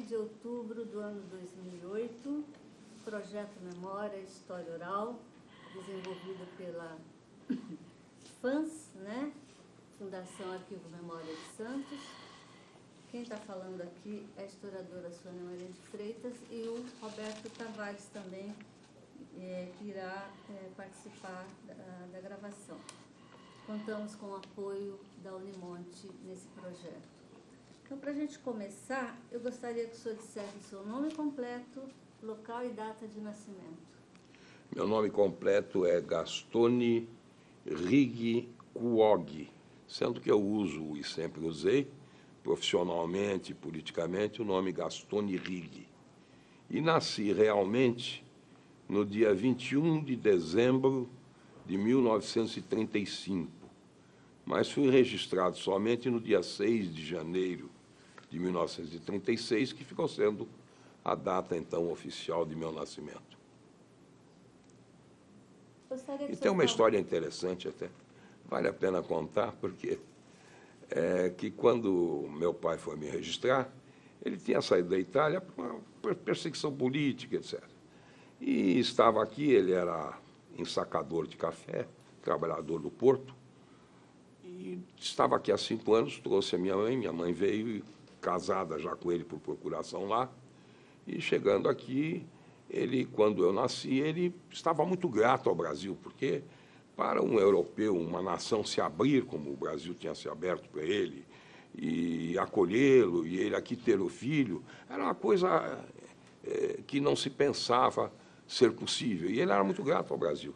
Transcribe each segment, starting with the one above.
de outubro do ano 2008, projeto Memória História Oral, desenvolvido pela FANS, né? Fundação Arquivo Memória de Santos. Quem está falando aqui é a historiadora Sônia Maria de Freitas e o Roberto Tavares também, que irá participar da gravação. Contamos com o apoio da Unimonte nesse projeto. Então, para a gente começar, eu gostaria que o senhor dissesse o seu nome completo, local e data de nascimento. Meu nome completo é Gastone Righi Kuog, sendo que eu uso e sempre usei, profissionalmente e politicamente, o nome Gastone Righi. E nasci realmente no dia 21 de dezembro de 1935, mas fui registrado somente no dia 6 de janeiro de 1936, que ficou sendo a data, então, oficial de meu nascimento. E tem uma história interessante até, vale a pena contar, porque que quando meu pai foi me registrar, ele tinha saído da Itália por uma perseguição política, etc. E estava aqui, ele era ensacador de café, trabalhador do porto, e estava aqui há 5 anos, trouxe a minha mãe veio casada já com ele por procuração lá, e chegando aqui, ele, quando eu nasci, ele estava muito grato ao Brasil, porque para um europeu, uma nação se abrir, como o Brasil tinha se aberto para ele, e acolhê-lo, e ele aqui ter o filho, era uma coisa que não se pensava ser possível. E ele era muito grato ao Brasil.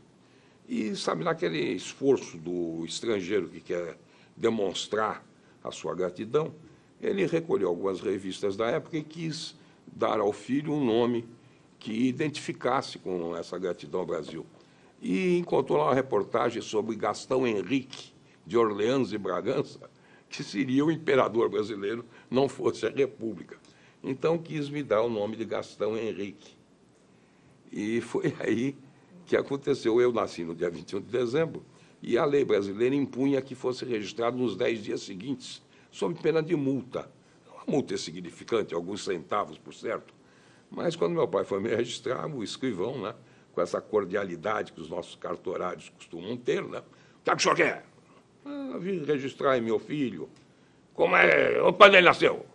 E, sabe, naquele esforço do estrangeiro que quer demonstrar a sua gratidão, ele recolheu algumas revistas da época e quis dar ao filho um nome que identificasse com essa gratidão ao Brasil. E encontrou lá uma reportagem sobre Gastão Henrique, de Orleans e Bragança, que seria o imperador brasileiro, não fosse a República. Então, quis me dar o nome de Gastão Henrique. E foi aí que aconteceu. Eu nasci no dia 21 de dezembro e a lei brasileira impunha que fosse registrado nos 10 dias seguintes, sob pena de multa. Uma multa insignificante, alguns centavos, por certo. Mas, quando meu pai foi me registrar, o escrivão, né, com essa cordialidade que os nossos cartorários costumam ter, né? O que é que o senhor quer? Vim registrar em meu filho. Como é? Quando ele nasceu?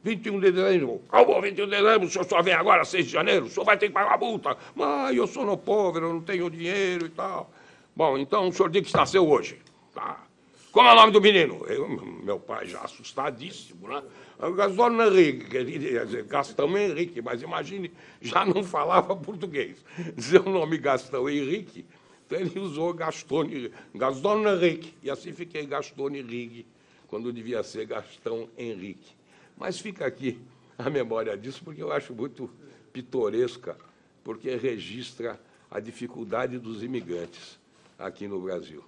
21 de dezembro. Acabou 21 de dezembro, o senhor só vem agora, 6 de janeiro, o senhor vai ter que pagar a multa. Mas eu sou no pobre, eu não tenho dinheiro e tal. Bom, então o senhor diz que nasceu hoje. Tá. Como é o nome do menino? Meu pai já assustadíssimo, né? Gastão Henrique, quer dizer, Gastão Henrique, mas imagine, já não falava português. Dizer o nome Gastão Henrique, então ele usou Gastão Henrique, e assim fiquei Gastone Righi, quando devia ser Gastão Henrique. Mas fica aqui a memória disso, porque eu acho muito pitoresca, porque registra a dificuldade dos imigrantes aqui no Brasil.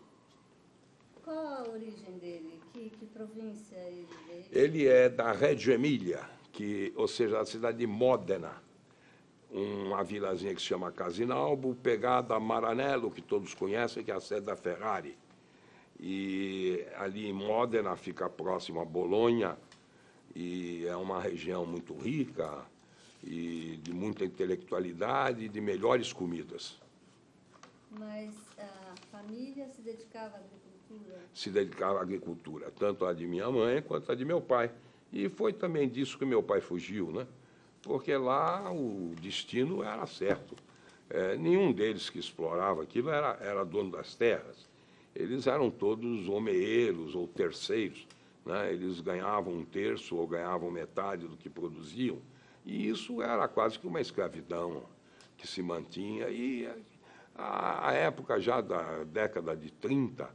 Qual a origem dele? Que província ele veio? Ele é da Reggio Emília, ou seja, da cidade de Módena, uma vilazinha que se chama Casinalbo, pegada a Maranello, que todos conhecem, que é a sede da Ferrari. E ali em Módena fica próximo a Bolonha, e é uma região muito rica, e de muita intelectualidade e de melhores comidas. Mas a família se dedicava à agricultura? Se dedicava à agricultura, tanto a de minha mãe quanto a de meu pai. E foi também disso que meu pai fugiu, né? Porque lá o destino era certo. Nenhum deles que explorava aquilo era dono das terras. Eles eram todos homeeiros ou terceiros, né? Eles ganhavam 1/3 ou ganhavam metade do que produziam. E isso era quase que uma escravidão que se mantinha. E a época já da década de 30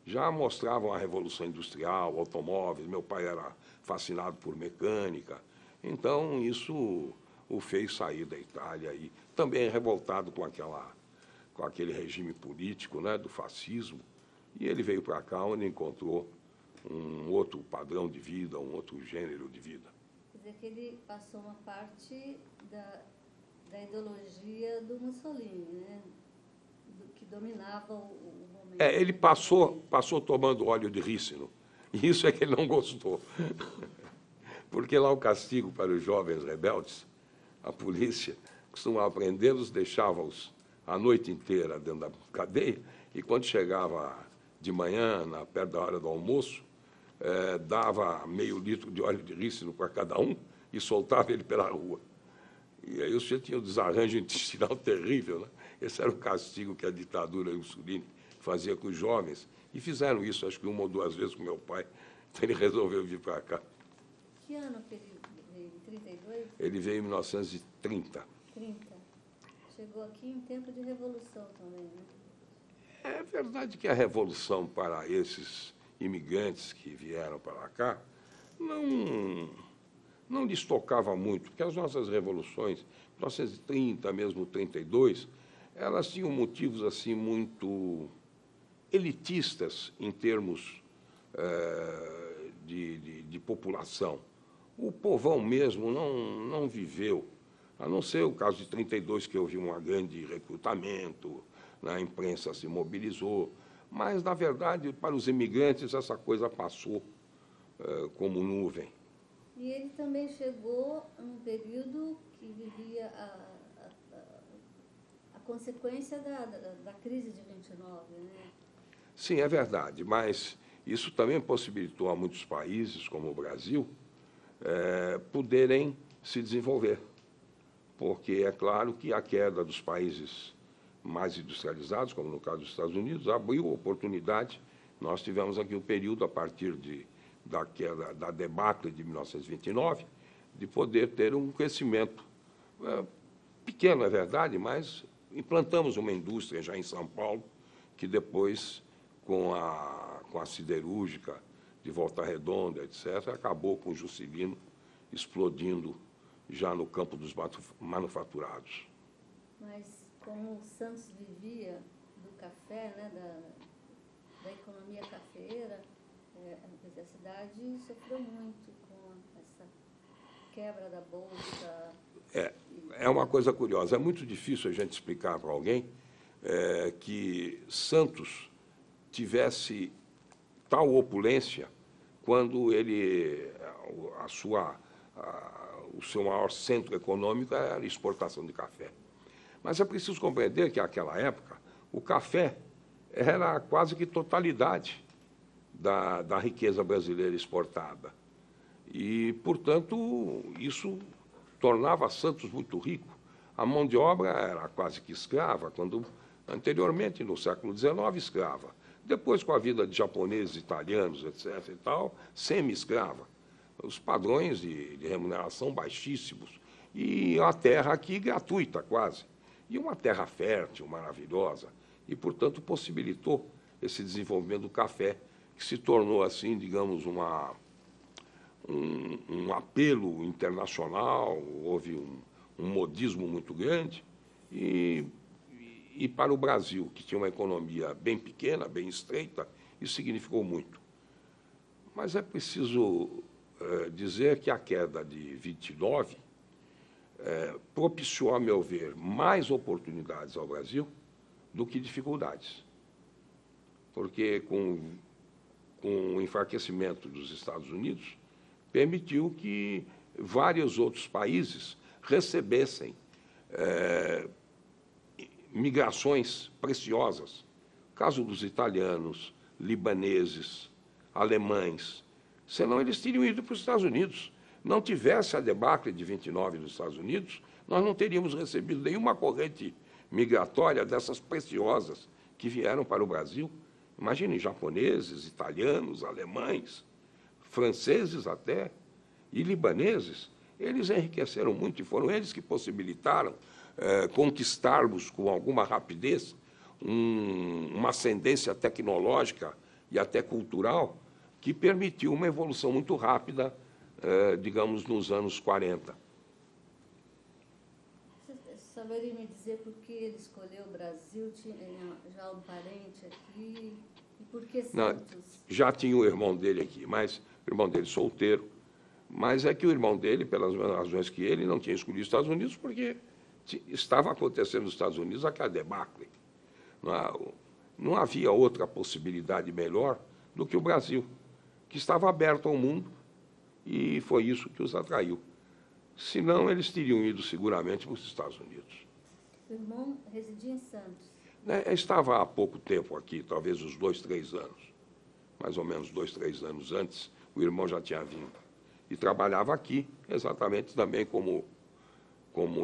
já mostravam a Revolução Industrial, automóveis. Meu pai era fascinado por mecânica. Então, isso o fez sair da Itália e também revoltado com aquele regime político, né, do fascismo. E ele veio para cá, onde encontrou um outro padrão de vida, um outro gênero de vida. Quer dizer que ele passou uma parte da ideologia do Mussolini, né? Que dominava o momento. Ele passou tomando óleo de rícino. E isso é que ele não gostou. porque lá o castigo para os jovens rebeldes, a polícia costumava prendê-los, deixava-os a noite inteira dentro da cadeia, e quando chegava de manhã, perto da hora do almoço, dava meio litro de óleo de rícino para cada um e soltava ele pela rua. E aí o senhor tinha um desarranjo intestinal terrível, né? Esse era o castigo que a ditadura Mussolini fazia com os jovens. E fizeram isso, acho que uma ou duas vezes com meu pai. Então ele resolveu vir para cá. Que ano que ele veio? Em 32? Ele veio em 1930. 30. Chegou aqui em tempo de revolução também, né? É verdade que a revolução para esses imigrantes que vieram para cá não lhes tocava muito, porque as nossas revoluções, 1930, mesmo 32, elas tinham motivos assim muito elitistas em termos de população. O povão mesmo não viveu, a não ser o caso de 32, que houve um grande recrutamento, né, a imprensa se mobilizou, mas, na verdade, para os imigrantes, essa coisa passou como nuvem. E ele também chegou num período que vivia a consequência da crise de 29, né? Sim, é verdade, mas isso também possibilitou a muitos países, como o Brasil, poderem se desenvolver, porque é claro que a queda dos países mais industrializados, como no caso dos Estados Unidos, abriu oportunidade. Nós tivemos aqui o período, a partir da queda, da debacle de 1929, de poder ter um crescimento pequeno, é verdade, mas implantamos uma indústria já em São Paulo, que depois, com a siderúrgica de Volta Redonda, etc., acabou com o Juscelino explodindo já no campo dos manufaturados. Mas como o Santos vivia do café, né, da economia cafeeira, a cidade sofreu muito com essa quebra da bolsa. É uma coisa curiosa. É muito difícil a gente explicar para alguém que Santos tivesse tal opulência quando o seu maior centro econômico era a exportação de café. Mas é preciso compreender que, naquela época, o café era quase que totalidade da riqueza brasileira exportada. E, portanto, isso tornava Santos muito rico. A mão de obra era quase que escrava, quando anteriormente, no século XIX, escrava. Depois, com a vida de japoneses, italianos, etc., e tal, semi-escrava. Os padrões de remuneração baixíssimos. E a terra aqui gratuita, quase. E uma terra fértil, maravilhosa. E, portanto, possibilitou esse desenvolvimento do café, que se tornou, assim, digamos, um apelo internacional, houve um modismo muito grande, e para o Brasil, que tinha uma economia bem pequena, bem estreita, isso significou muito. Mas é preciso dizer que a queda de 29 propiciou, a meu ver, mais oportunidades ao Brasil do que dificuldades. Porque, com o enfraquecimento dos Estados Unidos, permitiu que vários outros países recebessem migrações preciosas. O caso dos italianos, libaneses, alemães. Senão eles teriam ido para os Estados Unidos. Não tivesse a debacle de 29 nos Estados Unidos, nós não teríamos recebido nenhuma corrente migratória dessas preciosas que vieram para o Brasil. Imaginem, japoneses, italianos, alemães, franceses até, e libaneses. Eles enriqueceram muito e foram eles que possibilitaram conquistarmos com alguma rapidez uma ascendência tecnológica e até cultural que permitiu uma evolução muito rápida, digamos, nos anos 40. Você saberia me dizer por que ele escolheu o Brasil? Tinha já um parente aqui? E por que Santos? Não, já tinha o irmão dele aqui, mas o irmão dele solteiro. Mas é que o irmão dele, pelas mesmas razões que ele, não tinha escolhido os Estados Unidos, porque estava acontecendo nos Estados Unidos aquela debacle. Não havia outra possibilidade melhor do que o Brasil, que estava aberto ao mundo e foi isso que os atraiu. Senão, eles teriam ido seguramente para os Estados Unidos. O irmão residia em Santos. Estava há pouco tempo aqui, talvez uns 2, 3 anos. Mais ou menos 2, 3 anos antes, o irmão já tinha vindo. E trabalhava aqui, exatamente também como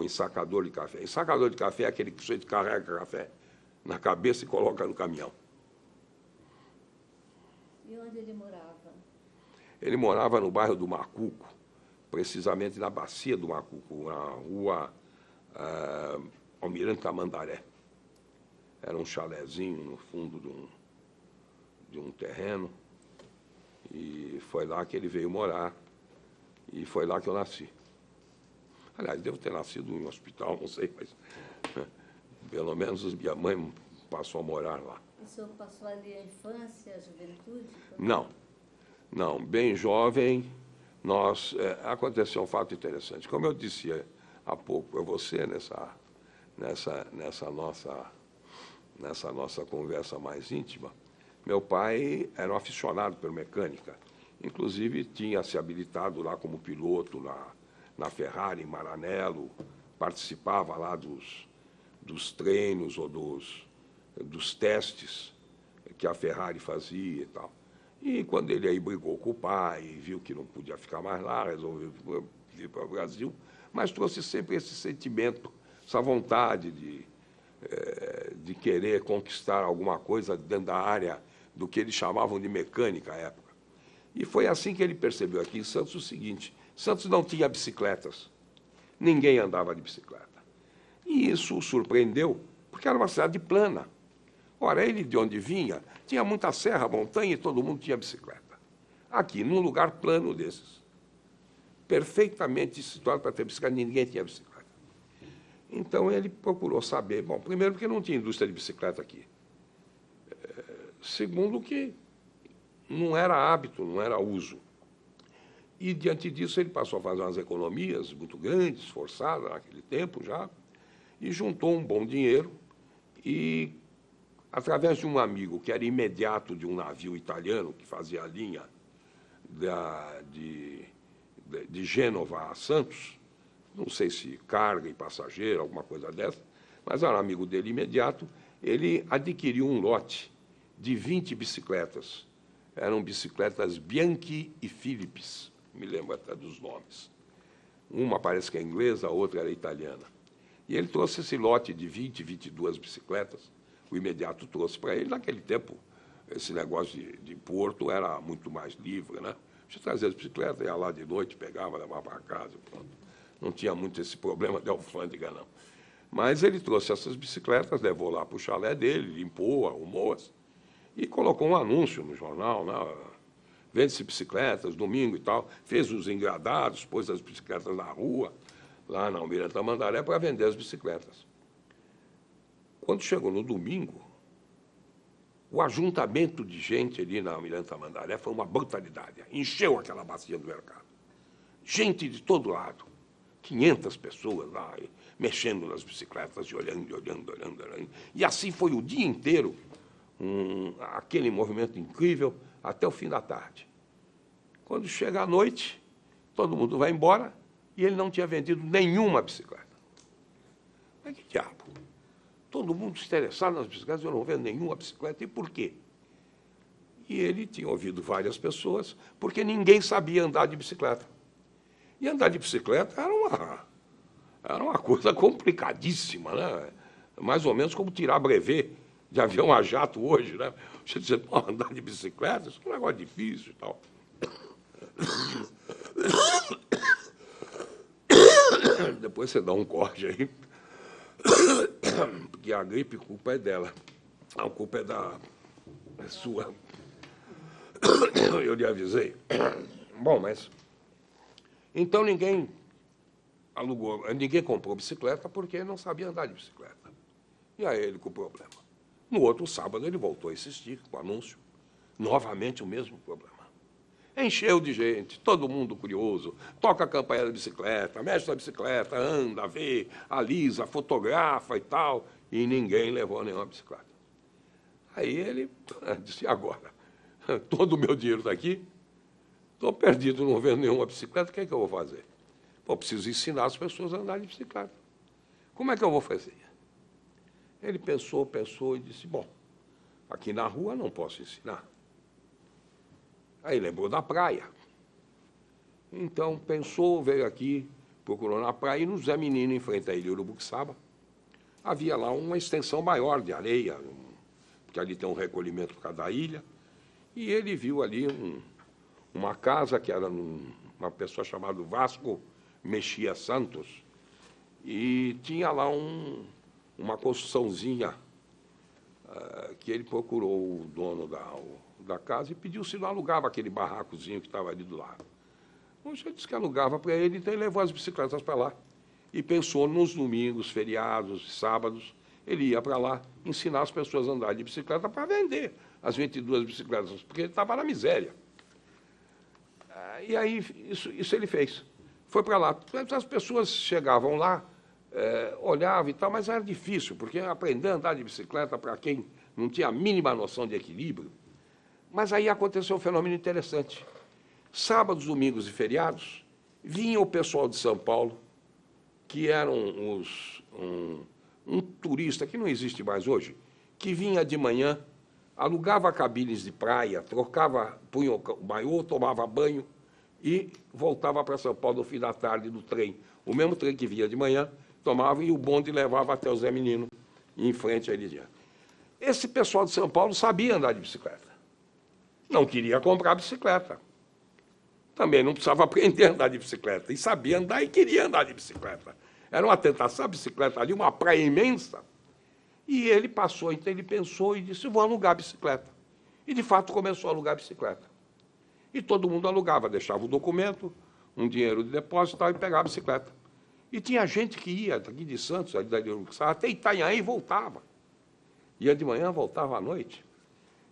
ensacador de café. Ensacador de café é aquele que você carrega café na cabeça e coloca no caminhão. E onde ele morava? Ele morava no bairro do Macuco, precisamente na Bacia do Macuco, na rua Almirante Tamandaré. Era um chalezinho no fundo de um terreno, e foi lá que ele veio morar, e foi lá que eu nasci. Aliás, devo ter nascido em um hospital, não sei, mas pelo menos minha mãe passou a morar lá. O senhor passou ali a infância, a juventude? Não, bem jovem, aconteceu um fato interessante. Como eu disse há pouco a você, nessa nossa conversa mais íntima, meu pai era um aficionado por mecânica. Inclusive, tinha se habilitado lá como piloto na Ferrari, em Maranello, participava lá dos treinos ou dos testes que a Ferrari fazia e tal. E quando ele aí brigou com o pai, viu que não podia ficar mais lá, resolveu vir para o Brasil, mas trouxe sempre esse sentimento, essa vontade de querer conquistar alguma coisa dentro da área do que eles chamavam de mecânica à época. E foi assim que ele percebeu aqui em Santos o seguinte: Santos não tinha bicicletas, ninguém andava de bicicleta. E isso o surpreendeu, porque era uma cidade plana. Ora, ele de onde vinha, tinha muita serra, montanha, e todo mundo tinha bicicleta. Aqui, num lugar plano desses, perfeitamente situado para ter bicicleta, ninguém tinha bicicleta. Então, ele procurou saber, bom, primeiro porque não tinha indústria de bicicleta aqui. Segundo que não era hábito, não era uso. E, diante disso, ele passou a fazer umas economias muito grandes, forçadas naquele tempo já, e juntou um bom dinheiro e, através de um amigo que era imediato de um navio italiano que fazia a linha de Gênova a Santos, não sei se carga e passageiro, alguma coisa dessa, mas era um amigo dele imediato, ele adquiriu um lote de 20 bicicletas. Eram bicicletas Bianchi e Philips, me lembro até dos nomes. Uma parece que é inglesa, a outra era italiana. E ele trouxe esse lote de 20, 22 bicicletas, o imediato trouxe para ele. Naquele tempo, esse negócio de porto era muito mais livre, né? Você trazia as bicicletas, ia lá de noite, pegava, levava para casa, pronto. Não tinha muito esse problema de alfândega, não. Mas ele trouxe essas bicicletas, levou lá para o chalé dele, limpou, arrumou-as, e colocou um anúncio no jornal, né? Vende-se bicicletas, domingo e tal. Fez os engradados, pôs as bicicletas na rua, lá na Almirante Tamandaré, para vender as bicicletas. Quando chegou no domingo, o ajuntamento de gente ali na Almirante Tamandaré foi uma brutalidade. Encheu aquela bacia do mercado. Gente de todo lado. 500 pessoas lá, mexendo nas bicicletas, olhando. E assim foi o dia inteiro, aquele movimento incrível, até o fim da tarde. Quando chega a noite, todo mundo vai embora e ele não tinha vendido nenhuma bicicleta. Mas que diabo? Todo mundo interessado nas bicicletas, eu não vendo nenhuma bicicleta. E por quê? E ele tinha ouvido várias pessoas, porque ninguém sabia andar de bicicleta. E andar de bicicleta era uma coisa complicadíssima, né? Mais ou menos como tirar brevet de avião a jato hoje, né? Você pode andar de bicicleta, isso é um negócio difícil e tal. Depois você dá um corte aí, porque a gripe, a culpa é dela. A culpa é sua. Eu lhe avisei. Bom, mas... Então, ninguém comprou bicicleta porque não sabia andar de bicicleta. E aí ele com o problema. No outro sábado, ele voltou a insistir com o anúncio. Novamente o mesmo problema. Encheu de gente, todo mundo curioso, toca a campainha da bicicleta, mexe na bicicleta, anda, vê, alisa, fotografa e tal, e ninguém levou nenhuma bicicleta. Aí ele disse, agora, todo o meu dinheiro está aqui, estou perdido, não vendo nenhuma bicicleta, o que é que eu vou fazer? Pô, preciso ensinar as pessoas a andar de bicicleta. Como é que eu vou fazer? Ele pensou e disse, bom, aqui na rua não posso ensinar. Aí lembrou da praia. Então pensou, veio aqui, procurou na praia, e no Zé Menino, em frente à ilha Urubuxaba, havia lá uma extensão maior de areia, porque ali tem um recolhimento por causa da ilha, e ele viu ali uma casa que era uma pessoa chamada Vasco Mexia Santos, e tinha lá uma construçãozinha que ele procurou o dono da casa e pediu se não alugava aquele barracozinho que estava ali do lado. O senhor disse que alugava para ele, então ele levou as bicicletas para lá. E pensou nos domingos, feriados, sábados, ele ia para lá ensinar as pessoas a andar de bicicleta para vender as 22 bicicletas, porque ele estava na miséria. E aí, isso ele fez. Foi para lá. As pessoas chegavam lá, olhavam e tal, mas era difícil, porque aprender a andar de bicicleta para quem não tinha a mínima noção de equilíbrio. Mas aí aconteceu um fenômeno interessante. Sábados, domingos e feriados, vinha o pessoal de São Paulo, que eram um turista, que não existe mais hoje, que vinha de manhã, alugava cabines de praia, punha o maiô, tomava banho e voltava para São Paulo no fim da tarde do trem. O mesmo trem que vinha de manhã, tomava e o bonde levava até o Zé Menino, em frente a ele. Esse pessoal de São Paulo sabia andar de bicicleta. Não queria comprar bicicleta. Também não precisava aprender a andar de bicicleta. E sabia andar e queria andar de bicicleta. Era uma tentação, a bicicleta ali, uma praia imensa. E ele passou, então ele pensou e disse, vou alugar bicicleta. E, de fato, começou a alugar bicicleta. E todo mundo alugava, deixava o documento, um dinheiro de depósito e tal, e pegava a bicicleta. E tinha gente que ia daqui de Santos, até Itanhaém e voltava. Ia de manhã, voltava à noite.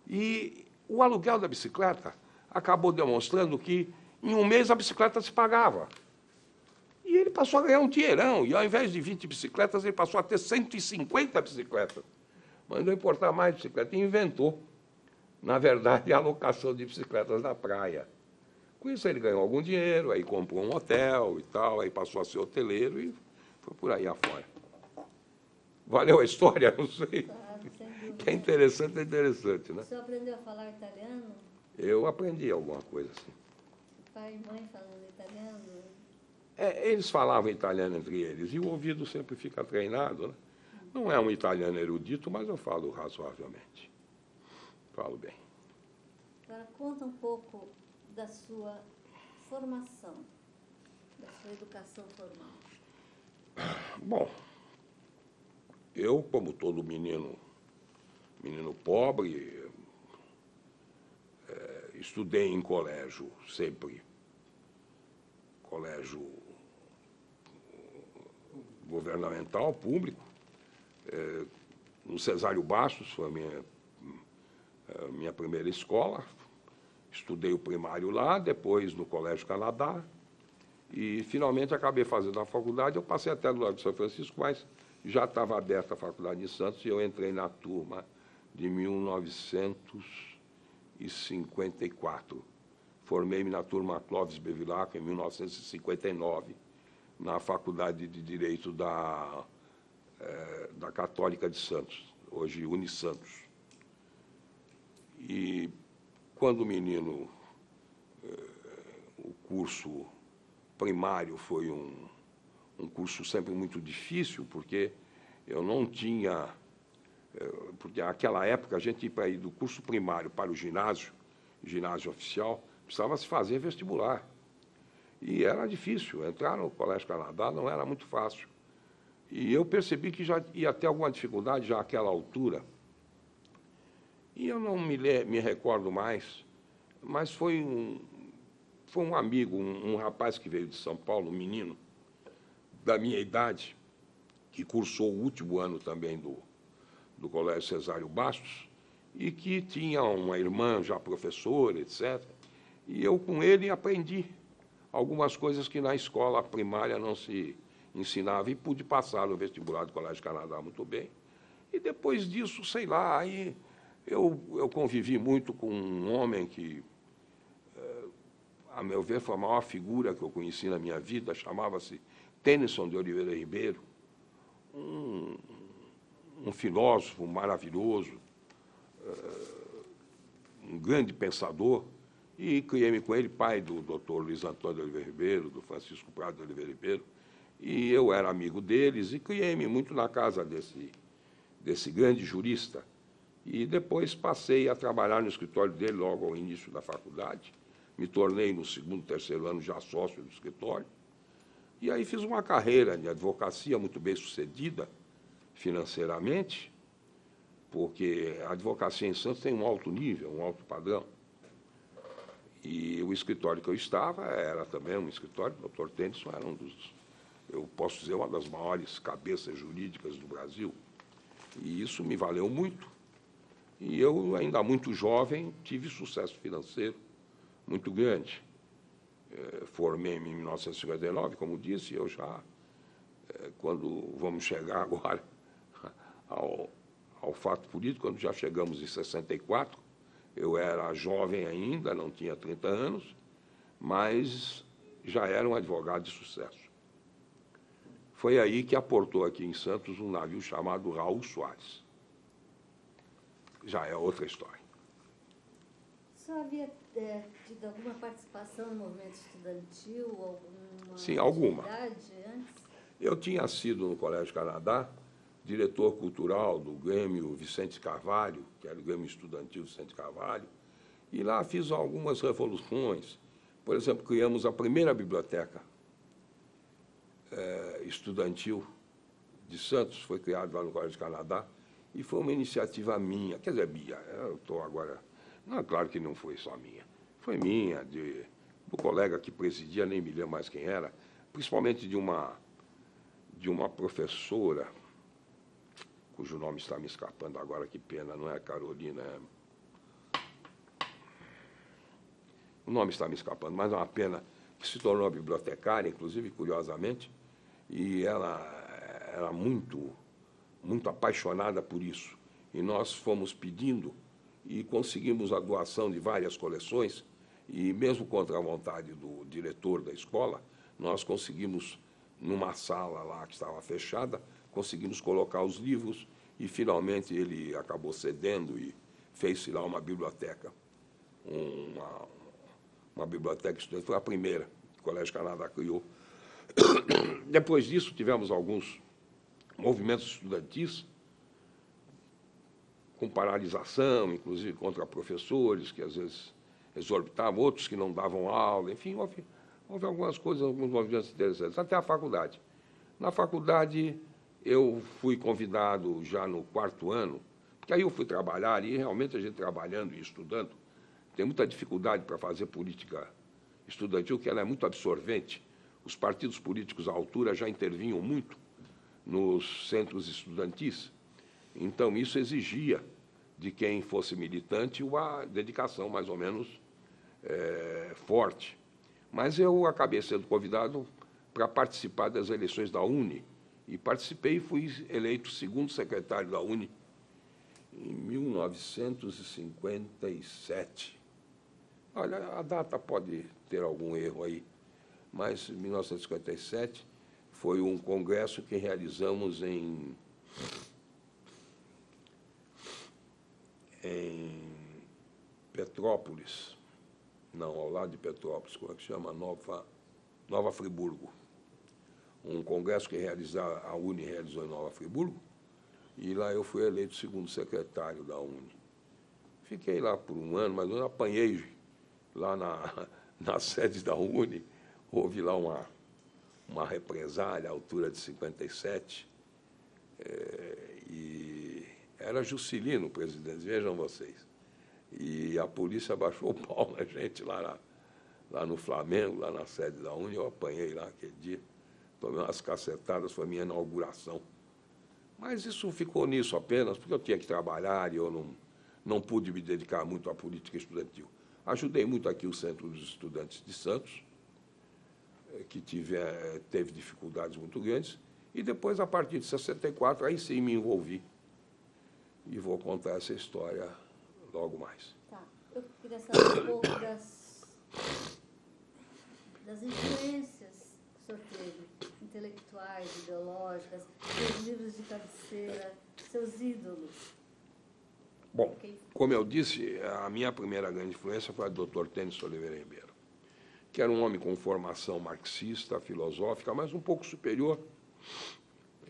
E o aluguel da bicicleta acabou demonstrando que, em um mês, a bicicleta se pagava. E ele passou a ganhar um dinheirão. E, ao invés de 20 bicicletas, ele passou a ter 150 bicicletas. Mandou importar mais bicicleta e inventou, na verdade, a alocação de bicicletas na praia. Com isso, ele ganhou algum dinheiro, aí comprou um hotel e tal, aí passou a ser hoteleiro e foi por aí afora. Valeu a história? Não sei. Claro, sem dúvida. Que é interessante, né? O senhor aprendeu a falar italiano? Eu aprendi alguma coisa assim. Pai e mãe falando italiano? Eles falavam italiano entre eles, e o ouvido sempre fica treinado, né? Não é um italiano erudito, mas eu falo razoavelmente. Falo bem. Agora, conta um pouco da sua formação, da sua educação formal. Bom, eu, como todo menino pobre, estudei em colégio sempre, colégio governamental, público, no Cesário Bastos, foi a minha primeira escola. Estudei o primário lá, depois no Colégio Canadá, e finalmente acabei fazendo a faculdade. Eu passei até do Largo de São Francisco, mas já estava aberta a faculdade de Santos e eu entrei na turma de 1954. Formei-me na turma Clóvis Bevilacqua em 1959, na Faculdade de Direito da Católica de Santos, hoje Unisantos. E quando menino, o curso primário foi um curso sempre muito difícil, porque eu não tinha... Porque naquela época a gente ia ir do curso primário para o ginásio oficial, precisava se fazer vestibular. E era difícil, entrar no Colégio Canadá não era muito fácil. E eu percebi que já ia ter alguma dificuldade já àquela altura. E eu não me recordo mais, mas foi um amigo, um rapaz que veio de São Paulo, um menino da minha idade, que cursou o último ano também do Colégio Cesário Bastos, e que tinha uma irmã já professora, etc. E eu, com ele, aprendi algumas coisas que na escola primária não se ensinava, e pude passar no vestibular do Colégio Canadá muito bem. E depois disso, sei lá, aí eu convivi muito com um homem que a meu ver, foi a maior figura que eu conheci na minha vida, chamava-se Tennyson de Oliveira Ribeiro, um filósofo maravilhoso, um grande pensador, e criei-me com ele, pai do doutor Luiz Antônio de Oliveira Ribeiro, do Francisco Prado de Oliveira Ribeiro, e eu era amigo deles, e criei-me muito na casa desse grande jurista. E depois passei a trabalhar no escritório dele logo ao início da faculdade, me tornei no segundo, terceiro ano já sócio do escritório, e aí fiz uma carreira de advocacia muito bem sucedida financeiramente, porque a advocacia em Santos tem um alto nível, um alto padrão. E o escritório que eu estava era também um escritório, o Dr. Tennyson era um dos, eu posso dizer, uma das maiores cabeças jurídicas do Brasil. E isso me valeu muito. E eu, ainda muito jovem, tive sucesso financeiro muito grande. Formei-me em 1959, como disse, eu já, quando vamos chegar agora ao fato político, quando já chegamos em 64, eu era jovem ainda, não tinha 30 anos, mas já era um advogado de sucesso. Foi aí que aportou aqui em Santos um navio chamado Raul Soares. Já é outra história. O senhor havia tido alguma participação no movimento estudantil, alguma Sim, alguma. atividade antes? Eu tinha sido, no Colégio Canadá, diretor cultural do Grêmio Vicente Carvalho, que era o Grêmio Estudantil Vicente Carvalho, e lá fiz algumas revoluções. Por exemplo, criamos a primeira biblioteca estudantil de Santos, foi criada lá no Colégio Canadá, e foi uma iniciativa minha, quer dizer, minha, eu estou agora... Não, claro que não foi só minha, foi minha, do colega que presidia, nem me lembro mais quem era, principalmente de uma professora, cujo nome está me escapando agora, que pena, não é Carolina, o nome está me escapando, mas é uma pena, que se tornou bibliotecária, inclusive, curiosamente, e ela era muito apaixonada por isso. E nós fomos pedindo e conseguimos a doação de várias coleções, e mesmo contra a vontade do diretor da escola, nós conseguimos, numa sala lá que estava fechada, conseguimos colocar os livros, e finalmente ele acabou cedendo e fez-se lá uma biblioteca, uma biblioteca estudante, foi a primeira que o Colégio Canadá criou. Depois disso, tivemos alguns movimentos estudantis com paralisação, inclusive contra professores, que às vezes exorbitavam, outros que não davam aula, enfim, houve algumas coisas, alguns movimentos interessantes, até a faculdade. Na faculdade, eu fui convidado já no quarto ano, porque aí eu fui trabalhar, e realmente a gente trabalhando e estudando, tem muita dificuldade para fazer política estudantil, que ela é muito absorvente. Os partidos políticos à altura já intervinham muito nos centros estudantis. Então, isso exigia de quem fosse militante uma dedicação mais ou menos forte. Mas eu acabei sendo convidado para participar das eleições da UNE, e participei e fui eleito segundo secretário da UNE em 1957. Olha, a data pode ter algum erro aí, mas em 1957 foi um congresso que realizamos em Petrópolis, não, ao lado de Petrópolis, como é que chama? Nova Friburgo. Um congresso que a UNE realizou em Nova Friburgo, e lá eu fui eleito segundo secretário da UNE. Fiquei lá por um ano, mas eu apanhei lá na sede da UNE, houve lá uma represália à altura de 57, e era Juscelino o presidente, vejam vocês. E a polícia baixou o pau na gente lá no Flamengo, lá na sede da UNE, eu apanhei lá aquele dia, tomei umas cacetadas, foi a minha inauguração. Mas isso ficou nisso apenas, porque eu tinha que trabalhar e eu não pude me dedicar muito à política estudantil. Ajudei muito aqui o Centro dos Estudantes de Santos, que teve dificuldades muito grandes, e depois, a partir de 64, aí sim me envolvi. E vou contar essa história logo mais. Tá. Eu queria saber um pouco das influências que o senhor teve, intelectuais, ideológicas, seus livros de cabeceira, seus ídolos. Bom, como eu disse, a minha primeira grande influência foi a do Dr. Tênis Oliveira Ribeiro, que era um homem com formação marxista, filosófica, mas um pouco superior.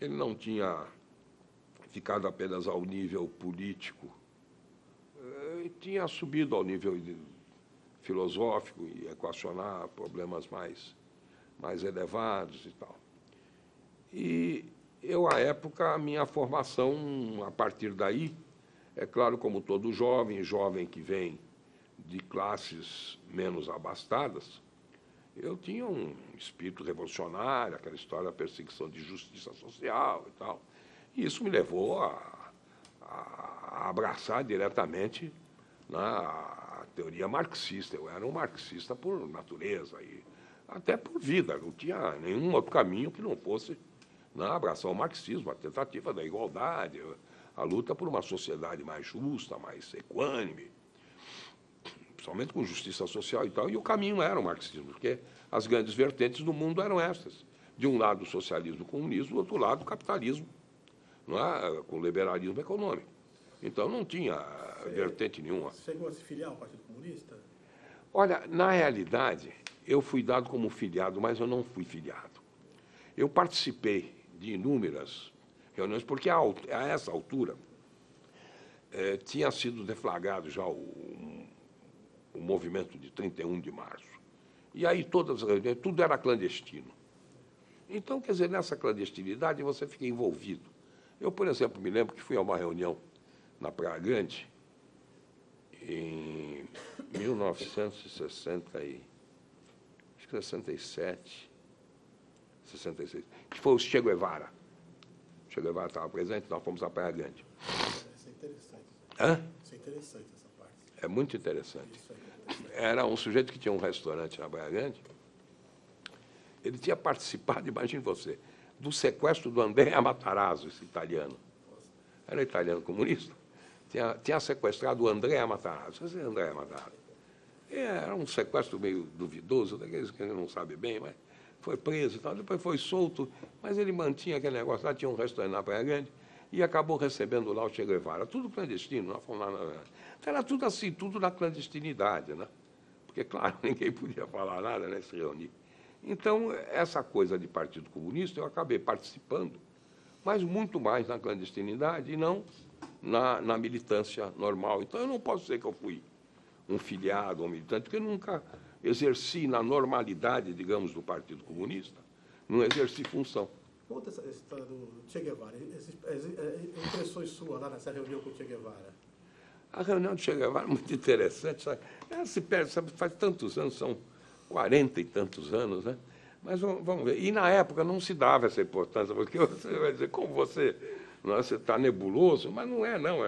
Ele não tinha ficado apenas ao nível político, tinha subido ao nível filosófico e equacionar problemas mais elevados e tal. E eu, à época, a minha formação, a partir daí, é claro, como todo jovem que vem de classes menos abastadas, eu tinha um espírito revolucionário, aquela história da perseguição de justiça social e tal. E isso me levou a abraçar diretamente a teoria marxista. Eu era um marxista por natureza e até por vida. Não tinha nenhum outro caminho que não fosse abraçar o marxismo, a tentativa da igualdade, a luta por uma sociedade mais justa, mais equânime, principalmente com justiça social e tal. E o caminho era o marxismo, porque as grandes vertentes do mundo eram estas. De um lado, o socialismo e o comunismo, do outro lado, o capitalismo, com o liberalismo econômico. Então, não tinha vertente nenhuma. Você chegou a se filiar ao Partido Comunista? Olha, na realidade, eu fui dado como filiado, mas eu não fui filiado. Eu participei de inúmeras reuniões, porque a essa altura tinha sido deflagrado já o movimento de 31 de março. E aí todas as reuniões, tudo era clandestino. Então, quer dizer, nessa clandestinidade você fica envolvido. Eu, por exemplo, me lembro que fui a uma reunião na Praia Grande, em 1967, 66, que foi o Che Guevara. O Che Guevara estava presente, nós fomos à Praia Grande. Isso é interessante. Hã? Isso é interessante, essa parte. É muito interessante. Isso é interessante. Era um sujeito que tinha um restaurante na Praia Grande. Ele tinha participado, imagine você, do sequestro do Andrea Matarazzo, esse italiano. Era italiano comunista. Tinha sequestrado o Andrea Matarazzo. Esse Andrea Matarazzo. Era um sequestro meio duvidoso, daqueles que a gente não sabe bem, mas foi preso e tal. Depois foi solto, mas ele mantinha aquele negócio lá, tinha um restaurante na Praia Grande e acabou recebendo lá o Che Guevara. Tudo clandestino. Então, era tudo assim, tudo na clandestinidade, né? Porque, claro, ninguém podia falar nada, né, se reunir. Então, essa coisa de Partido Comunista, eu acabei participando, mas muito mais na clandestinidade e não na militância normal. Então, eu não posso dizer que eu fui um filiado ou um militante, porque eu nunca exerci na normalidade, digamos, do Partido Comunista, não exerci função. Conta essa história do Che Guevara, impressões suas lá nessa reunião com o Che Guevara. A reunião do Che Guevara é muito interessante, sabe? Ela se perde, sabe, faz tantos anos, são 40 e tantos anos, né? Mas vamos ver. E na época não se dava essa importância, porque você vai dizer, como você está nebuloso, mas não é, não.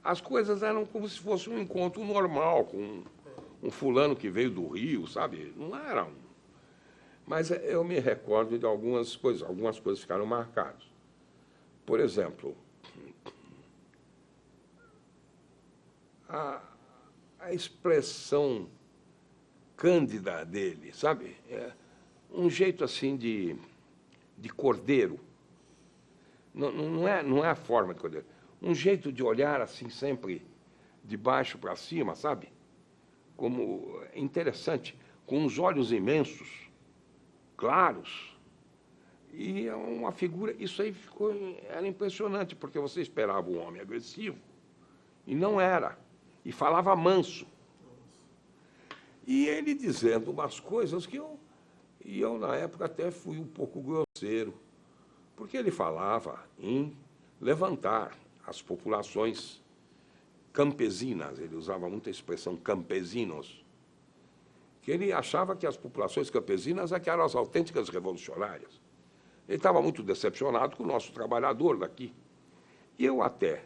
As coisas eram como se fosse um encontro normal com um fulano que veio do Rio, sabe? Não era um. Mas eu me recordo de algumas coisas ficaram marcadas. Por exemplo, a expressão cândida dele, sabe? Um jeito assim de cordeiro. Não é a forma de cordeiro. Um jeito de olhar assim sempre de baixo para cima, sabe? Como interessante, com os olhos imensos, claros. E é uma figura, isso aí era impressionante, porque você esperava um homem agressivo, e não era. E falava manso. E ele dizendo umas coisas que eu, na época, até fui um pouco grosseiro, porque ele falava em levantar as populações campesinas, ele usava muita a expressão campesinos, que ele achava que as populações campesinas eram as autênticas revolucionárias. Ele estava muito decepcionado com o nosso trabalhador daqui. E eu até,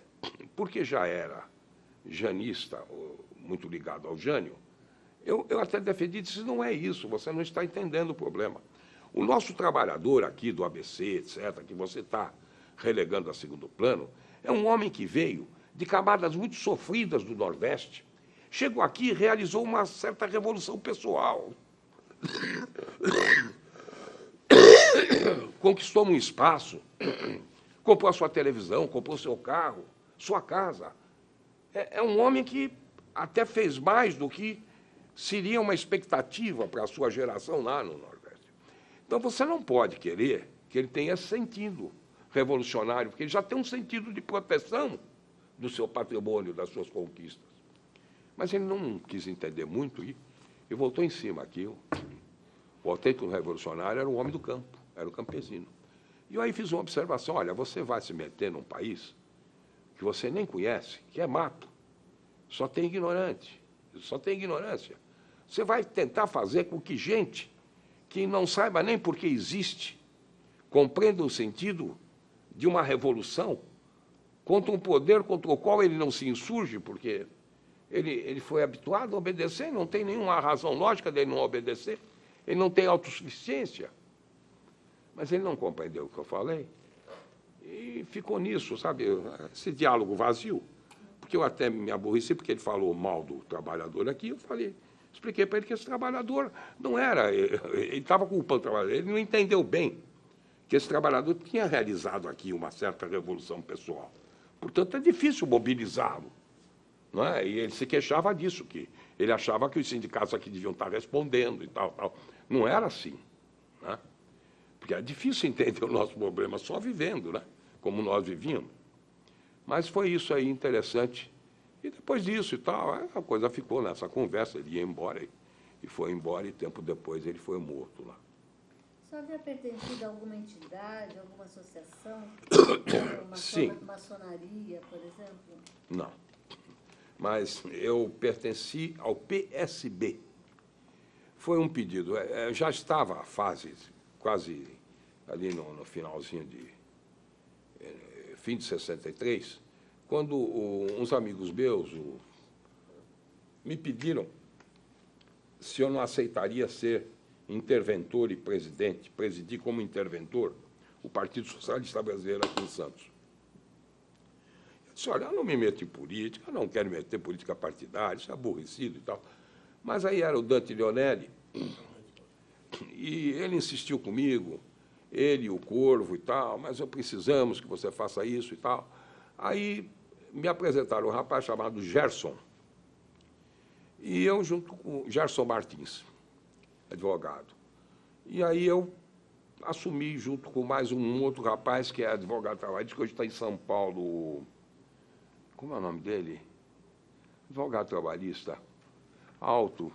porque já era janista, muito ligado ao Jânio, eu até defendi, disse, não é isso, você não está entendendo o problema. O nosso trabalhador aqui do ABC, etc., que você está relegando a segundo plano, é um homem que veio de camadas muito sofridas do Nordeste, chegou aqui e realizou uma certa revolução pessoal. conquistou um espaço, comprou a sua televisão, comprou o seu carro, sua casa. É um homem que até fez mais do que seria uma expectativa para a sua geração lá no Nordeste. Então, você não pode querer que ele tenha sentido revolucionário, porque ele já tem um sentido de proteção do seu patrimônio, das suas conquistas. Mas ele não quis entender muito e voltou em cima aqui. O autêntico revolucionário era o homem do campo, era o campesino. E eu aí fiz uma observação: olha, você vai se meter num país que você nem conhece, que é mato, só tem ignorante, só tem ignorância. Você vai tentar fazer com que gente que não saiba nem por que existe compreenda o sentido de uma revolução contra um poder contra o qual ele não se insurge, porque ele foi habituado a obedecer, não tem nenhuma razão lógica dele não obedecer, ele não tem autossuficiência. Mas ele não compreendeu o que eu falei e ficou nisso, sabe, esse diálogo vazio. Porque eu até me aborreci, porque ele falou mal do trabalhador aqui, eu falei, expliquei para ele que esse trabalhador não era, ele estava culpando o trabalhador, ele não entendeu bem que esse trabalhador tinha realizado aqui uma certa revolução pessoal. Portanto, é difícil mobilizá-lo. Não é? E ele se queixava disso, que ele achava que os sindicatos aqui deviam estar respondendo e tal, tal. Não era assim. Né? Porque é difícil entender o nosso problema só vivendo, né? Como nós vivíamos. Mas foi isso aí interessante. E depois disso e tal, a coisa ficou nessa conversa, ele ia embora e foi embora, e tempo depois ele foi morto lá. O senhor havia pertencido a alguma entidade, alguma associação? Sim. Maçonaria, por exemplo? Não. Mas eu pertenci ao PSB. Foi um pedido. Já estava a fase, quase ali no finalzinho de fim de 63, quando uns amigos meus me pediram se eu não aceitaria ser interventor e presidente, presidir como interventor o Partido Socialista Brasileiro aqui em Santos. Eu disse, olha, eu não me meto em política, eu não quero me meter em política partidária, isso é aborrecido e tal. Mas aí era o Dante Leonelli, e ele insistiu comigo, ele e o Corvo e tal, mas precisamos que você faça isso e tal. Aí me apresentaram um rapaz chamado Gerson, e eu junto com Gerson Martins, advogado. E aí eu assumi junto com mais um outro rapaz que é advogado trabalhista, que hoje está em São Paulo. Como é o nome dele? Advogado trabalhista, alto.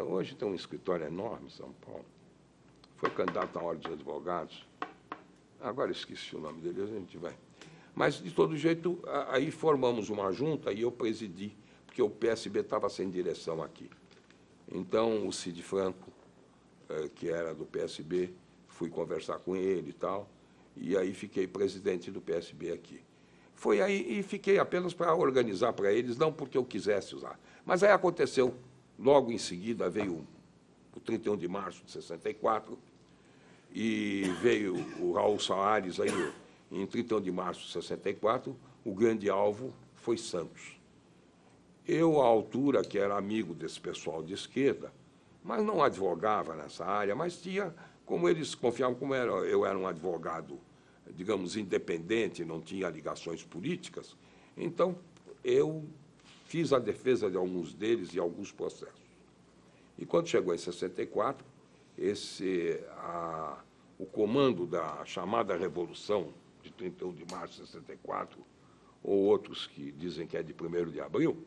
Hoje tem um escritório enorme em São Paulo. Foi candidato à Ordem dos Advogados. Agora esqueci o nome dele, a gente vai. Mas, de todo jeito, aí formamos uma junta e eu presidi, porque o PSB estava sem direção aqui. Então, o Cid Franco, que era do PSB, fui conversar com ele e tal, e aí fiquei presidente do PSB aqui. Foi aí, e fiquei apenas para organizar para eles, não porque eu quisesse usar. Mas aí aconteceu, logo em seguida, veio o 31 de março de 64, e veio o Raul Soares, aí, em 31 de março de 64, o grande alvo foi Santos. Eu, à altura, que era amigo desse pessoal de esquerda, mas não advogava nessa área, mas tinha, como eles confiavam, como eu era um advogado, digamos, independente, não tinha ligações políticas, então eu fiz a defesa de alguns deles e alguns processos. E quando chegou em 64, o comando da chamada Revolução de 31 de março de 64, ou outros que dizem que é de 1º de abril,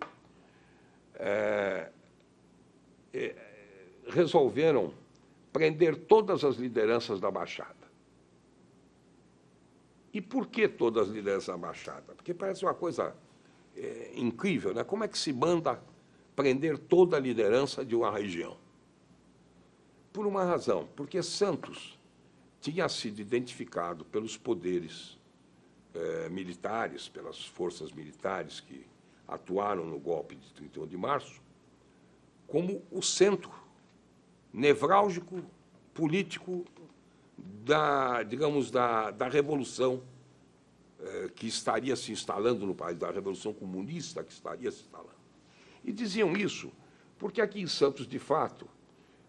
resolveram prender todas as lideranças da Baixada. E por que todas as lideranças da Baixada? Porque parece uma coisa incrível, né? Como é que se manda prender toda a liderança de uma região? Por uma razão, porque Santos tinha sido identificado pelos poderes militares, pelas forças militares que atuaram no golpe de 31 de março, como o centro nevrálgico político da revolução que estaria se instalando no país, da revolução comunista que estaria se instalando. E diziam isso Porque aqui em Santos, de fato,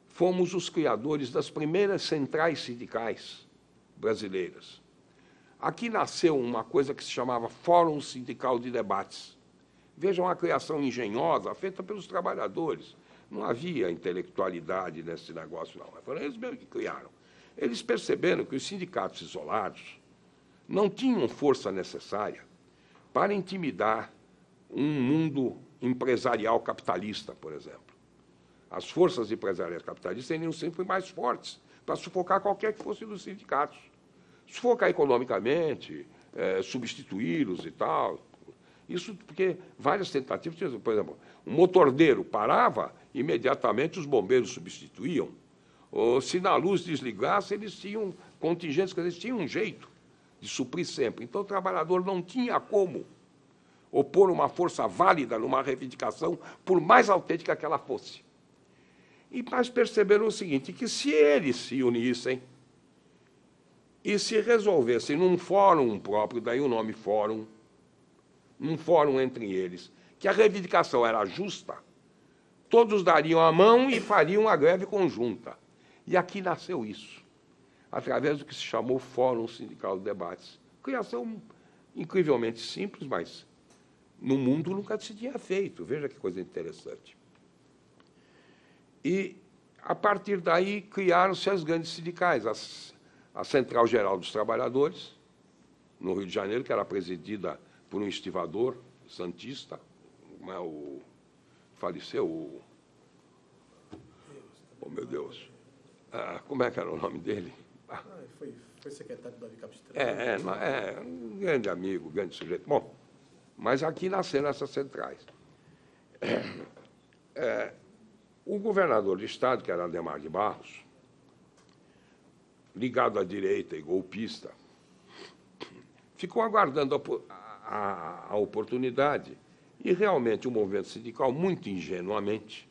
fomos os criadores das primeiras centrais sindicais brasileiras. Aqui nasceu uma coisa que se chamava Fórum Sindical de Debates. Vejam a criação engenhosa, feita pelos trabalhadores. Não havia intelectualidade nesse negócio, não. Foram eles mesmos que criaram. Eles perceberam que os sindicatos isolados não tinham força necessária para intimidar um mundo empresarial capitalista, por exemplo. As forças empresariais capitalistas seriam sempre mais fortes para sufocar qualquer que fosse dos sindicatos. Sufocar economicamente, substituí-los e tal. Isso porque várias tentativas, por exemplo, um motordeiro parava, imediatamente os bombeiros substituíam. Ou, se na luz desligasse, eles tinham contingentes, eles tinham um jeito de suprir sempre. Então, o trabalhador não tinha como opor uma força válida numa reivindicação, por mais autêntica que ela fosse. Mas perceberam o seguinte, que se eles se unissem e se resolvessem num fórum próprio, daí o nome fórum, num fórum entre eles, que a reivindicação era justa, todos dariam a mão e fariam a greve conjunta. E aqui nasceu isso, através do que se chamou Fórum Sindical de Debates. Criação incrivelmente simples, mas no mundo nunca se tinha feito. Veja que coisa interessante. E, a partir daí, criaram-se as grandes sindicais, a Central Geral dos Trabalhadores, no Rio de Janeiro, que era presidida por um estivador santista, faleceu, oh, meu Deus, como é que era o nome dele? Foi secretário do Davi Capistrano. Um grande amigo, grande sujeito. Bom, mas aqui nasceram essas centrais. O governador do Estado, que era Adhemar de Barros, ligado à direita e golpista, ficou aguardando a oportunidade e, realmente, o movimento sindical, muito ingenuamente,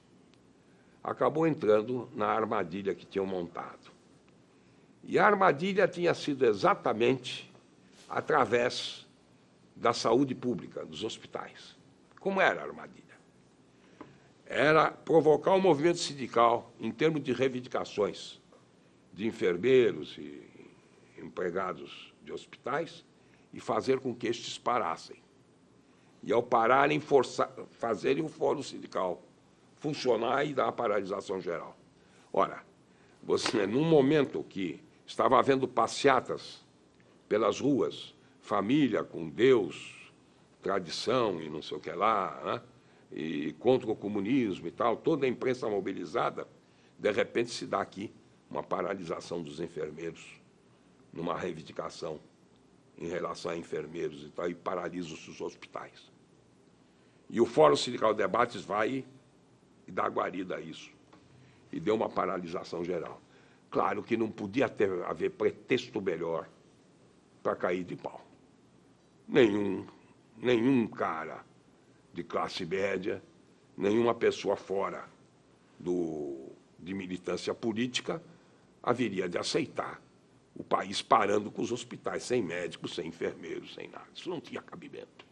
acabou entrando na armadilha que tinham montado. E a armadilha tinha sido exatamente através da saúde pública, dos hospitais. Como era a armadilha? Era provocar o movimento sindical em termos de reivindicações de enfermeiros e empregados de hospitais e fazer com que estes parassem. E, ao pararem, fazerem o fórum sindical funcionar e dar a paralisação geral. Ora, você, num momento que estava havendo passeatas pelas ruas, família com Deus, tradição e não sei o que lá, né? E contra o comunismo e tal, toda a imprensa mobilizada, de repente se dá aqui uma paralisação dos enfermeiros, numa reivindicação em relação a enfermeiros e tal, e paralisa-se os hospitais. E o Fórum Sindical de Debates vai e dá guarida a isso. E deu uma paralisação geral. Claro que não podia haver pretexto melhor para cair de pau. Nenhum cara de classe média, nenhuma pessoa fora de militância política haveria de aceitar o país parando com os hospitais, sem médicos, sem enfermeiros, sem nada. Isso não tinha cabimento.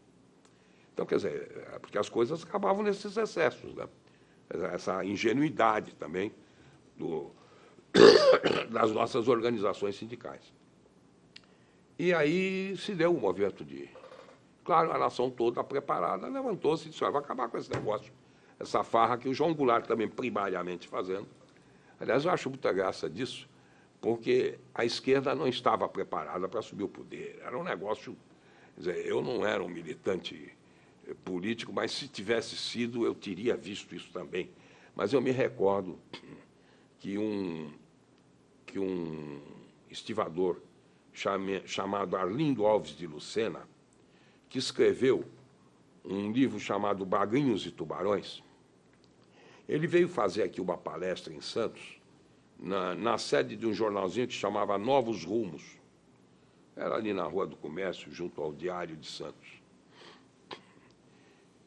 Então, quer dizer, porque as coisas acabavam nesses excessos, né? Essa ingenuidade também das nossas organizações sindicais. E aí se deu um movimento de... Claro, a nação toda preparada levantou-se e disse, vai acabar com esse negócio, essa farra que o João Goulart também primariamente fazendo. Aliás, eu acho muita graça disso, porque a esquerda não estava preparada para assumir o poder. Era um negócio... Quer dizer, eu não era um militante político, mas se tivesse sido, eu teria visto isso também. Mas eu me recordo que um estivador chamado Arlindo Alves de Lucena, que escreveu um livro chamado Baguinhos e Tubarões, ele veio fazer aqui uma palestra em Santos, na sede de um jornalzinho que chamava Novos Rumos. Era ali na Rua do Comércio, junto ao Diário de Santos.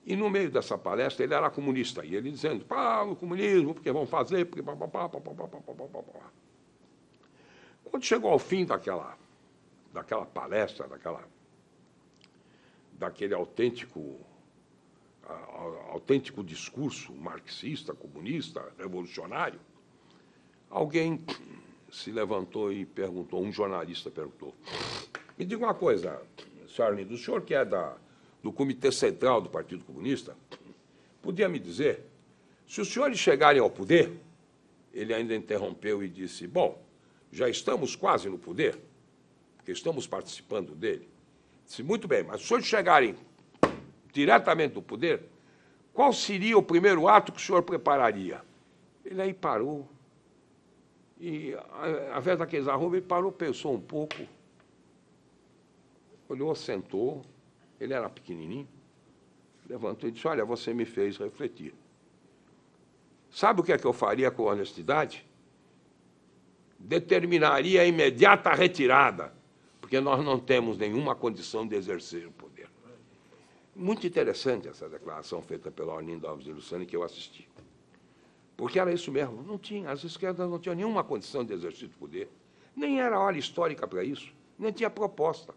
E, no meio dessa palestra, ele era comunista, e ele dizendo, o comunismo, porque vão fazer, porque... Quando chegou ao fim daquela palestra, daquele autêntico autêntico discurso marxista, comunista, revolucionário, alguém se levantou e perguntou, um jornalista perguntou, me diga uma coisa, senhor Arlindo, o senhor que é do Comitê Central do Partido Comunista, podia me dizer, se os senhores chegarem ao poder, ele ainda interrompeu e disse, bom, já estamos quase no poder, porque estamos participando dele. Disse, muito bem, mas se os senhores chegarem diretamente no poder, qual seria o primeiro ato que o senhor prepararia? Ele aí parou, e, ao invés daqueles arrobos, ele parou, pensou um pouco, olhou, sentou, ele era pequenininho, levantou e disse, olha, você me fez refletir. Sabe o que é que eu faria com honestidade? Determinaria a imediata retirada, porque nós não temos nenhuma condição de exercer o poder. Muito interessante essa declaração feita pelo Arlindo Alves de Lucena, que eu assisti. Porque era isso mesmo, não tinha, as esquerdas não tinham nenhuma condição de exercício de poder, nem era hora histórica para isso, nem tinha proposta.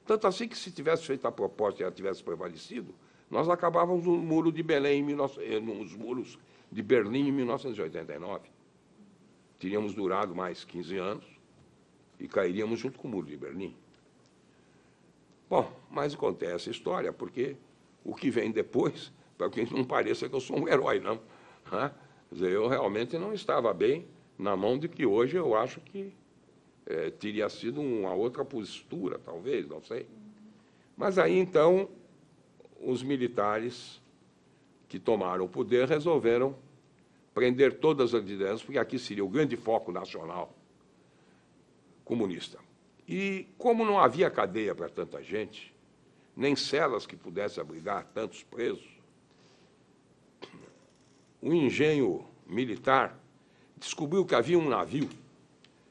Tanto assim que, se tivesse feito a proposta e ela tivesse prevalecido, nós acabávamos no Muro de Belém, nos muros de Berlim, em 1989. Teríamos durado mais 15 anos e cairíamos junto com o Muro de Berlim. Bom, mas acontece essa história, porque o que vem depois, para que não pareça que eu sou um herói, não. Quer dizer, eu realmente não estava bem na mão de que hoje eu acho que teria sido uma outra postura, talvez, não sei. Mas aí, então, os militares que tomaram o poder resolveram prender todas as lideranças, porque aqui seria o grande foco nacional comunista. E, como não havia cadeia para tanta gente, nem celas que pudessem abrigar tantos presos, o engenho militar descobriu que havia um navio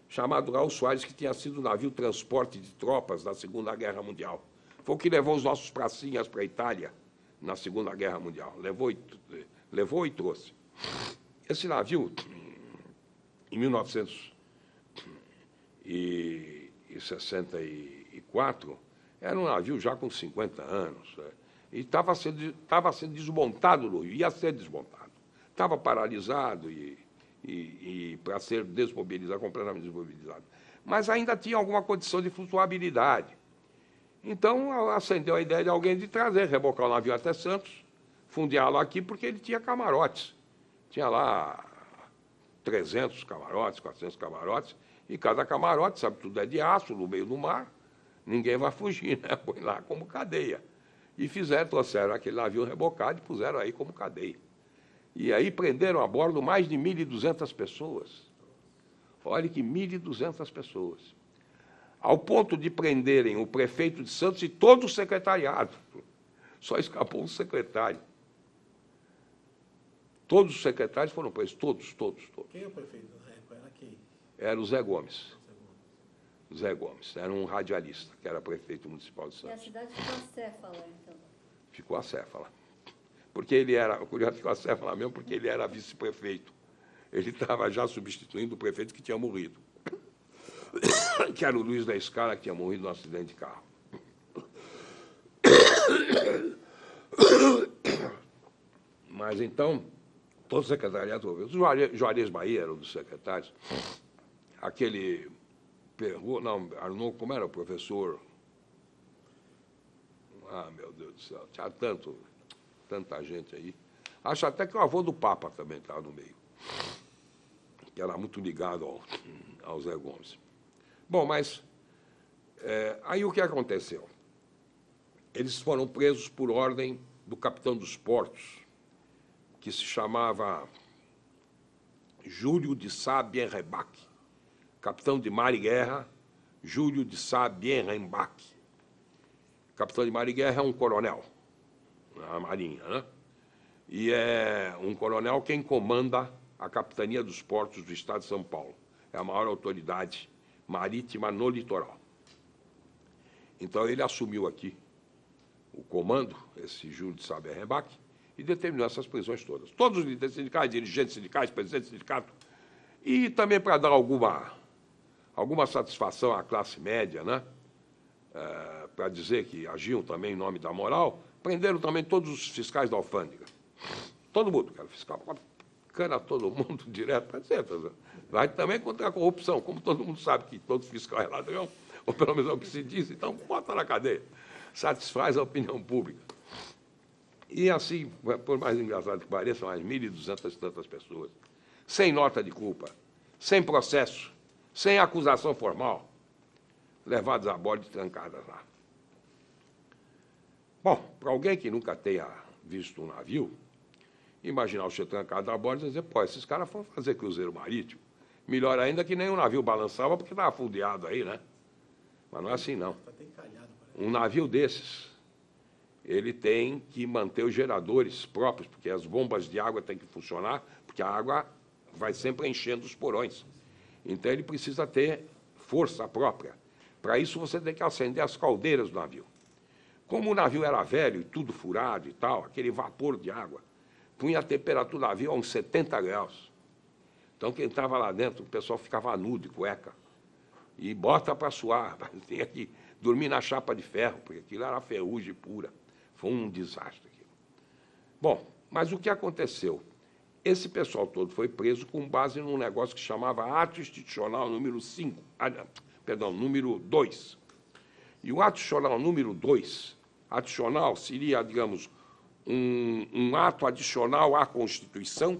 chamado Raul Soares, que tinha sido um navio transporte de tropas na Segunda Guerra Mundial. Foi o que levou os nossos pracinhas para a Itália na Segunda Guerra Mundial. Levou e trouxe. Esse navio, em 1964, era um navio já com 50 anos, e estava sendo desmontado no Rio, ia ser desmontado. Estava paralisado e para ser desmobilizado, completamente desmobilizado. Mas ainda tinha alguma condição de flutuabilidade. Então, acendeu a ideia de alguém de trazer, rebocar o navio até Santos, fundeá-lo aqui, porque ele tinha camarotes. Tinha lá 300 camarotes, 400 camarotes, e cada camarote, sabe, tudo é de aço, no meio do mar, ninguém vai fugir, né? Põe lá como cadeia. E trouxeram aquele navio rebocado e puseram aí como cadeia. E aí prenderam a bordo mais de 1.200 pessoas. Olha que 1.200 pessoas. Ao ponto de prenderem o prefeito de Santos e todo o secretariado. Só escapou um secretário. Todos os secretários foram presos, todos. Quem é o prefeito na época? Era quem? Era o Zé Gomes. Zé Gomes, era um radialista, que era prefeito municipal de Santos. E a cidade ficou acéfala, então? Ficou acéfala. Porque ele era, curioso, ficou acéfala mesmo, porque ele era vice-prefeito. Ele estava já substituindo o prefeito que tinha morrido, que era o Luiz da Escala, que tinha morrido num acidente de carro. Mas, então, todo o secretariado ouviu. O Juarez Bahia era um dos secretários. Aquele... Arnaud, como era o professor? Ah, meu Deus do céu, tinha tanta gente aí. Acho até que o avô do Papa também estava no meio, que era muito ligado ao Zé Gomes. Bom, mas aí o que aconteceu? Eles foram presos por ordem do capitão dos portos, que se chamava Júlio de Sá-Bienrebach, capitão de mar e guerra, Júlio de Sá-Bienrebach. Capitão de mar e guerra é um coronel na Marinha, né? E é um coronel quem comanda a capitania dos portos do estado de São Paulo. É a maior autoridade marítima no litoral. Então, ele assumiu aqui o comando, esse Júlio de Sá-Bienrebach, e determinou essas prisões todas. Todos os líderes sindicais, dirigentes sindicais, presidentes de sindicato, e também para dar alguma satisfação à classe média, né? Para dizer que agiam também em nome da moral, Prenderam também todos os fiscais da alfândega. Todo mundo, cara, fiscal, cana todo mundo direto para dentro. Vai também contra a corrupção, como todo mundo sabe que todo fiscal é ladrão, ou pelo menos é o que se diz, então bota na cadeia. Satisfaz a opinião pública. E assim, por mais engraçado que pareça, mais 1.200 e tantas pessoas, sem nota de culpa, sem processo, sem acusação formal, levados a bordo e trancadas lá. Bom, para alguém que nunca tenha visto um navio, imaginar o ser trancado a bordo e dizer, pô, esses caras foram fazer cruzeiro marítimo. Melhor ainda que nem o navio balançava, porque estava fundeado aí, né? Mas não é assim, não. Um navio desses, ele tem que manter os geradores próprios, porque as bombas de água têm que funcionar, porque a água vai sempre enchendo os porões. Então, ele precisa ter força própria. Para isso, você tem que acender as caldeiras do navio. Como o navio era velho e tudo furado e tal, aquele vapor de água, punha a temperatura do navio a uns 70 graus. Então, quem estava lá dentro, o pessoal ficava nu de cueca. E bota para suar, tinha que dormir na chapa de ferro, porque aquilo era ferrugem pura. Foi um desastre aquilo. Bom, mas o que aconteceu? Esse pessoal todo foi preso com base num negócio que chamava Ato Institucional número 2. E o Ato Institucional número 2, adicional seria, digamos, um ato adicional à Constituição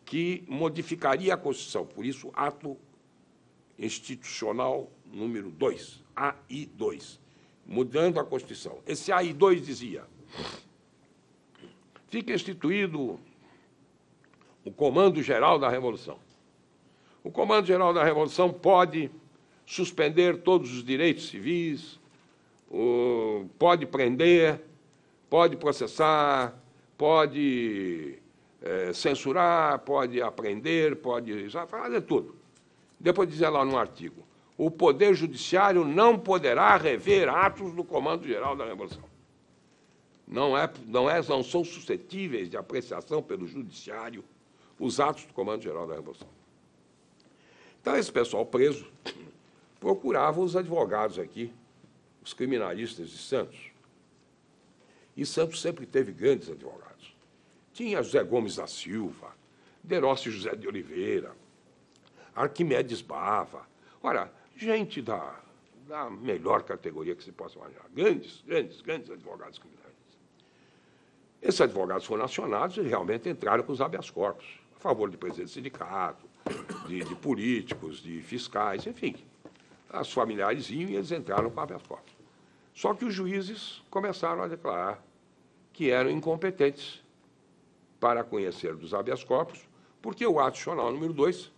que modificaria a Constituição. Por isso, Ato Institucional número 2, AI2, mudando a Constituição. Esse AI2 dizia, fica instituído o Comando-Geral da Revolução. O Comando-Geral da Revolução pode suspender todos os direitos civis, pode prender, pode processar, pode censurar, pode apreender, pode fazer tudo. Depois dizia lá no artigo, o Poder Judiciário não poderá rever atos do Comando-Geral da Revolução. Não são suscetíveis de apreciação pelo Judiciário os atos do Comando-Geral da Revolução. Então, esse pessoal preso procurava os advogados aqui, os criminalistas de Santos. E Santos sempre teve grandes advogados. Tinha José Gomes da Silva, Derócio José de Oliveira, Arquimedes Bava. Ora, gente da melhor categoria que se possa imaginar. Grandes advogados criminalistas. Esses advogados foram acionados e realmente entraram com os habeas corpus, a favor de presidente de sindicato, de políticos, de fiscais, enfim. Os familiares iam e eles entraram com habeas corpus. Só que os juízes começaram a declarar que eram incompetentes para conhecer dos habeas corpus, porque o ato institucional número 2,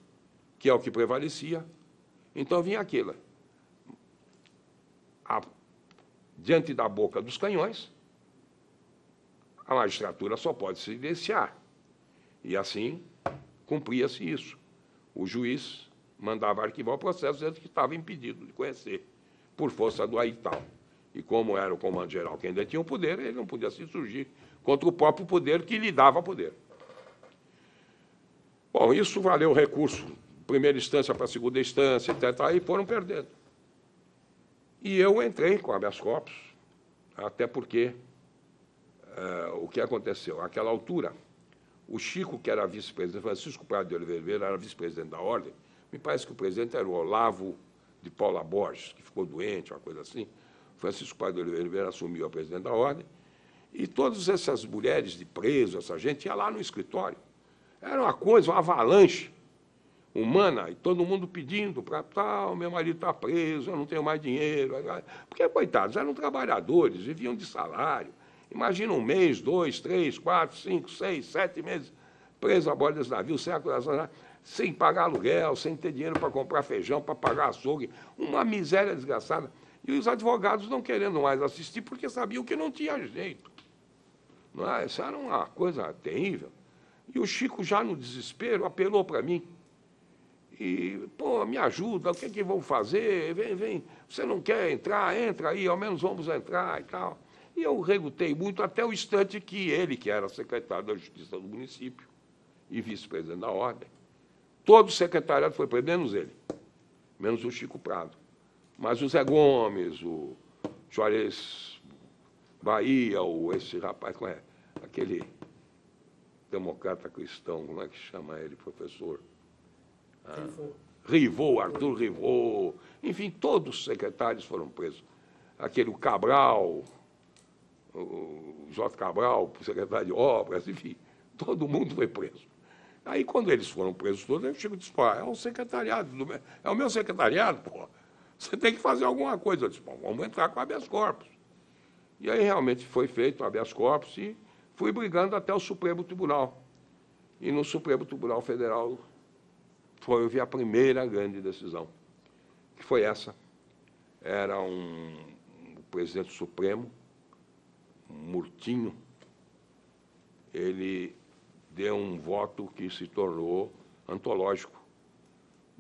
que é o que prevalecia, então vinha aquilo. Diante da boca dos canhões, a magistratura só pode se silenciar. E assim cumpria-se isso. O juiz mandava arquivar o processo dizendo que estava impedido de conhecer, por força do AITAL. E como era o comando-geral quem detinha o poder, ele não podia se insurgir contra o próprio poder que lhe dava poder. Bom, isso valeu recurso, primeira instância para segunda instância, etc., aí foram perdendo. E eu entrei com habeas corpus, até porque o que aconteceu? Àquela altura, o Chico, que era vice-presidente, Francisco Prado de Oliveira, era vice-presidente da Ordem, me parece que o presidente era o Olavo de Paula Borges, que ficou doente, uma coisa assim. Francisco Prado de Oliveira assumiu a presidente da Ordem, e todas essas mulheres de preso, essa gente, ia lá no escritório. Era uma coisa, uma avalanche humana, e todo mundo pedindo para tal, meu marido está preso, eu não tenho mais dinheiro. Porque, coitados, eram trabalhadores, viviam de salário. Imagina um mês, 2, 3, 4, 5, 6, 7 meses preso a bordo desse navio, sem acusação, sem pagar aluguel, sem ter dinheiro para comprar feijão, para pagar açougue, uma miséria desgraçada. E os advogados não querendo mais assistir porque sabiam que não tinha jeito. Não é? Isso era uma coisa terrível. E o Chico, já no desespero, apelou para mim. E, pô, me ajuda, o que é que vão fazer? Vem, você não quer entrar? Entra aí, ao menos vamos entrar e tal. E eu relutei muito até o instante que ele, que era secretário da Justiça do município e vice-presidente da Ordem, todo o secretariado foi preso, menos o Chico Prado. Mas o Zé Gomes, o Juarez Bahia, esse rapaz, como é? Aquele democrata cristão, como é que chama ele, professor? Rivot, Arthur Rivot, enfim, todos os secretários foram presos. Aquele Cabral, o J. Cabral, secretário de obras, enfim, todo mundo foi preso. Aí, quando eles foram presos todos, eu chego e disse, pô, é um secretariado, é o meu secretariado, pô. Você tem que fazer alguma coisa. Eu disse, bom, vamos entrar com habeas corpus. E aí, realmente, foi feito o habeas corpus e fui brigando até o Supremo Tribunal. E no Supremo Tribunal Federal houve a primeira grande decisão, que foi essa. Era o presidente supremo, Murtinho, ele deu um voto que se tornou antológico,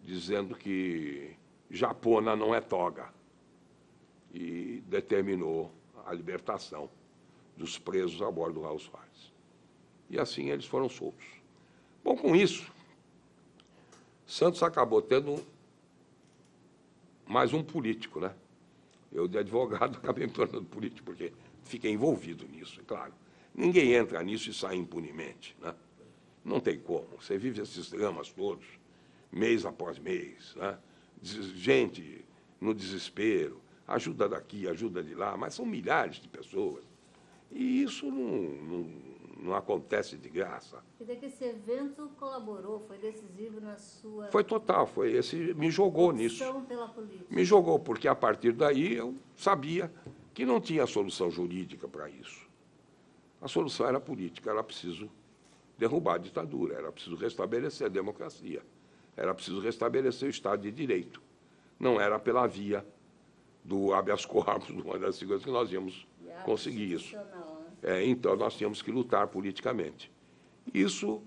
dizendo que japona não é toga, e determinou a libertação dos presos a bordo do Rolls Royce. E assim eles foram soltos. Bom, com isso, Santos acabou tendo mais um político, né? Eu, de advogado, acabei me tornando político, porque fiquei envolvido nisso, é claro. Ninguém entra nisso e sai impunemente, né? Não tem como. Você vive esses dramas todos, mês após mês, né? Gente no desespero, ajuda daqui, ajuda de lá, mas são milhares de pessoas. E isso não acontece de graça. E daqui esse evento colaborou, foi decisivo na sua... Foi total, me jogou nisso. Pela política. Me jogou, porque a partir daí eu sabia que não tinha solução jurídica para isso. A solução era política, era preciso derrubar a ditadura, era preciso restabelecer a democracia, era preciso restabelecer o Estado de Direito. Não era pela via do habeas corpus, uma das coisas que nós íamos conseguir isso. Então, nós tínhamos que lutar politicamente. Isso,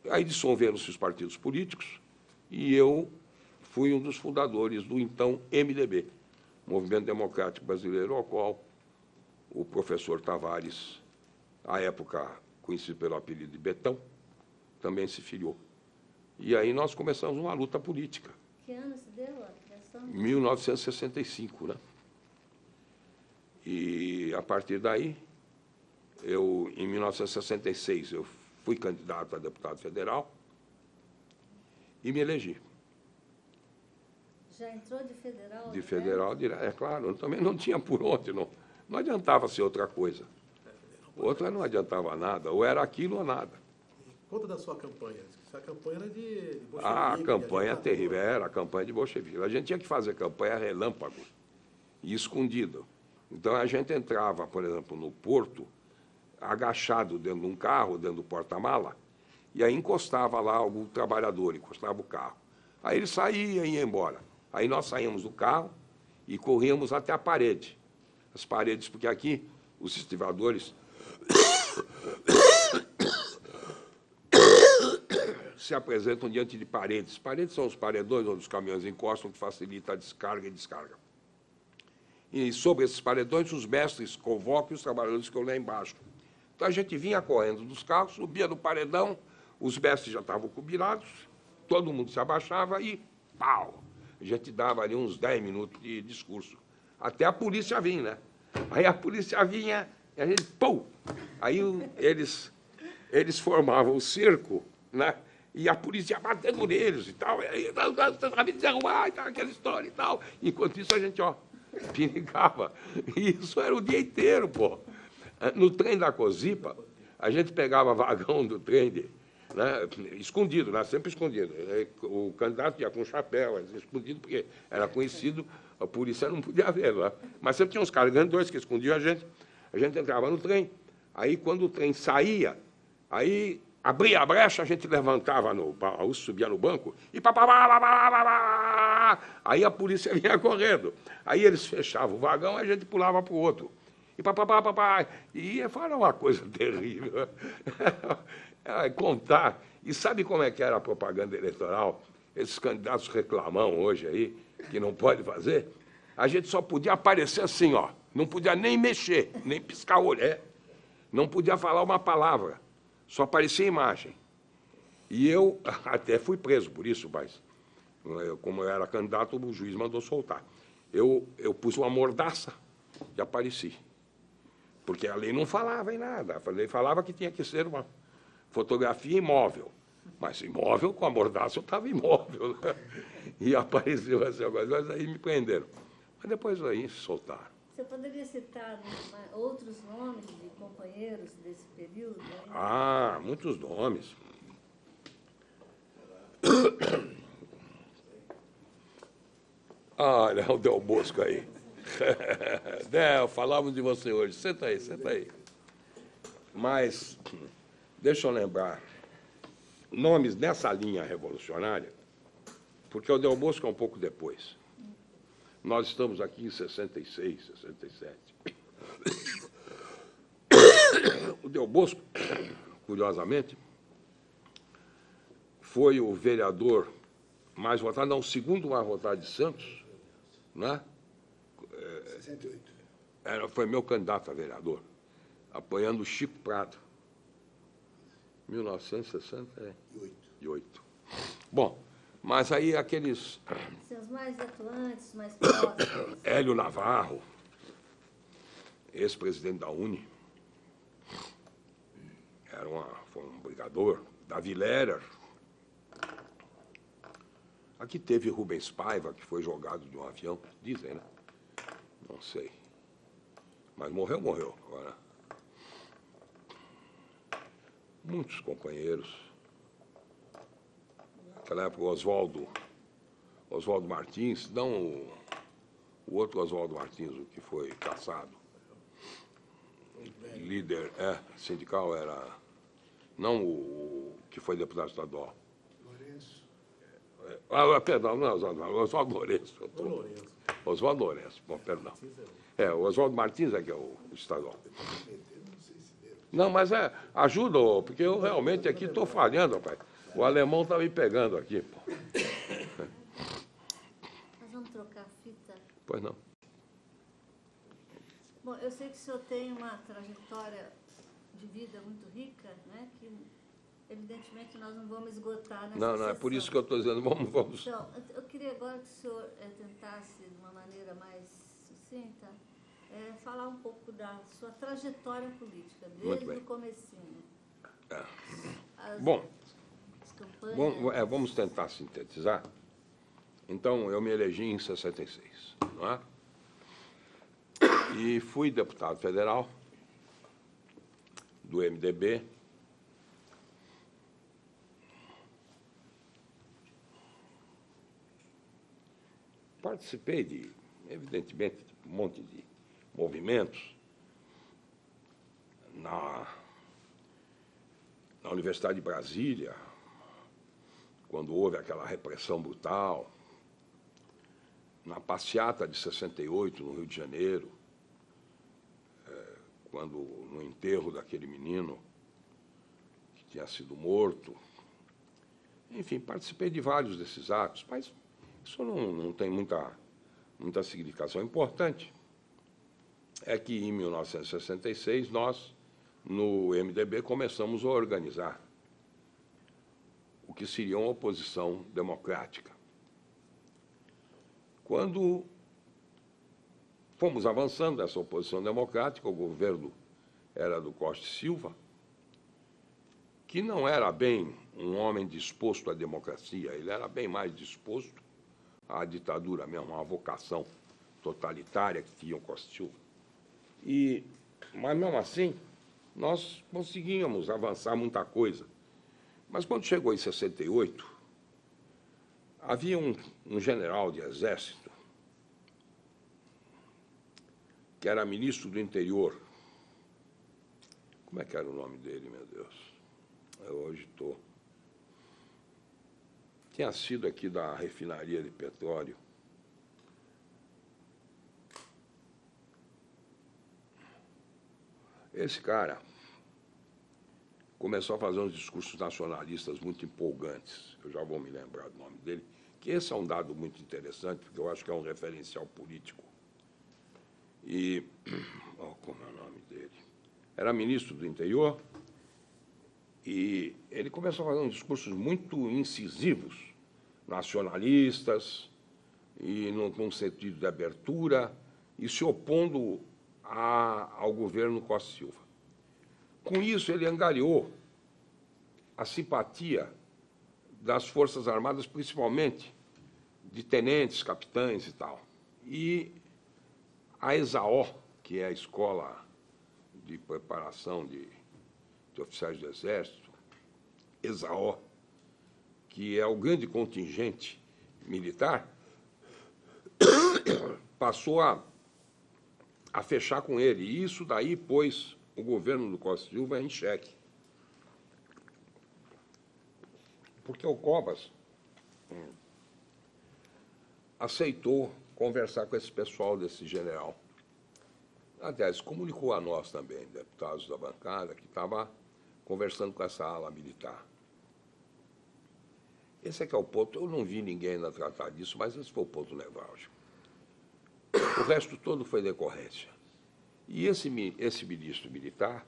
aí dissolveram-se os partidos políticos e eu fui um dos fundadores do então MDB, Movimento Democrático Brasileiro, ao qual o professor Tavares, à época conhecido pelo apelido de Betão, também se filiou. E aí nós começamos uma luta política. Que ano se deu a criação? 1965, né? E, a partir daí, em 1966, eu fui candidato a deputado federal e me elegi. Já entrou de federal? De federal, é claro, eu também não tinha por onde, não adiantava ser outra coisa. Outra não adiantava nada, ou era aquilo ou nada. Conta da sua campanha. Essa campanha era de bolchevique. A campanha terrível, era a campanha de bolchevique. A gente tinha que fazer campanha relâmpago e escondido. Então, a gente entrava, por exemplo, no porto, agachado dentro de um carro, dentro do porta-mala, e aí encostava lá algum trabalhador, encostava o carro. Aí ele saía e ia embora. Aí nós saímos do carro e corríamos até a parede. As paredes, porque aqui os estivadores se apresentam diante de paredes. Paredes são os paredões onde os caminhões encostam, que facilita a descarga e descarga. E sobre esses paredões, os mestres convocam os trabalhadores que estão lá embaixo. Então, a gente vinha correndo dos carros, subia no paredão, os mestres já estavam combinados, todo mundo se abaixava e pau! A gente dava ali uns 10 minutos de discurso. Até a polícia vir, né? Aí a polícia vinha e a gente, pum! Aí eles formavam o cerco, né? E a polícia batendo neles e tal. E me derrubar e tal, aquela história e tal. Enquanto isso, a gente, piricava. E isso era o dia inteiro, pô. No trem da Cosipa, a gente pegava vagão do trem, né, escondido, né, sempre escondido. O candidato ia com chapéu, escondido, porque era conhecido, a polícia não podia ver. Né? Mas sempre tinha uns caras grandes, dois que escondiam a gente entrava no trem. Aí, quando o trem saía, aí abria a brecha, a gente levantava no baú, subia no banco, e aí a polícia vinha correndo. Aí eles fechavam o vagão, a gente pulava para o outro. E era uma coisa terrível. Contar. E sabe como é que era a propaganda eleitoral? Esses candidatos reclamam hoje aí, que não pode fazer. A gente só podia aparecer assim, não podia nem mexer, nem piscar o olho. Não podia falar uma palavra, só aparecia imagem. E eu até fui preso por isso, mas, como eu era candidato, o juiz mandou soltar. Eu pus uma mordaça e apareci. porque a lei não falava em nada. A lei falava que tinha que ser uma fotografia imóvel. Mas imóvel, com a mordaça, eu estava imóvel. Né? E apareceu assim, mas aí me prenderam. Mas depois aí soltaram. Você poderia citar outros nomes de companheiros desse período? Aí? Ah, muitos nomes. Ah, olha o Del Bosco aí. Del, falávamos de você hoje. Senta aí, senta aí. Mas, deixa eu lembrar, nomes nessa linha revolucionária, porque o Del Bosco é um pouco depois. Nós estamos aqui em 66, 67. O Del Bosco, curiosamente, foi o vereador mais votado, não, o segundo mais votado de Santos, né? 68. Foi meu candidato a vereador, apoiando o Chico Prado, 1968. Bom, mas aí aqueles... Os mais atuantes, mais próximos. Hélio Navarro, ex-presidente da UNE, foi um brigador. Davi Lehrer. Aqui teve Rubens Paiva, que foi jogado de um avião, dizem, né? Não sei. Mas morreu, morreu. Agora, muitos companheiros. Naquela época, o Oswaldo Martins, não o outro Oswaldo Martins, o que foi caçado. Líder sindical era... Não o que foi deputado estadual. Lourenço. Perdão, não é Oswaldo Lourenço. Oswaldo Lourenço, bom, perdão. O Oswaldo Martins é que é o estadual. Não, mas ajuda, porque eu realmente aqui estou falhando, rapaz. O alemão está me pegando aqui. Pô. Nós vamos trocar fita. Pois não. Bom, eu sei que o senhor tem uma trajetória de vida muito rica, né? Que evidentemente nós não vamos esgotar nessa Não, é por isso que eu estou dizendo, vamos. Então, eu queria agora que o senhor tentasse, de uma maneira mais sucinta, falar um pouco da sua trajetória política, desde o comecinho. Bom, as campanhas. vamos tentar sintetizar. Então, eu me elegi em 66, não é? E fui deputado federal do MDB. Participei evidentemente, de um monte de movimentos na Universidade de Brasília, quando houve aquela repressão brutal, na passeata de 68, no Rio de Janeiro, quando no enterro daquele menino que tinha sido morto. Enfim, participei de vários desses atos, mas isso não tem muita significação. O importante é que, em 1966, nós, no MDB, começamos a organizar o que seria uma oposição democrática. Quando fomos avançando nessa oposição democrática, o governo era do Costa e Silva, que não era bem um homem disposto à democracia, ele era bem mais disposto à ditadura mesmo, à vocação totalitária que tinha o Costa e Silva. Mas, mesmo assim, nós conseguíamos avançar muita coisa. Mas, quando chegou em 68, havia um general de exército que era ministro do interior. Como é que era o nome dele, meu Deus? Eu hoje estou... Tinha sido aqui da refinaria de petróleo. Esse cara começou a fazer uns discursos nacionalistas muito empolgantes. Eu já vou me lembrar do nome dele, que esse é um dado muito interessante, porque eu acho que é um referencial político. Como é o nome dele? Era ministro do interior, e ele começou a fazer uns discursos muito incisivos, nacionalistas, e num sentido de abertura, e se opondo ao governo Costa e Silva. Com isso, ele angariou a simpatia das Forças Armadas, principalmente de tenentes, capitães e tal. E a ESAO, que é a Escola de Preparação de Oficiais do Exército, ESAO, que é o grande contingente militar, passou a fechar com ele. E isso daí pôs o governo do Costa e Silva em xeque. Porque o Covas aceitou conversar com esse pessoal desse general. Aliás, comunicou a nós também, deputados da bancada, que estava conversando com essa ala militar. Esse é que é o ponto. Eu não vi ninguém ainda tratar disso, mas esse foi o ponto nevrálgico. O resto todo foi decorrência. E esse ministro militar,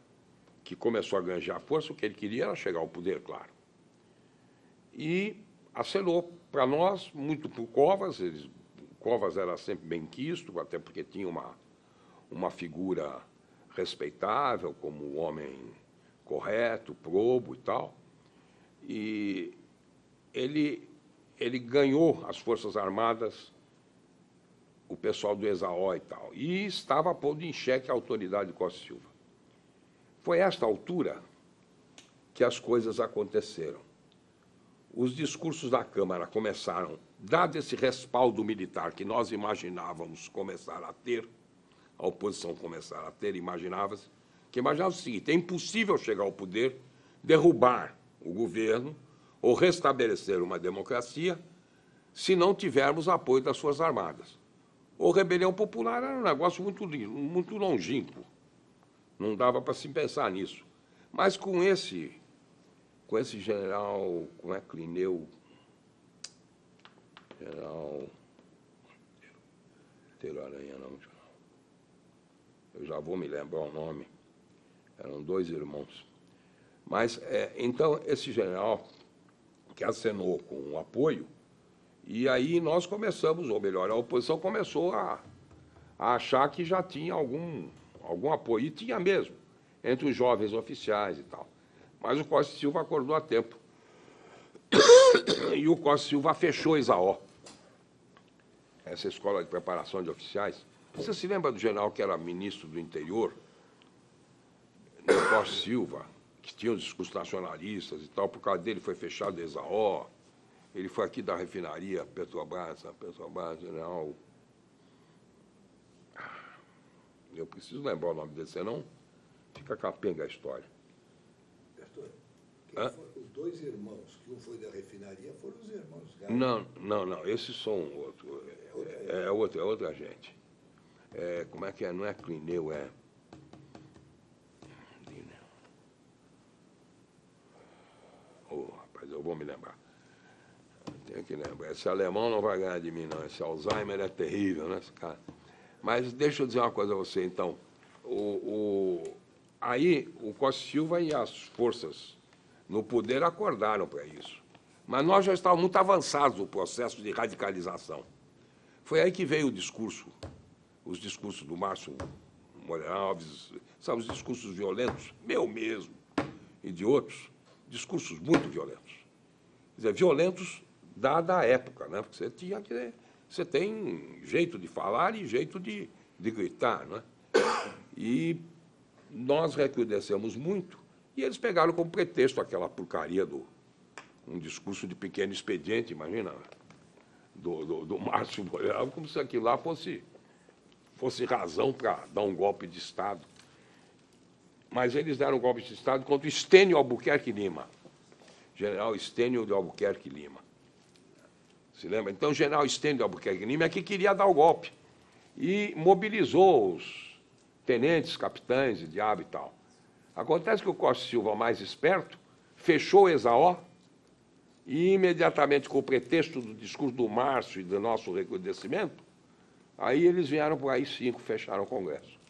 que começou a ganhar força, o que ele queria era chegar ao poder, claro. E acenou para nós, muito por Covas. Covas era sempre bem quisto, até porque tinha uma figura respeitável, como um homem correto, probo e tal. E ele ganhou as Forças Armadas, o pessoal do ESAO e tal, e estava pondo em xeque a autoridade de Costa e Silva. Foi a esta altura que as coisas aconteceram. Os discursos da Câmara começaram, dado esse respaldo militar que nós imaginávamos começar a ter, a oposição começar a ter, imaginava o seguinte: é impossível chegar ao poder, derrubar o governo ou restabelecer uma democracia se não tivermos apoio das Forças Armadas. Ou rebelião popular era um negócio muito longínquo. Não dava para se pensar nisso. Mas com esse general, como é Clineu? General Monteiro Aranha, não. Eu já vou me lembrar o nome. Eram 2 irmãos. Mas, então, esse general que acenou com o apoio, e aí nós começamos, ou melhor, a oposição começou a achar que já tinha algum apoio, e tinha mesmo, entre os jovens oficiais e tal. Mas o Costa e Silva acordou a tempo. E o Costa e Silva fechou ESAO, essa escola de preparação de oficiais. Você se lembra do general que era ministro do interior, do Costa e Silva, que tinha os discursos nacionalistas e tal? Por causa dele foi fechado ESAO. Ele foi aqui da refinaria Petrobras, general. Eu preciso lembrar o nome dele, senão fica capenga a história. Os 2 irmãos, que um foi da refinaria, foram os irmãos Galo. Não, esses são outro. É outra gente. Como é que é? Não é Clineu, é... Rapaz, eu vou me lembrar. Tenho que lembrar. Esse alemão não vai ganhar de mim, não. Esse Alzheimer é terrível, né, esse cara? Mas deixa eu dizer uma coisa a você, então. Aí o Costa e Silva e as forças no poder acordaram para isso. Mas nós já estávamos muito avançados no processo de radicalização. Foi aí que veio os discursos do Márcio Moreira Alves, sabe, os discursos violentos, meu mesmo, e de outros, discursos muito violentos. Quer dizer, violentos dada a época, né? Porque você tem jeito de falar e jeito de gritar, não é? E nós recrudescemos muito, e eles pegaram como pretexto aquela porcaria um discurso de pequeno expediente, imagina, do Márcio Moreira, como se aquilo lá fosse razão para dar um golpe de Estado. Mas eles deram um golpe de Estado contra o Estênio Albuquerque Lima, general Estênio de Albuquerque Lima. Se lembra? Então, o general Estênio de Albuquerque Lima é que queria dar o golpe e mobilizou os tenentes, capitães e diabo e tal. Acontece que o Costa e Silva, mais esperto, fechou o ESAO e, imediatamente, com o pretexto do discurso do Márcio e do nosso recrudescimento, aí eles vieram por aí 5, fecharam o Congresso.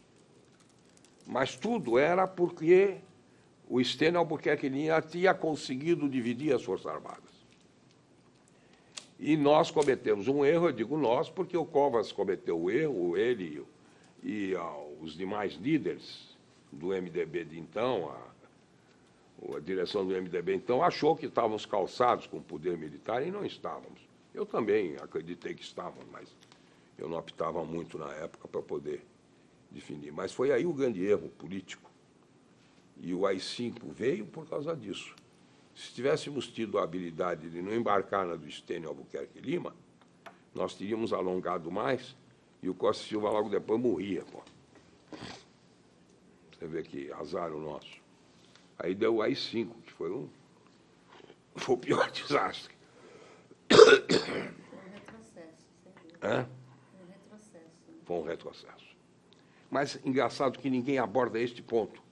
Mas tudo era porque o Estênio Albuquerque Lima tinha conseguido dividir as Forças Armadas. E nós cometemos um erro, eu digo nós, porque o Covas cometeu o erro, ele e os demais líderes do MDB de então, a direção do MDB então, achou que estávamos calçados com o poder militar e não estávamos. Eu também acreditei que estávamos, mas eu não optava muito na época para poder definir. Mas foi aí o grande erro político. E o AI-5 veio por causa disso. Se tivéssemos tido a habilidade de não embarcar na do Estênio Albuquerque Lima, nós teríamos alongado mais e o Costa Silva logo depois morria. Pô. Você vê que azar o nosso. Aí deu o AI-5, que foi o pior desastre. Foi um retrocesso, sem dúvida. Hã? Foi um retrocesso. Foi um retrocesso. Mas engraçado que ninguém aborda este ponto.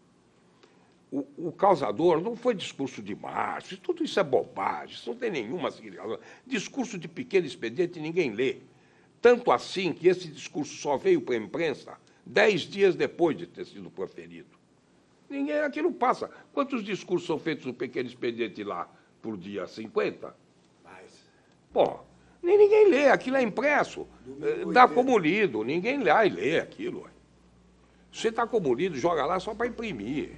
O causador não foi discurso de março, tudo isso é bobagem, isso não tem nenhuma significação. Discurso de pequeno expediente ninguém lê. Tanto assim que esse discurso só veio para a imprensa 10 dias depois de ter sido proferido. Ninguém, aquilo passa. Quantos discursos são feitos no pequeno expediente lá por dia? 50? Mais. Pô, nem ninguém lê, aquilo é impresso. Dá como lido, ninguém lê, lê aquilo. Você está como lido, joga lá só para imprimir.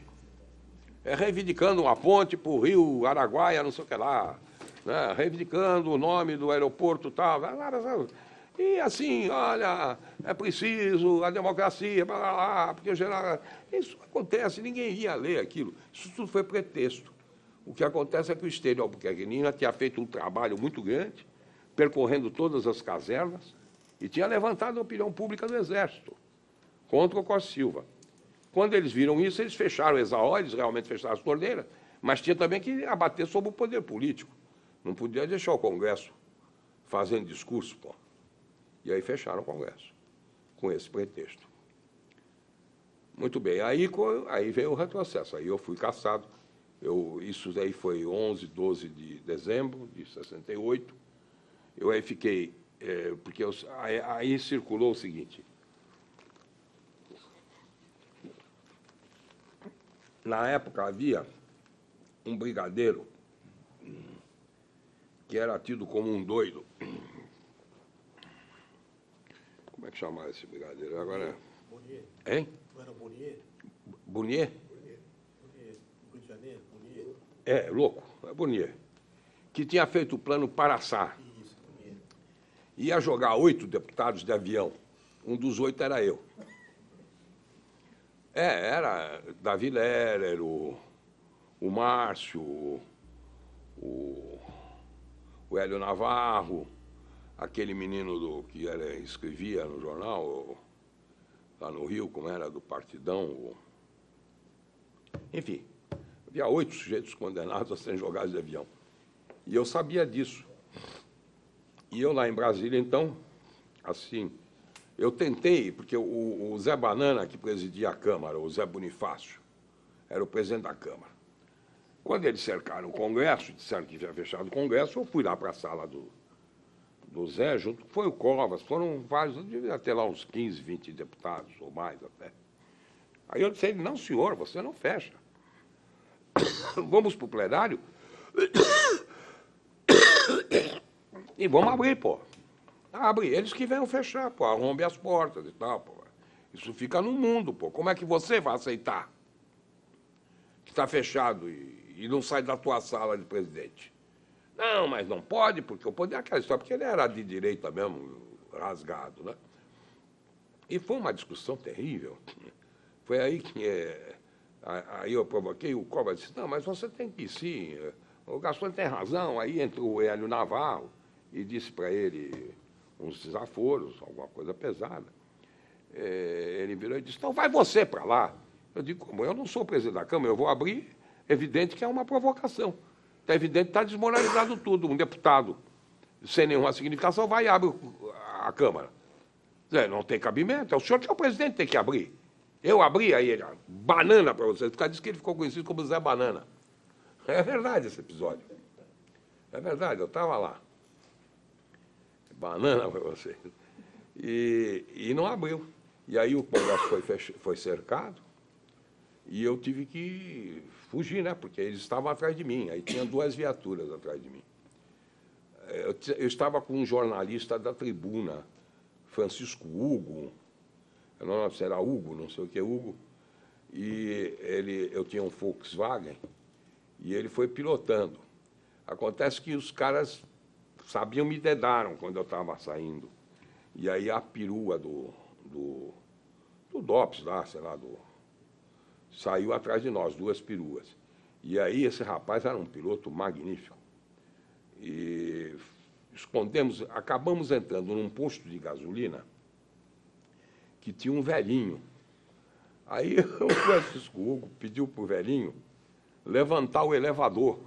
Reivindicando uma ponte para o Rio Araguaia, não sei o que lá, né? Reivindicando o nome do aeroporto e tal. E assim, olha, é preciso a democracia, blá, blá, blá, porque geral... Isso acontece, ninguém ia ler aquilo. Isso tudo foi pretexto. O que acontece é que o Estênio Albuquerque Lima tinha feito um trabalho muito grande, percorrendo todas as casernas, e tinha levantado a opinião pública do Exército contra o Costa Silva. Quando eles viram isso, eles fecharam o Exaó, eles realmente fecharam as torneiras, mas tinha também que abater sobre o poder político. Não podia deixar o Congresso fazendo discurso, pô. E aí fecharam o Congresso, com esse pretexto. Muito bem, aí veio o retrocesso, aí eu fui cassado. Isso aí foi 11, 12 de dezembro de 68. Eu aí fiquei, porque aí circulou o seguinte. Na época havia um brigadeiro que era tido como um doido. Como é que chamava esse brigadeiro? Agora, Bonier. hein? Não era Bonier? Bonier? Bonier. Rio de Janeiro, Bonier. É, louco, é Bonier. Que tinha feito o plano Paraçá. Isso, Bonier. Ia jogar 8 deputados de avião. Um dos 8 era eu. Era Davi Lerer, o Márcio, o Hélio Navarro, aquele menino que escrevia no jornal, lá no Rio, como era, do Partidão. Enfim, havia 8 sujeitos condenados a serem jogados de avião. E eu sabia disso. E eu lá em Brasília, então, assim... Eu tentei, porque o Zé Banana, que presidia a Câmara, o Zé Bonifácio, era o presidente da Câmara. Quando eles cercaram o Congresso, disseram que tinha fechado o Congresso, eu fui lá para a sala do Zé, junto, foi o Covas, foram vários, eu devia ter lá uns 15, 20 deputados, ou mais até. Aí eu disse a ele, não, senhor, você não fecha. Vamos para o plenário e vamos abrir, pô. Abre, eles que venham fechar, pô, arrombe as portas e tal, pô. Isso fica no mundo, pô. Como é que você vai aceitar que está fechado e não sai da tua sala de presidente? Não, mas não pode, porque o poder é aquela história, porque ele era de direita mesmo, rasgado, né? E foi uma discussão terrível. Foi aí que aí eu provoquei, o Cobra disse, não, mas você tem que ir sim, o Gaston tem razão. Aí entrou o Hélio Navarro e disse para ele... uns desaforos, alguma coisa pesada. Ele virou e disse, então vai você para lá. Eu digo, como eu não sou presidente da Câmara, eu vou abrir, evidente que é uma provocação. É evidente que está desmoralizado tudo. Um deputado, sem nenhuma significação, vai e abre a Câmara. Não tem cabimento, é o senhor que é o presidente, tem que abrir. Eu abri, aí ele, banana para vocês, porque disse que ele ficou conhecido como Zé Banana. É verdade esse episódio. É verdade, eu estava lá. Banana para você. E não abriu. E aí o Congresso foi cercado e eu tive que fugir, né? Porque eles estavam atrás de mim. Aí tinha 2 viaturas atrás de mim. Eu estava com um jornalista da Tribuna, Francisco Hugo, não será Hugo, não sei o que, Hugo, e eu tinha um Volkswagen, e ele foi pilotando. Acontece que os caras sabiam, me dedaram quando eu estava saindo. E aí a perua do DOPS lá, sei lá, saiu atrás de nós, 2 peruas. E aí esse rapaz era um piloto magnífico. E acabamos entrando num posto de gasolina que tinha um velhinho. Aí o Francisco Hugo pediu para o velhinho levantar o elevador.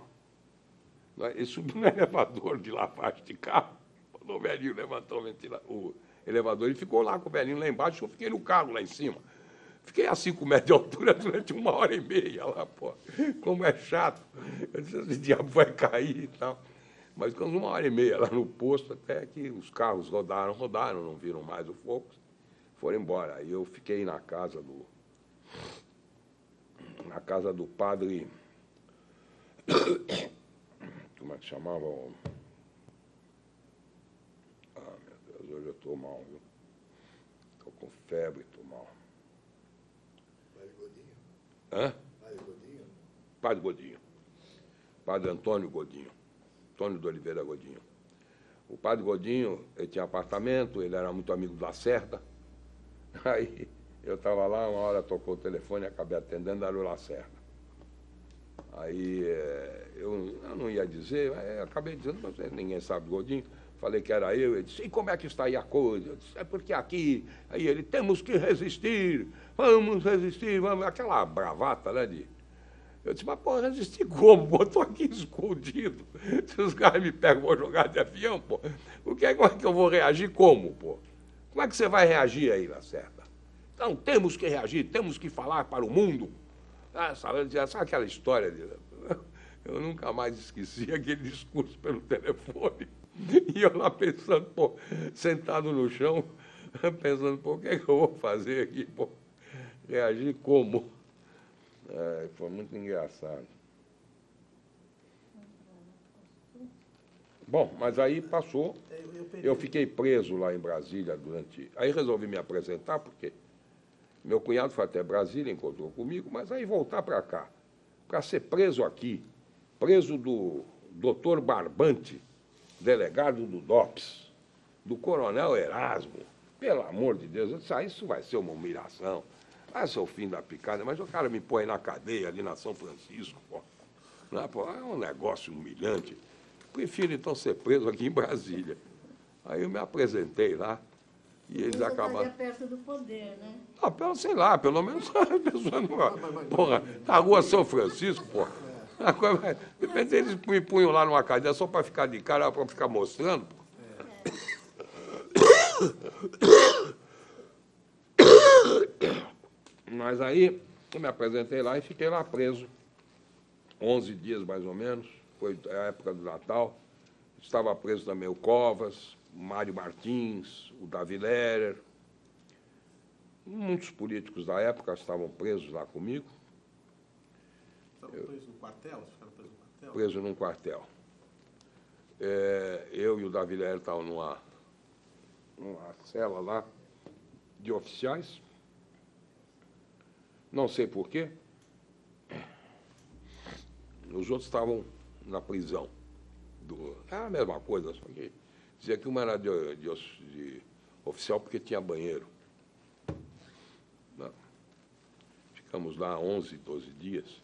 Ele subiu no elevador de lavagem de carro, quando o velhinho levantou o elevador, ele ficou lá com o velhinho lá embaixo, eu fiquei no carro lá em cima. Fiquei a 5 metros de altura durante 1h30 lá, pô. Como é chato. Eu disse, esse diabo vai cair e tal. Mas ficamos 1h30 lá no posto, até que os carros rodaram, não viram mais o fogo, foram embora. Aí eu fiquei na casa do padre... Como é que chamava? Ah, meu Deus, hoje eu estou mal, viu? Estou com febre, estou mal. Padre Godinho? Hã? Padre Godinho? Padre Godinho. Padre Antônio Godinho. Antônio de Oliveira Godinho. O Padre Godinho, ele tinha apartamento, ele era muito amigo da Lacerda. Aí eu estava lá, uma hora tocou o telefone, acabei atendendo, era o Lacerda. Aí eu não ia dizer, eu acabei dizendo, mas ninguém sabe Godinho. Falei que era eu, ele disse, e como é que está aí a coisa? Eu disse, é porque aqui, aí ele, temos que resistir, vamos resistir, vamos, aquela bravata, né, Eu disse, mas pô, resistir como? Pô, estou aqui escondido. Se os caras me pegam, vou jogar de avião, pô. Como é que eu vou reagir como, pô? Como é que você vai reagir aí, Lacerda? Então, temos que reagir, temos que falar para o mundo. Sabe aquela história dele? Eu nunca mais esqueci aquele discurso pelo telefone. E eu lá pensando, pô, sentado no chão, pensando, pô, o que é que eu vou fazer aqui, pô? Reagir como? Foi muito engraçado. Bom, mas aí passou. Eu fiquei preso lá em Brasília durante... Aí resolvi me apresentar, porque meu cunhado foi até Brasília, encontrou comigo, mas aí voltar para cá, para ser preso aqui, preso do doutor Barbante, delegado do DOPS, do coronel Erasmo, pelo amor de Deus, eu disse, isso vai ser uma humilhação, vai ser o fim da picada, mas o cara me põe na cadeia ali na São Francisco, pô. Não, pô, é um negócio humilhante. Prefiro, então, ser preso aqui em Brasília. Aí eu me apresentei lá, e eles acabaram... perto do poder, né? Não, sei lá, pelo menos a pessoa não... Porra, na rua São Francisco, porra. De repente eles me punham lá numa cadeia só para ficar de cara, para ficar mostrando. Mas aí eu me apresentei lá e fiquei lá preso. 11 dias, mais ou menos. Foi a época do Natal. Estava preso também o Covas, o Mário Martins, o Davi Lerer. Muitos políticos da época estavam presos lá comigo. Estavam presos no quartel? Vocês ficaram presos no quartel? Preso num quartel. Eu e o Davi Lerer estavam numa cela lá de oficiais. Não sei por quê. Os outros estavam na prisão. Era a mesma coisa, só que dizia que uma era de oficial porque tinha banheiro. Não. Ficamos lá 11, 12 dias.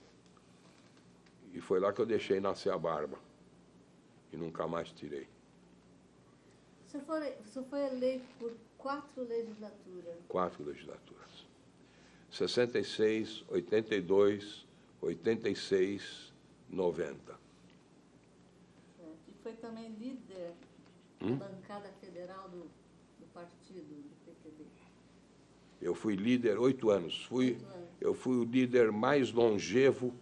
E foi lá que eu deixei nascer a barba. E nunca mais tirei. O senhor foi eleito por 4 legislaturas. 4 legislaturas. 66, 82, 86, 90. E foi também líder da bancada federal do partido, do PTB. Eu fui líder 8 anos. Eu fui o líder mais longevo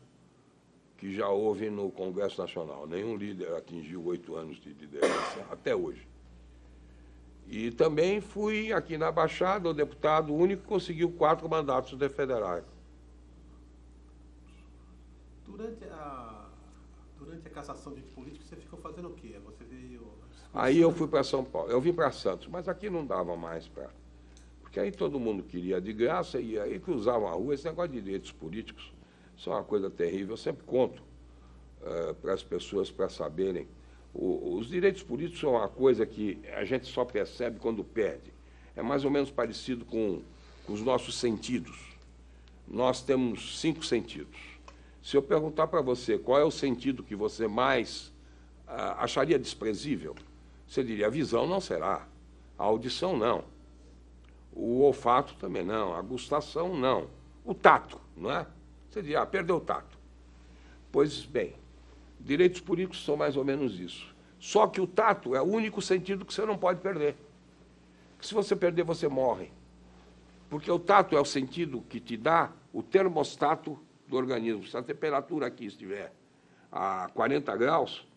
que já houve no Congresso Nacional. Nenhum líder atingiu 8 anos de liderança, até hoje. E também fui, aqui na Baixada, o deputado único que conseguiu 4 mandatos de federais. Durante a cassação de políticos, você ficou fazendo o quê? Você veio... Aí eu fui para São Paulo. Eu vim para Santos, mas aqui não dava mais para... Porque aí todo mundo queria de graça e aí cruzavam a rua. Esse negócio de direitos políticos, isso é uma coisa terrível. Eu sempre conto para as pessoas para saberem. Os direitos políticos são uma coisa que a gente só percebe quando perde. É mais ou menos parecido com os nossos sentidos. Nós temos 5 sentidos. Se eu perguntar para você qual é o sentido que você mais acharia desprezível, você diria: a visão não será, a audição não, o olfato também não, a gustação não, o tato, não é? Você diria: perdeu o tato. Pois bem, direitos políticos são mais ou menos isso. Só que o tato é o único sentido que você não pode perder. Porque se você perder, você morre. Porque o tato é o sentido que te dá o termostato do organismo. Se a temperatura aqui estiver a 40 graus,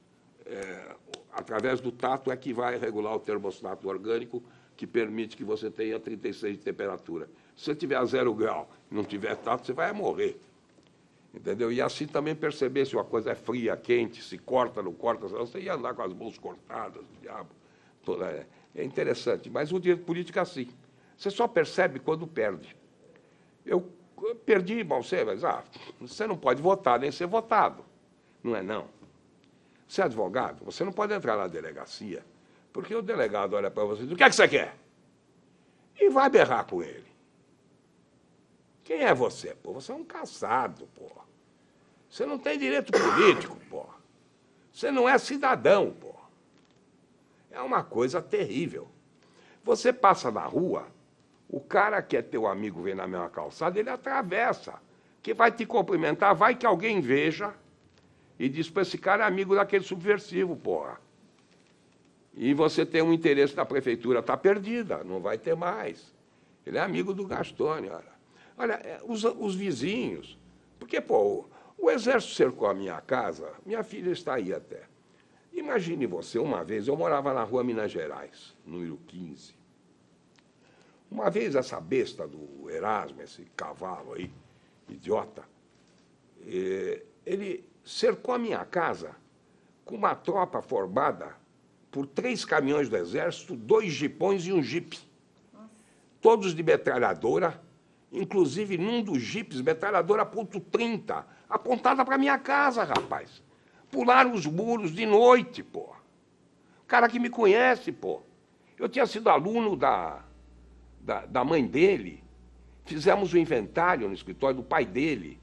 através do tato é que vai regular o termostato orgânico, que permite que você tenha 36 de temperatura. Se você tiver a 0 grau e não tiver tato, você vai morrer. Entendeu? E assim também perceber se uma coisa é fria, quente, se corta, não corta, você ia andar com as mãos cortadas, diabo. É interessante. Mas o direito político é assim. Você só percebe quando perde. Eu perdi, bom, você não pode votar nem ser votado. Não é, não? Você é advogado, você não pode entrar na delegacia, porque o delegado olha para você e diz: o que é que você quer? E vai berrar com ele. Quem é você? Pô, você é um caçado, pô. Você não tem direito político, pô. Você não é cidadão, pô. É uma coisa terrível. Você passa na rua, o cara que é teu amigo, vem na mesma calçada, ele atravessa, que vai te cumprimentar, vai que alguém veja e diz para esse cara: é amigo daquele subversivo, porra. E você tem um interesse na prefeitura, está perdida, não vai ter mais. Ele é amigo do Gastone, olha. Olha, os vizinhos, porque, pô, o exército cercou a minha casa, minha filha está aí até. Imagine você, uma vez, eu morava na rua Minas Gerais, número 15. Uma vez essa besta do Erasmo, esse cavalo aí, idiota, ele cercou a minha casa com uma tropa formada por 3 caminhões do Exército, 2 jipões e um jipe. Todos de metralhadora, inclusive num dos jipes, metralhadora .30, apontada para minha casa, rapaz. Pularam os muros de noite, pô. Cara que me conhece, pô. Eu tinha sido aluno da mãe dele. Fizemos o inventário no escritório do pai dele.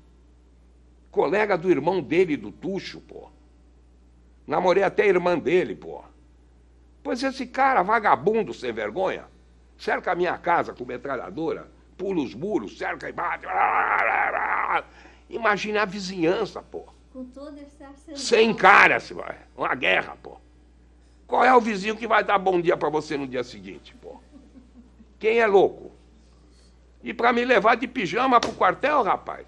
Colega do irmão dele, do Tuxo, pô. Namorei até a irmã dele, pô. Pois esse cara, vagabundo, sem vergonha, cerca a minha casa com metralhadora, pula os muros, cerca e bate. Imagina a vizinhança, pô. Com todo esse arsenal. Sem cara, se vai. Uma guerra, pô. Qual é o vizinho que vai dar bom dia para você no dia seguinte, pô? Quem é louco? E para me levar de pijama pro quartel, rapaz?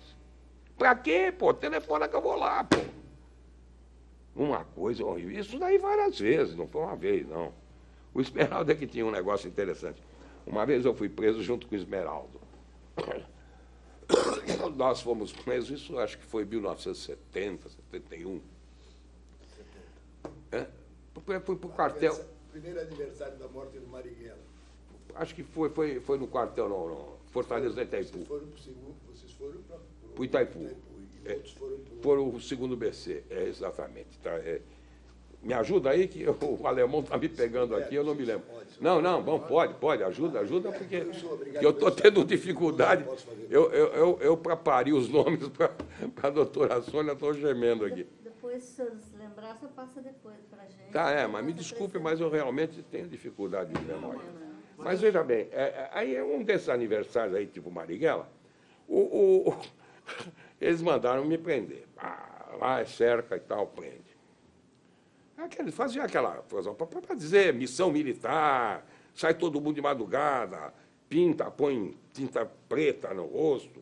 Pra quê, pô? Telefona que eu vou lá, pô. Uma coisa horrível. Isso daí várias vezes, não foi uma vez, não. O Esmeraldo é que tinha um negócio interessante. Uma vez eu fui preso junto com o Esmeraldo. Nós fomos presos, isso acho que foi em 1970, 71. Fui para o quartel. Primeiro aniversário da morte do Marighella. Acho que foi no quartel, no Fortaleza do Itaipu. Vocês foram para o Itaipu. E outros foram para Foram o segundo BC, exatamente. Tá, me ajuda aí, que o alemão está me pegando aqui, eu não me lembro. Não, bom, pode, ajuda, porque eu estou tendo dificuldade. Eu para parir os nomes para a doutora Sônia, estou gemendo aqui. Depois, se eu se lembrar, você passa depois para a gente. Tá, mas me desculpe, mas eu realmente tenho dificuldade de memória. Mas veja bem, aí um desses aniversários aí, tipo Marighella, eles mandaram me prender. Lá é cerca e tal, prende. Fazia aquela coisa para dizer missão militar, sai todo mundo de madrugada, põe tinta preta no rosto,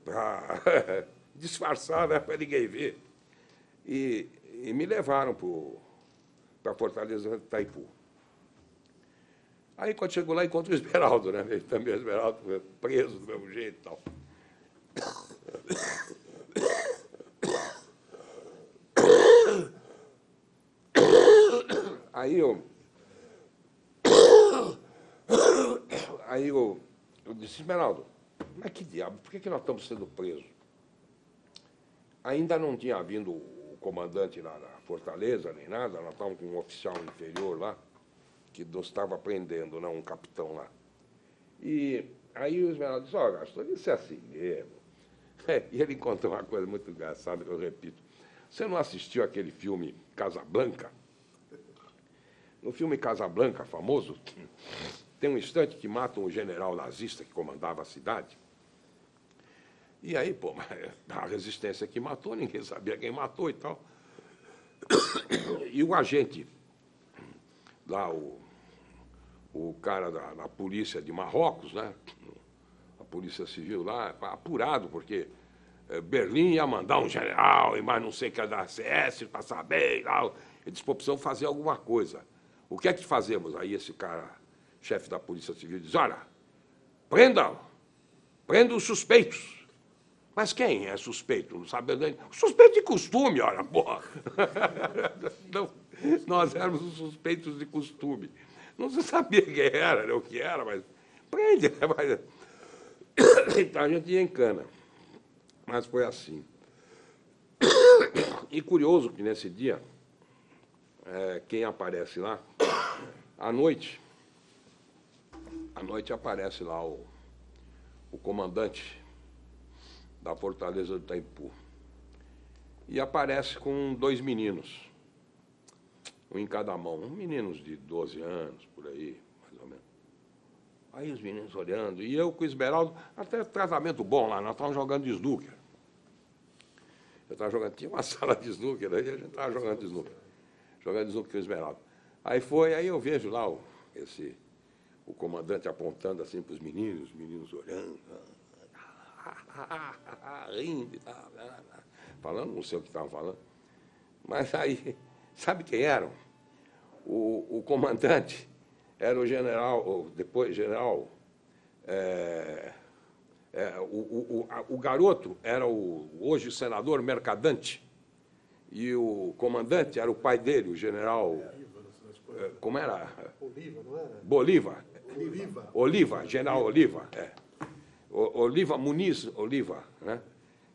para disfarçar, né, para ninguém ver. E me levaram para Fortaleza do Itaipu. Aí, quando chegou lá, encontro o Esmeraldo, né? Ele também, o Esmeraldo foi preso do mesmo jeito e tal. Aí eu disse, Esmeraldo, mas que diabo, por que nós estamos sendo presos? Ainda não tinha vindo o comandante lá da Fortaleza, nem nada, nós estávamos com um oficial inferior lá, que nos estava prendendo, não, um capitão lá. E aí o Esmeraldo disse, Gaston, isso é assim mesmo. E ele contou uma coisa muito engraçada, que eu repito. Você não assistiu aquele filme Casablanca? No filme Casablanca, famoso, tem um instante que matam um general nazista que comandava a cidade. E aí, pô, a resistência que matou, ninguém sabia quem matou e tal. E o agente, lá, o cara da polícia de Marrocos, né? A polícia civil lá, apurado, porque Berlim ia mandar um general, e mais não sei o que da CS, para saber e tal. Ele disse, pô, precisamos fazer alguma coisa. O que é que fazemos? Aí esse cara, chefe da polícia civil, diz, olha, prenda os suspeitos. Mas quem é suspeito? Não sabe? Suspeito de costume, olha, porra. Não, nós éramos os suspeitos de costume. Não se sabia quem era, né, o que era, mas prende. Mas... Então a gente ia em cana. Mas foi assim. E curioso que nesse dia, quem aparece lá, à noite aparece lá o comandante da Fortaleza do Itaipu. E aparece com 2 meninos, um em cada mão, meninos de 12 anos, por aí, mais ou menos. Aí os meninos olhando, e eu com o Esmeraldo, até tratamento bom lá, nós estávamos jogando snooker. Eu estava jogando, tinha uma sala de snooker, aí a gente estava jogando snooker com o Esmeraldo. Aí eu vejo lá o comandante apontando assim para os meninos olhando, rindo, falando, não sei o que estavam falando. Mas aí, sabe quem eram? O comandante era o general, depois general, o garoto era hoje senador Mercadante, e o comandante era o pai dele, o general... como era? Oliva, não era? Bolívar. Oliva, general Oliva. Oliva Muniz Oliva, né?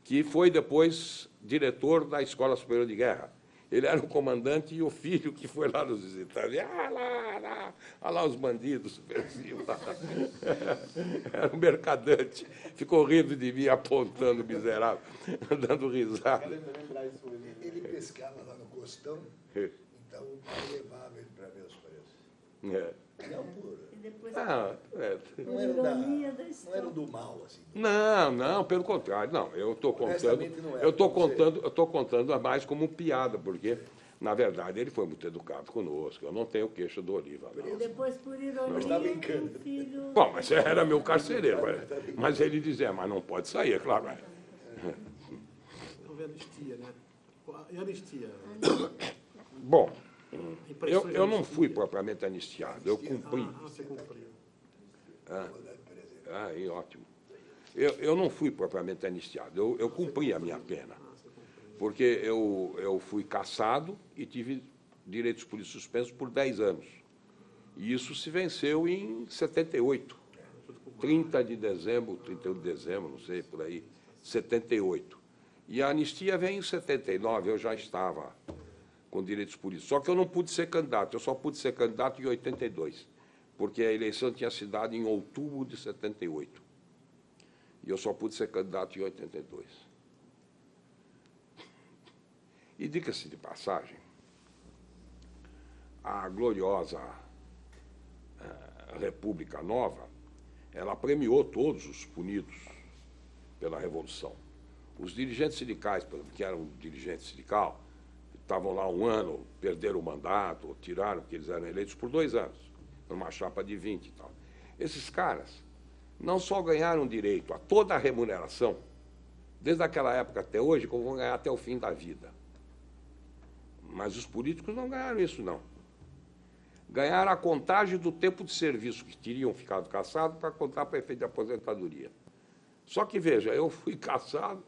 Que foi depois diretor da Escola Superior de Guerra. Ele era o comandante e o filho que foi lá nos visitar. Lá os bandidos subversivos. Era um mercadante. Ficou rindo de mim, apontando, miserável, dando risada. Ele pescava lá no Costão, então o pai levava ele para ver os preços. Não, E depois não era ironia da não história. era do mal, assim. Não, pelo contrário. Não, eu estou contando. Eu estou contando mais como piada, porque, na verdade, ele foi muito educado conosco. Eu não tenho queixa do Oliva. E depois, por ironia, o filho... Bom, mas era meu carcereiro. Mas ele dizia, mas não pode sair, é claro. Houve anistia, né? E anistia? Bom, eu não fui propriamente anistiado, eu cumpri. Você cumpriu. Aí, ótimo. Eu não fui propriamente anistiado, eu cumpri a minha pena. Porque eu fui cassado e tive direitos políticos suspensos por 10 anos. E isso se venceu em 78. 30 de dezembro, 31 de dezembro, não sei, por aí, 78. E a anistia vem em 79, eu já estava com direitos políticos. Só que eu não pude ser candidato, eu só pude ser candidato em 82, porque a eleição tinha se dado em outubro de 78. E eu só pude ser candidato em 82. E diga-se de passagem, a gloriosa República Nova, ela premiou todos os punidos pela Revolução. Os dirigentes sindicais, por exemplo, que eram dirigentes sindical, estavam lá um ano, perderam o mandato, tiraram, porque eles eram eleitos por 2 anos, numa chapa de 20 e tal. Esses caras não só ganharam direito a toda a remuneração, desde aquela época até hoje, como vão ganhar até o fim da vida. Mas os políticos não ganharam isso, não. Ganharam a contagem do tempo de serviço que teriam ficado caçados para contar para efeito de aposentadoria. Só que, veja, eu fui caçado,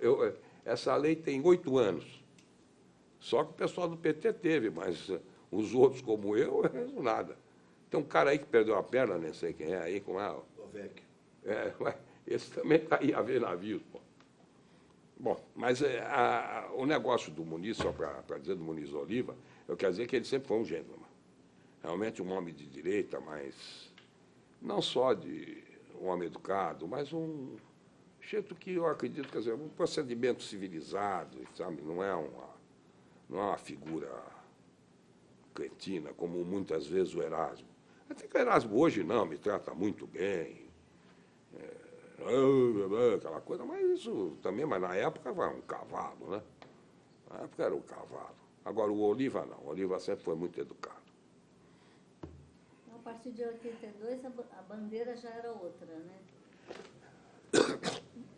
essa lei tem 8 anos. Só que o pessoal do PT teve, mas os outros, como eu, nada. Tem um cara aí que perdeu a perna, nem sei quem é, aí com ela. O Vecchio. Esse também está aí a ver navios, pô. Bom, mas o negócio do Muniz, só para dizer do Muniz Oliva, eu quero dizer que ele sempre foi um gentleman. Realmente um homem de direita, mas não só de um homem educado, mas um jeito que eu acredito, quer dizer, um procedimento civilizado, sabe? Não é uma figura cretina, como muitas vezes o Erasmo. Até que o Erasmo hoje não, me trata muito bem, aquela coisa, mas isso também, mas na época era um cavalo, né? Na época era um cavalo. Agora, o Oliva não, o Oliva sempre foi muito educado. A partir de 82, a bandeira já era outra, né?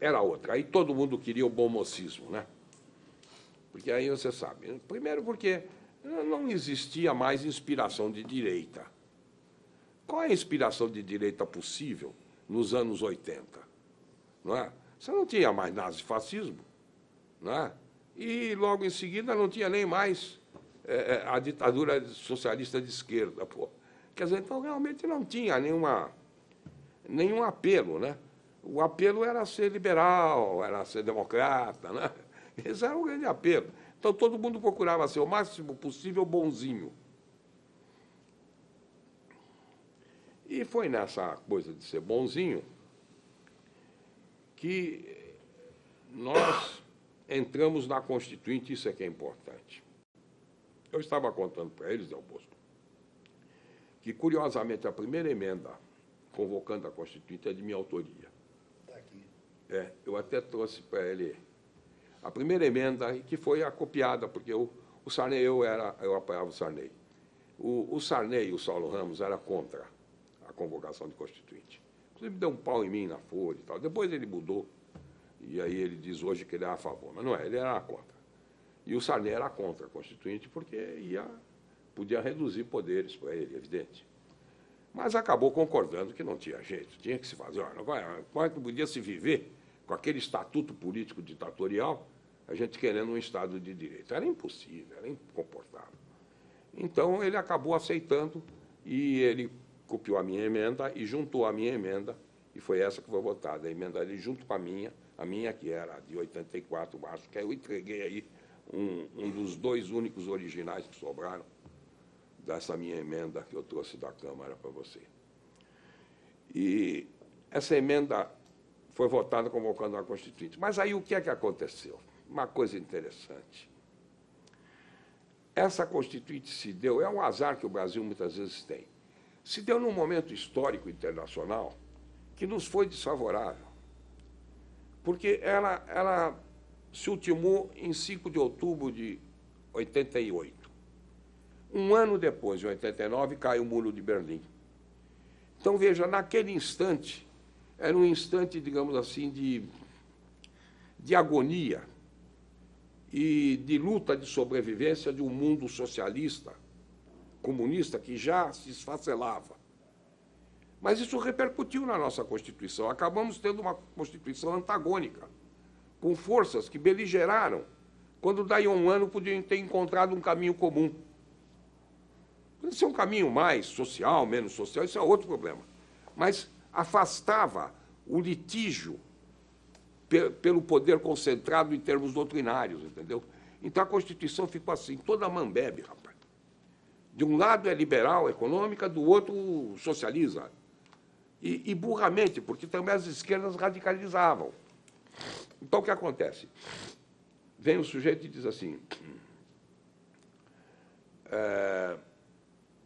Era outra. Aí todo mundo queria o bom mocismo, né? Porque aí você sabe. Primeiro porque não existia mais inspiração de direita. Qual é a inspiração de direita possível nos anos 80? Não é? Você não tinha mais nazifascismo, não é? E logo em seguida não tinha nem mais a ditadura socialista de esquerda, pô. Quer dizer, então realmente não tinha nenhum apelo, né? O apelo era ser liberal, era ser democrata, né? Esse era o grande apelo. Então todo mundo procurava ser o máximo possível bonzinho. E foi nessa coisa de ser bonzinho que nós entramos na Constituinte, isso é que é importante. Eu estava contando para eles, Augusto, que, curiosamente, a primeira emenda convocando a Constituinte é de minha autoria. Está aqui. Eu até trouxe para ele a primeira emenda, que foi a copiada, porque o Sarney, eu apoiava o Sarney. O Sarney, o Saulo Ramos, era contra a convocação de Constituinte. Inclusive, deu um pau em mim na Folha e tal. Depois ele mudou, e aí ele diz hoje que ele é a favor. Mas não é, ele era contra. E o Sarney era contra a Constituinte, porque podia reduzir poderes para ele, evidente. Mas acabou concordando que não tinha jeito, tinha que se fazer. Olha, não podia se viver com aquele estatuto político ditatorial, a gente querendo um Estado de Direito. Era impossível, era incomportável. Então, ele acabou aceitando e ele copiou a minha emenda e juntou a minha emenda, e foi essa que foi votada, a emenda dele junto com a minha que era de 84, acho que eu entreguei aí um dos dois únicos originais que sobraram dessa minha emenda que eu trouxe da Câmara para você. E essa emenda foi votada convocando a Constituinte. Mas aí o que é que aconteceu? Uma coisa interessante. Essa Constituinte se deu, é um azar que o Brasil muitas vezes tem, se deu num momento histórico internacional que nos foi desfavorável, porque ela se ultimou em 5 de outubro de 88. Um ano depois, em 89, cai o Muro de Berlim. Então, veja, naquele instante, era um instante, digamos assim, de agonia e de luta de sobrevivência de um mundo socialista, comunista, que já se esfacelava. Mas isso repercutiu na nossa Constituição. Acabamos tendo uma Constituição antagônica, com forças que beligeraram, quando daí a um ano podiam ter encontrado um caminho comum. Pode ser um caminho mais social, menos social, isso é outro problema. Mas afastava o litígio pelo poder concentrado em termos doutrinários, entendeu? Então a Constituição ficou assim, toda mambebe, rapaz. De um lado é liberal, econômica, do outro socializa. E burramente, porque também as esquerdas radicalizavam. Então, o que acontece? Vem o sujeito e diz assim,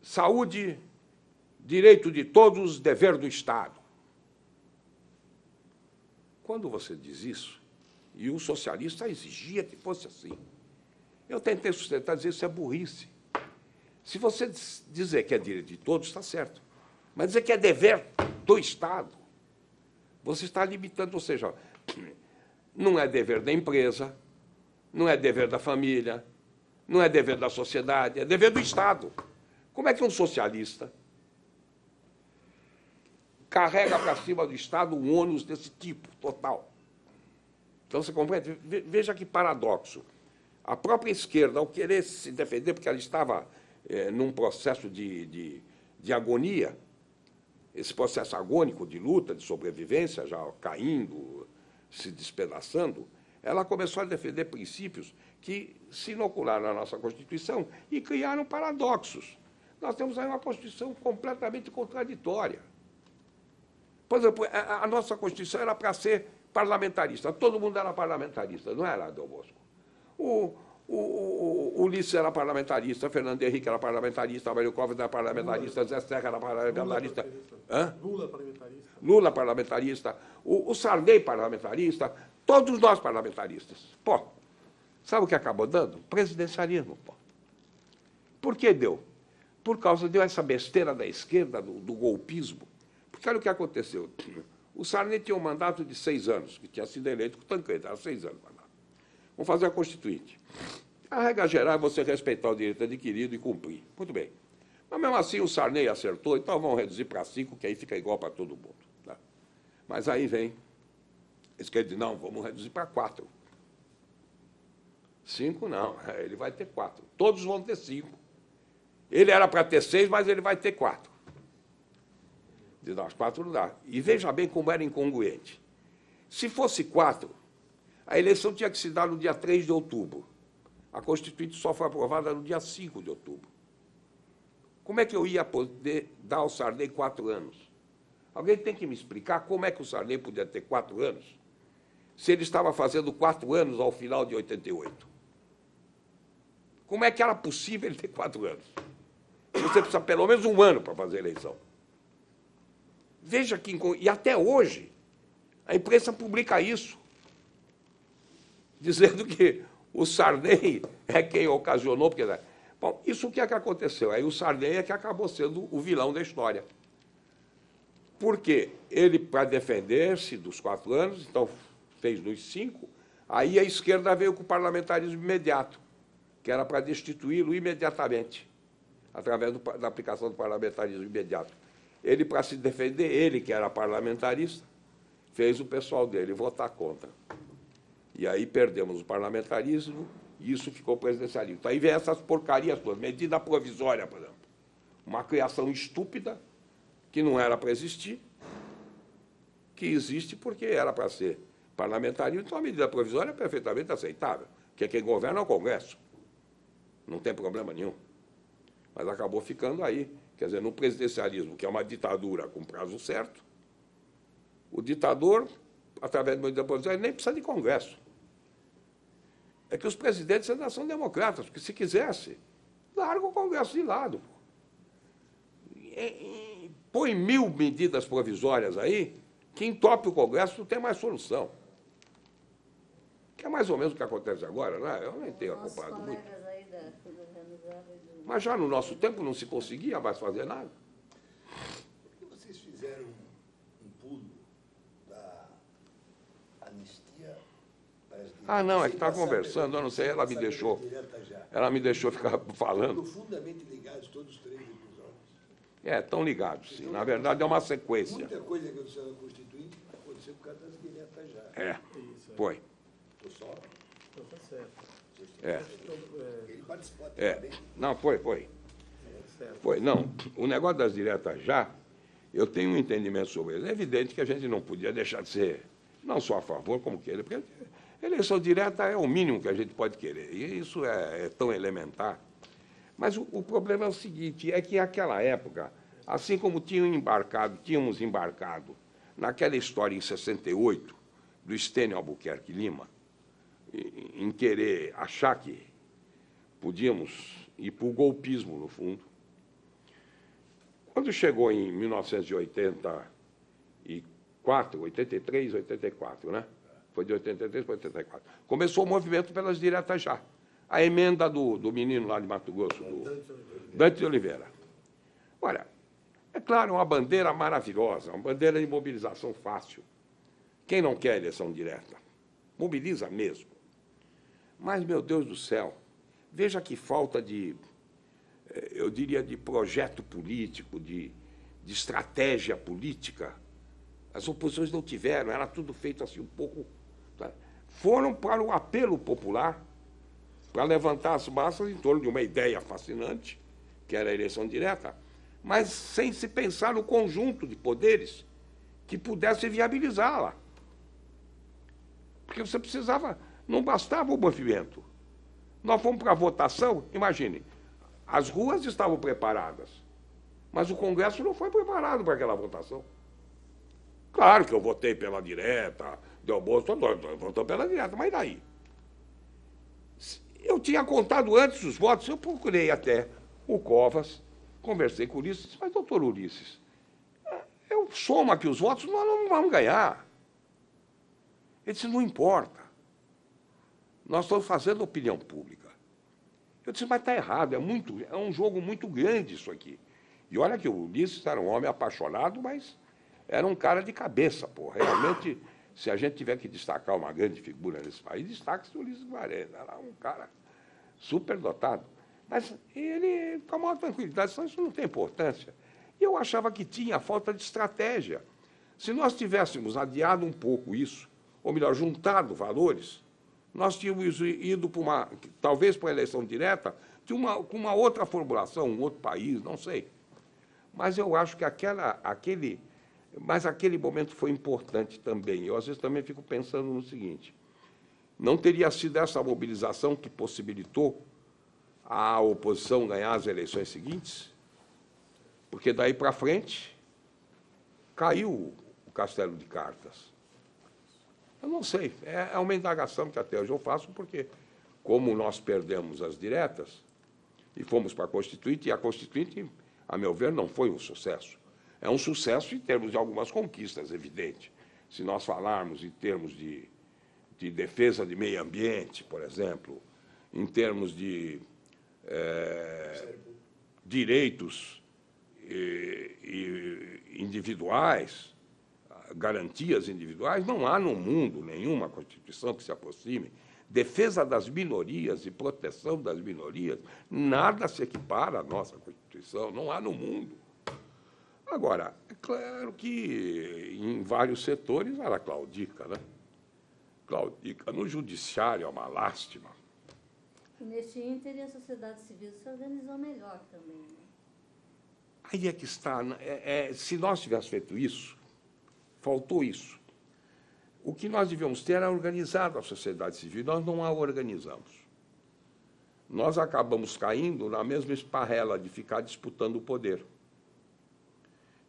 saúde, direito de todos, dever do Estado. Quando você diz isso, e o socialista exigia que fosse assim, eu tentei sustentar, dizer isso é burrice. Se você dizer que é direito de todos, está certo. Mas dizer que é dever do Estado, você está limitando, ou seja, não é dever da empresa, não é dever da família, não é dever da sociedade, é dever do Estado. Como é que um socialista carrega para cima do Estado um ônus desse tipo, total? Então, você compreende? Veja que paradoxo. A própria esquerda, ao querer se defender, porque ela estava num processo de de agonia, esse processo agônico de luta, de sobrevivência, já caindo, se despedaçando, ela começou a defender princípios que se inocularam na nossa Constituição e criaram paradoxos. Nós temos aí uma Constituição completamente contraditória. Por exemplo, a nossa Constituição era para ser parlamentarista. Todo mundo era parlamentarista, não era, Dom Bosco? O Ulisses era parlamentarista, Fernando Henrique era parlamentarista, Mário Covas era parlamentarista, Zé Serra era parlamentarista. Lula parlamentarista. Lula parlamentarista, o Sarney parlamentarista, todos nós parlamentaristas. Pô, sabe o que acabou dando? Presidencialismo, pô. Por que deu? Por causa de essa besteira da esquerda, do golpismo. Porque olha o que aconteceu. O Sarney tinha um mandato de 6 anos, que tinha sido eleito com o Tancredo, era 6 anos. Vamos fazer a Constituinte. A regra geral é você respeitar o direito adquirido e cumprir. Muito bem. Mas, mesmo assim, o Sarney acertou, então vamos reduzir para 5, que aí fica igual para todo mundo. Tá? Mas aí vem, eles querem dizer, não, vamos reduzir para 4. 5 não, ele vai ter 4. Todos vão ter 5. Ele era para ter 6, mas ele vai ter 4. Diz, não, as 4 não dá. E veja bem como era incongruente. Se fosse 4, a eleição tinha que se dar no dia 3 de outubro. A Constituinte só foi aprovada no dia 5 de outubro. Como é que eu ia poder dar ao Sarney 4 anos? Alguém tem que me explicar como é que o Sarney podia ter 4 anos se ele estava fazendo 4 anos ao final de 88? Como é que era possível ele ter 4 anos? Você precisa pelo menos 1 ano para fazer a eleição. Veja que... E até hoje, a imprensa publica isso, dizendo que o Sarney é quem ocasionou... Porque, bom, isso o que é que aconteceu? Aí o Sarney é que acabou sendo o vilão da história. Porque ele, para defender-se dos 4 anos, então fez nos 5, aí a esquerda veio com o parlamentarismo imediato, que era para destituí-lo imediatamente, através da aplicação do parlamentarismo imediato. Ele, para se defender, ele, que era parlamentarista, fez o pessoal dele votar contra. E aí perdemos o parlamentarismo e isso ficou presidencialismo. Então, aí vem essas porcarias todas. Medida provisória, por exemplo. Uma criação estúpida, que não era para existir, que existe porque era para ser parlamentarismo. Então, a medida provisória é perfeitamente aceitável, porque quem governa é o Congresso. Não tem problema nenhum. Mas acabou ficando aí. Quer dizer, no presidencialismo, que é uma ditadura com prazo certo, o ditador, através de uma medida provisória, nem precisa de Congresso. É que os presidentes ainda são democratas, porque, se quisesse, larga o Congresso de lado. Põe 1000 medidas provisórias aí, que entope o Congresso, não tem mais solução. Que é mais ou menos o que acontece agora, né? Eu nem tenho acompanhado muito. Mas já no nosso tempo não se conseguia mais fazer nada. Por que vocês fizeram um pulo da anistia para as... Ah, não, é que está conversando, eu não sei, ela me deixou ficar falando. Profundamente ligados todos os 3 episódios. Estão ligados, sim. Na verdade, é uma sequência. Muita coisa que aconteceu na Constituinte aconteceu por causa das diretas já. Foi. Estou só... Então, tá certo. Ele participou até também. Não, foi. Foi, não. O negócio das diretas já, eu tenho um entendimento sobre isso. É evidente que a gente não podia deixar de ser, não só a favor, como querer, porque eleição direta é o mínimo que a gente pode querer, e isso é tão elementar. Mas o problema é o seguinte, é que naquela época, assim como tínhamos embarcado naquela história em 68, do Estênio Albuquerque Lima, em querer achar que podíamos ir para o golpismo, no fundo. Quando chegou em 1984, 83, 84, né? Foi de 83 para 84. Começou o movimento pelas diretas já. A emenda do menino lá de Mato Grosso, do Dante de Oliveira. Olha, é claro, uma bandeira maravilhosa, uma bandeira de mobilização fácil. Quem não quer eleição direta? Mobiliza mesmo. Mas, meu Deus do céu, veja que falta de, eu diria, de projeto político, de estratégia política. As oposições não tiveram, era tudo feito assim um pouco... Foram para o apelo popular, para levantar as massas em torno de uma ideia fascinante, que era a eleição direta, mas sem se pensar no conjunto de poderes que pudesse viabilizá-la. Porque você precisava, não bastava o movimento. Nós fomos para a votação, imagine, as ruas estavam preparadas, mas o Congresso não foi preparado para aquela votação. Claro que eu votei pela direta, deu bolso, votou pela direta, mas daí? Eu tinha contado antes os votos, eu procurei até o Covas, conversei com o Ulisses, mas, doutor Ulisses, eu somo aqui os votos, nós não vamos ganhar. Ele disse, não importa. Nós estamos fazendo opinião pública. Eu disse, mas está errado, é um jogo muito grande isso aqui. E olha que o Ulisses era um homem apaixonado, mas era um cara de cabeça, pô. Realmente, se a gente tiver que destacar uma grande figura nesse país, destaca-se o Ulisses Guimarães. Era um cara super dotado. Mas ele, com a maior tranquilidade, isso não tem importância. E eu achava que tinha falta de estratégia. Se nós tivéssemos adiado um pouco isso, ou melhor, juntado valores, nós tínhamos ido para talvez para a eleição direta, com uma outra formulação, um outro país, não sei. Mas eu acho que aquele momento foi importante também. Eu, às vezes, também fico pensando no seguinte, não teria sido essa mobilização que possibilitou a oposição ganhar as eleições seguintes? Porque daí para frente caiu o castelo de cartas. Eu não sei, é uma indagação que até hoje eu faço, porque, como nós perdemos as diretas e fomos para a Constituinte, e a Constituinte, a meu ver, não foi um sucesso. É um sucesso em termos de algumas conquistas, evidente. Se nós falarmos em termos de defesa de meio ambiente, por exemplo, em termos de direitos individuais, garantias individuais, não há no mundo nenhuma Constituição que se aproxime. Defesa das minorias e proteção das minorias, nada se equipara à nossa Constituição, não há no mundo. Agora, é claro que em vários setores ela claudica, né? Claudica. No judiciário é uma lástima. E neste ínter, a sociedade civil se organizou melhor também, né? Aí é que está. Se nós tivéssemos feito isso, faltou isso. O que nós devíamos ter era organizado a sociedade civil. Nós não a organizamos. Nós acabamos caindo na mesma esparrela de ficar disputando o poder.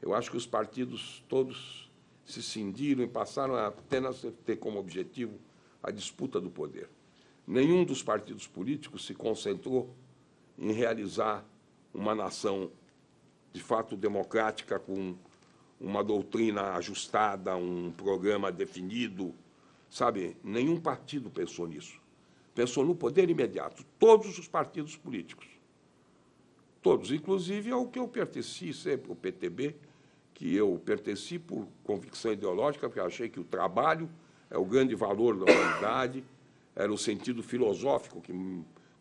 Eu acho que os partidos todos se cindiram e passaram a apenas ter como objetivo a disputa do poder. Nenhum dos partidos políticos se concentrou em realizar uma nação de fato democrática, com uma doutrina ajustada, um programa definido, sabe? Nenhum partido pensou nisso. Pensou no poder imediato. Todos os partidos políticos. Todos, inclusive ao que eu pertenci sempre, o PTB, que eu pertenci por convicção ideológica, porque eu achei que o trabalho é o grande valor da humanidade, era o sentido filosófico que,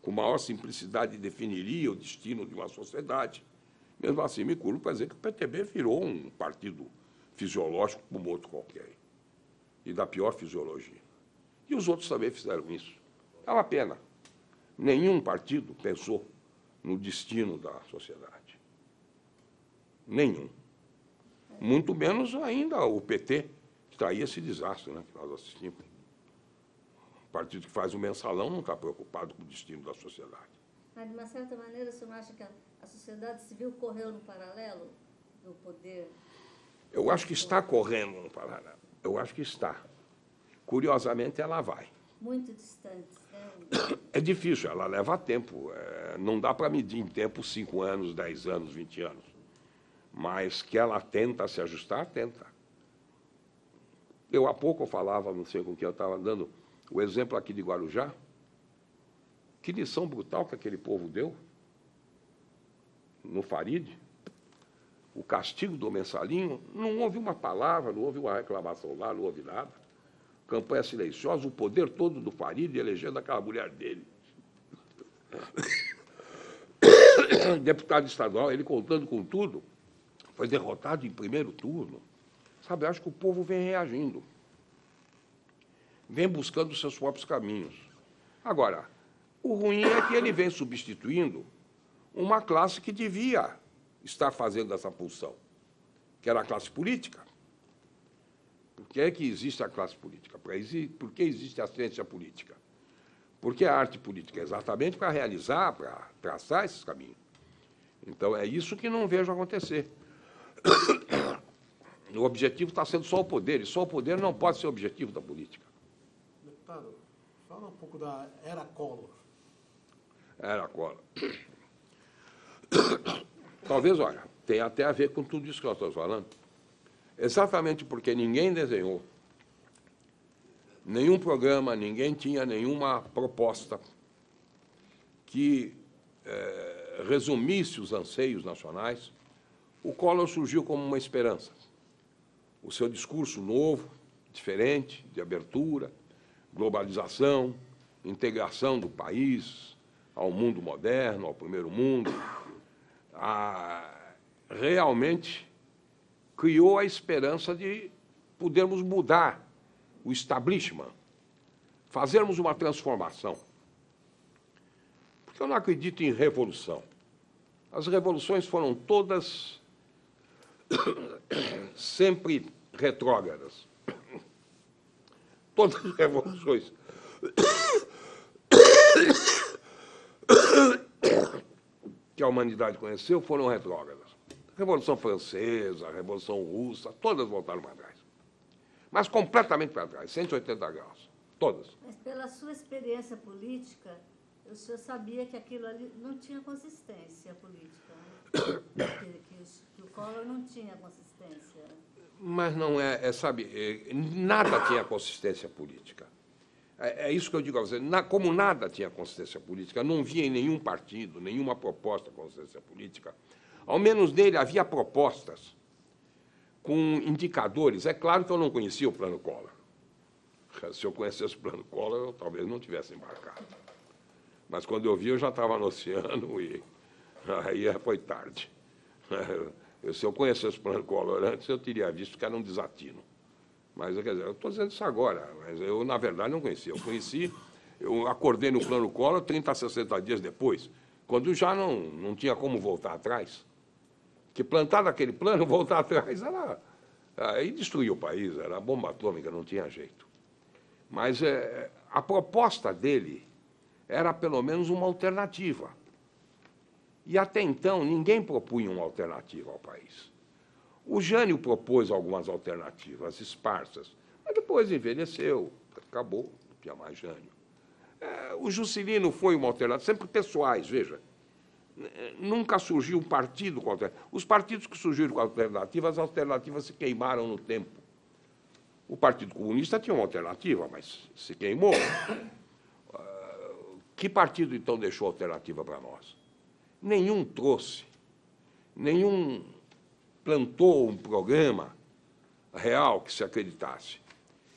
com maior simplicidade, definiria o destino de uma sociedade. Mesmo assim, me curvo para dizer que o PTB virou um partido fisiológico como outro qualquer, e da pior fisiologia. E os outros também fizeram isso. É uma pena. Nenhum partido pensou no destino da sociedade. Nenhum. Muito menos ainda o PT, que está aí esse desastre, né, que nós assistimos. O partido que faz o mensalão não está preocupado com o destino da sociedade. Mas, de uma certa maneira, você não acha que a sociedade civil correu no paralelo do poder? Eu acho que está correndo no paralelo. Eu acho que está. Curiosamente, ela vai. Muito distantes, né? É difícil, ela leva tempo. Não dá para medir em tempo 5 anos, 10 anos, 20 anos. Mas que ela tenta se ajustar, tenta. Há pouco eu falava, não sei com quem eu estava dando, o exemplo aqui de Guarujá. Que lição brutal que aquele povo deu no Faride. O castigo do mensalinho, não houve uma palavra, não houve uma reclamação lá, não houve nada. Campanha silenciosa, o poder todo do Faride elegendo aquela mulher dele. Deputado estadual, ele contando com tudo, foi derrotado em primeiro turno. Sabe, eu acho que o povo vem reagindo. Vem buscando os seus próprios caminhos. Agora, o ruim é que ele vem substituindo uma classe que devia estar fazendo essa pulsão? Que era a classe política. Por que é que existe a classe política? Por que existe a ciência política? Por que a arte política? Exatamente para realizar, para traçar esses caminhos. Então, é isso que não vejo acontecer. O objetivo está sendo só o poder, e só o poder não pode ser o objetivo da política. Deputado, fala um pouco da era Collor. Era Collor. Talvez, olha, tenha até a ver com tudo isso que nós estamos falando. Exatamente porque ninguém desenhou nenhum programa, ninguém tinha nenhuma proposta que resumisse os anseios nacionais, o Collor surgiu como uma esperança. O seu discurso novo, diferente, de abertura, globalização, integração do país ao mundo moderno, ao primeiro mundo, realmente criou a esperança de podermos mudar o establishment, fazermos uma transformação. Porque eu não acredito em revolução. As revoluções foram todas sempre retrógradas. Todas as revoluções que a humanidade conheceu foram retrógradas. A Revolução Francesa, a Revolução Russa, todas voltaram para trás. Mas completamente para trás, 180 graus. Todas. Mas pela sua experiência política, o senhor sabia que aquilo ali não tinha consistência política, né? que o Collor não tinha consistência. Mas não sabe, nada tinha consistência política. É isso que eu digo a você. Como nada tinha consistência política, não via em nenhum partido, nenhuma proposta de consistência política. Ao menos nele havia propostas com indicadores. É claro que eu não conhecia o Plano Collor. Se eu conhecesse o Plano Collor, eu talvez não tivesse embarcado. Mas quando eu vi, eu já estava no oceano e aí foi tarde. Se eu conhecesse o Plano Collor antes, eu teria visto que era um desatino. Mas, quer dizer, eu estou dizendo isso agora, mas eu, na verdade, não conhecia. Eu acordei no Plano Collor 30 a 60 dias depois, quando já não tinha como voltar atrás. Que plantar daquele plano, voltar atrás, aí destruía o país, era bomba atômica, não tinha jeito. Mas a proposta dele era, pelo menos, uma alternativa. E, até então, ninguém propunha uma alternativa ao país. O Jânio propôs algumas alternativas esparsas, mas depois envelheceu, acabou, não tinha mais Jânio. O Juscelino foi uma alternativa, sempre pessoais, veja. Nunca surgiu um partido com alternativa. Os partidos que surgiram com alternativas, as alternativas se queimaram no tempo. O Partido Comunista tinha uma alternativa, mas se queimou. Que partido, então, deixou alternativa para nós? Nenhum trouxe, nenhum plantou um programa real que se acreditasse.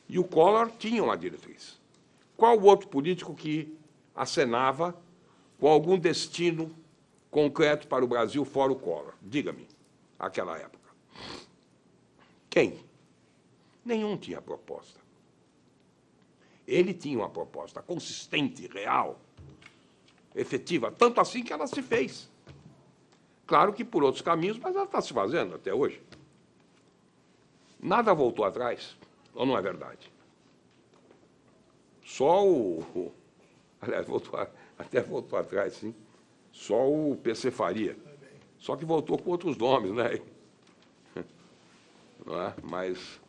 E o Collor tinha uma diretriz. Qual o outro político que acenava com algum destino concreto para o Brasil fora o Collor? Diga-me, naquela época. Quem? Nenhum tinha proposta. Ele tinha uma proposta consistente, real, efetiva, tanto assim que ela se fez. Claro que por outros caminhos, mas ela está se fazendo até hoje. Nada voltou atrás, ou não é verdade? Só aliás, até voltou atrás, sim. Só o PC Faria. Só que voltou com outros nomes, né? Não é? Mas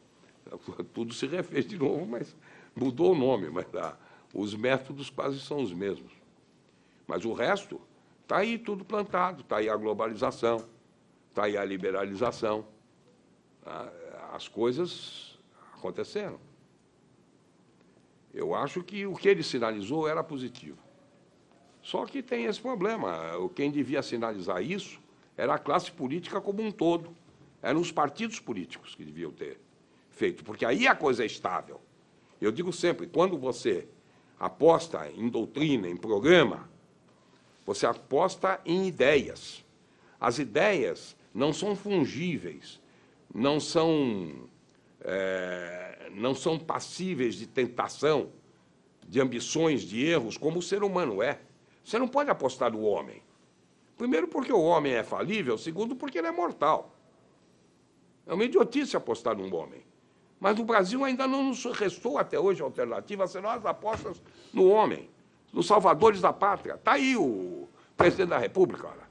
tudo se refez de novo, mas mudou o nome, mas os métodos quase são os mesmos. Mas o resto está aí tudo plantado, está aí a globalização, está aí a liberalização. As coisas aconteceram. Eu acho que o que ele sinalizou era positivo. Só que tem esse problema. Quem devia sinalizar isso era a classe política como um todo. Eram os partidos políticos que deviam ter feito, porque aí a coisa é estável. Eu digo sempre, quando você aposta em doutrina, em programa, você aposta em ideias. As ideias não são fungíveis, não são passíveis de tentação, de ambições, de erros, como o ser humano é. Você não pode apostar no homem. Primeiro, porque o homem é falível. Segundo, porque ele é mortal. É uma idiotice apostar num homem. Mas no Brasil ainda não nos restou até hoje a alternativa, senão as apostas no homem, nos salvadores da pátria. Está aí o presidente da República. Olha.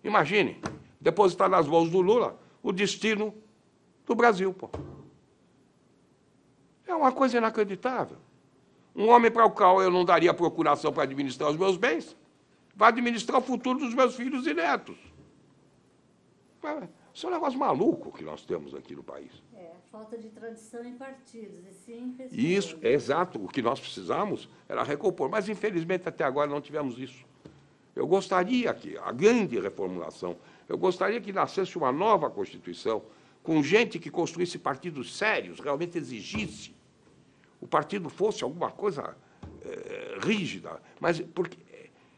Imagine, depositar nas mãos do Lula o destino do Brasil. Pô. É uma coisa inacreditável. Um homem para o qual eu não daria procuração para administrar os meus bens, vai administrar o futuro dos meus filhos e netos. Isso é um negócio maluco que nós temos aqui no país. Falta de tradição em partidos, e sim pessoas. Isso, é exato. O que nós precisamos era recompor. Mas, infelizmente, até agora não tivemos isso. Eu gostaria que, a grande reformulação, eu gostaria que nascesse uma nova Constituição, com gente que construísse partidos sérios, realmente exigisse. O partido fosse alguma coisa rígida. Mas, porque,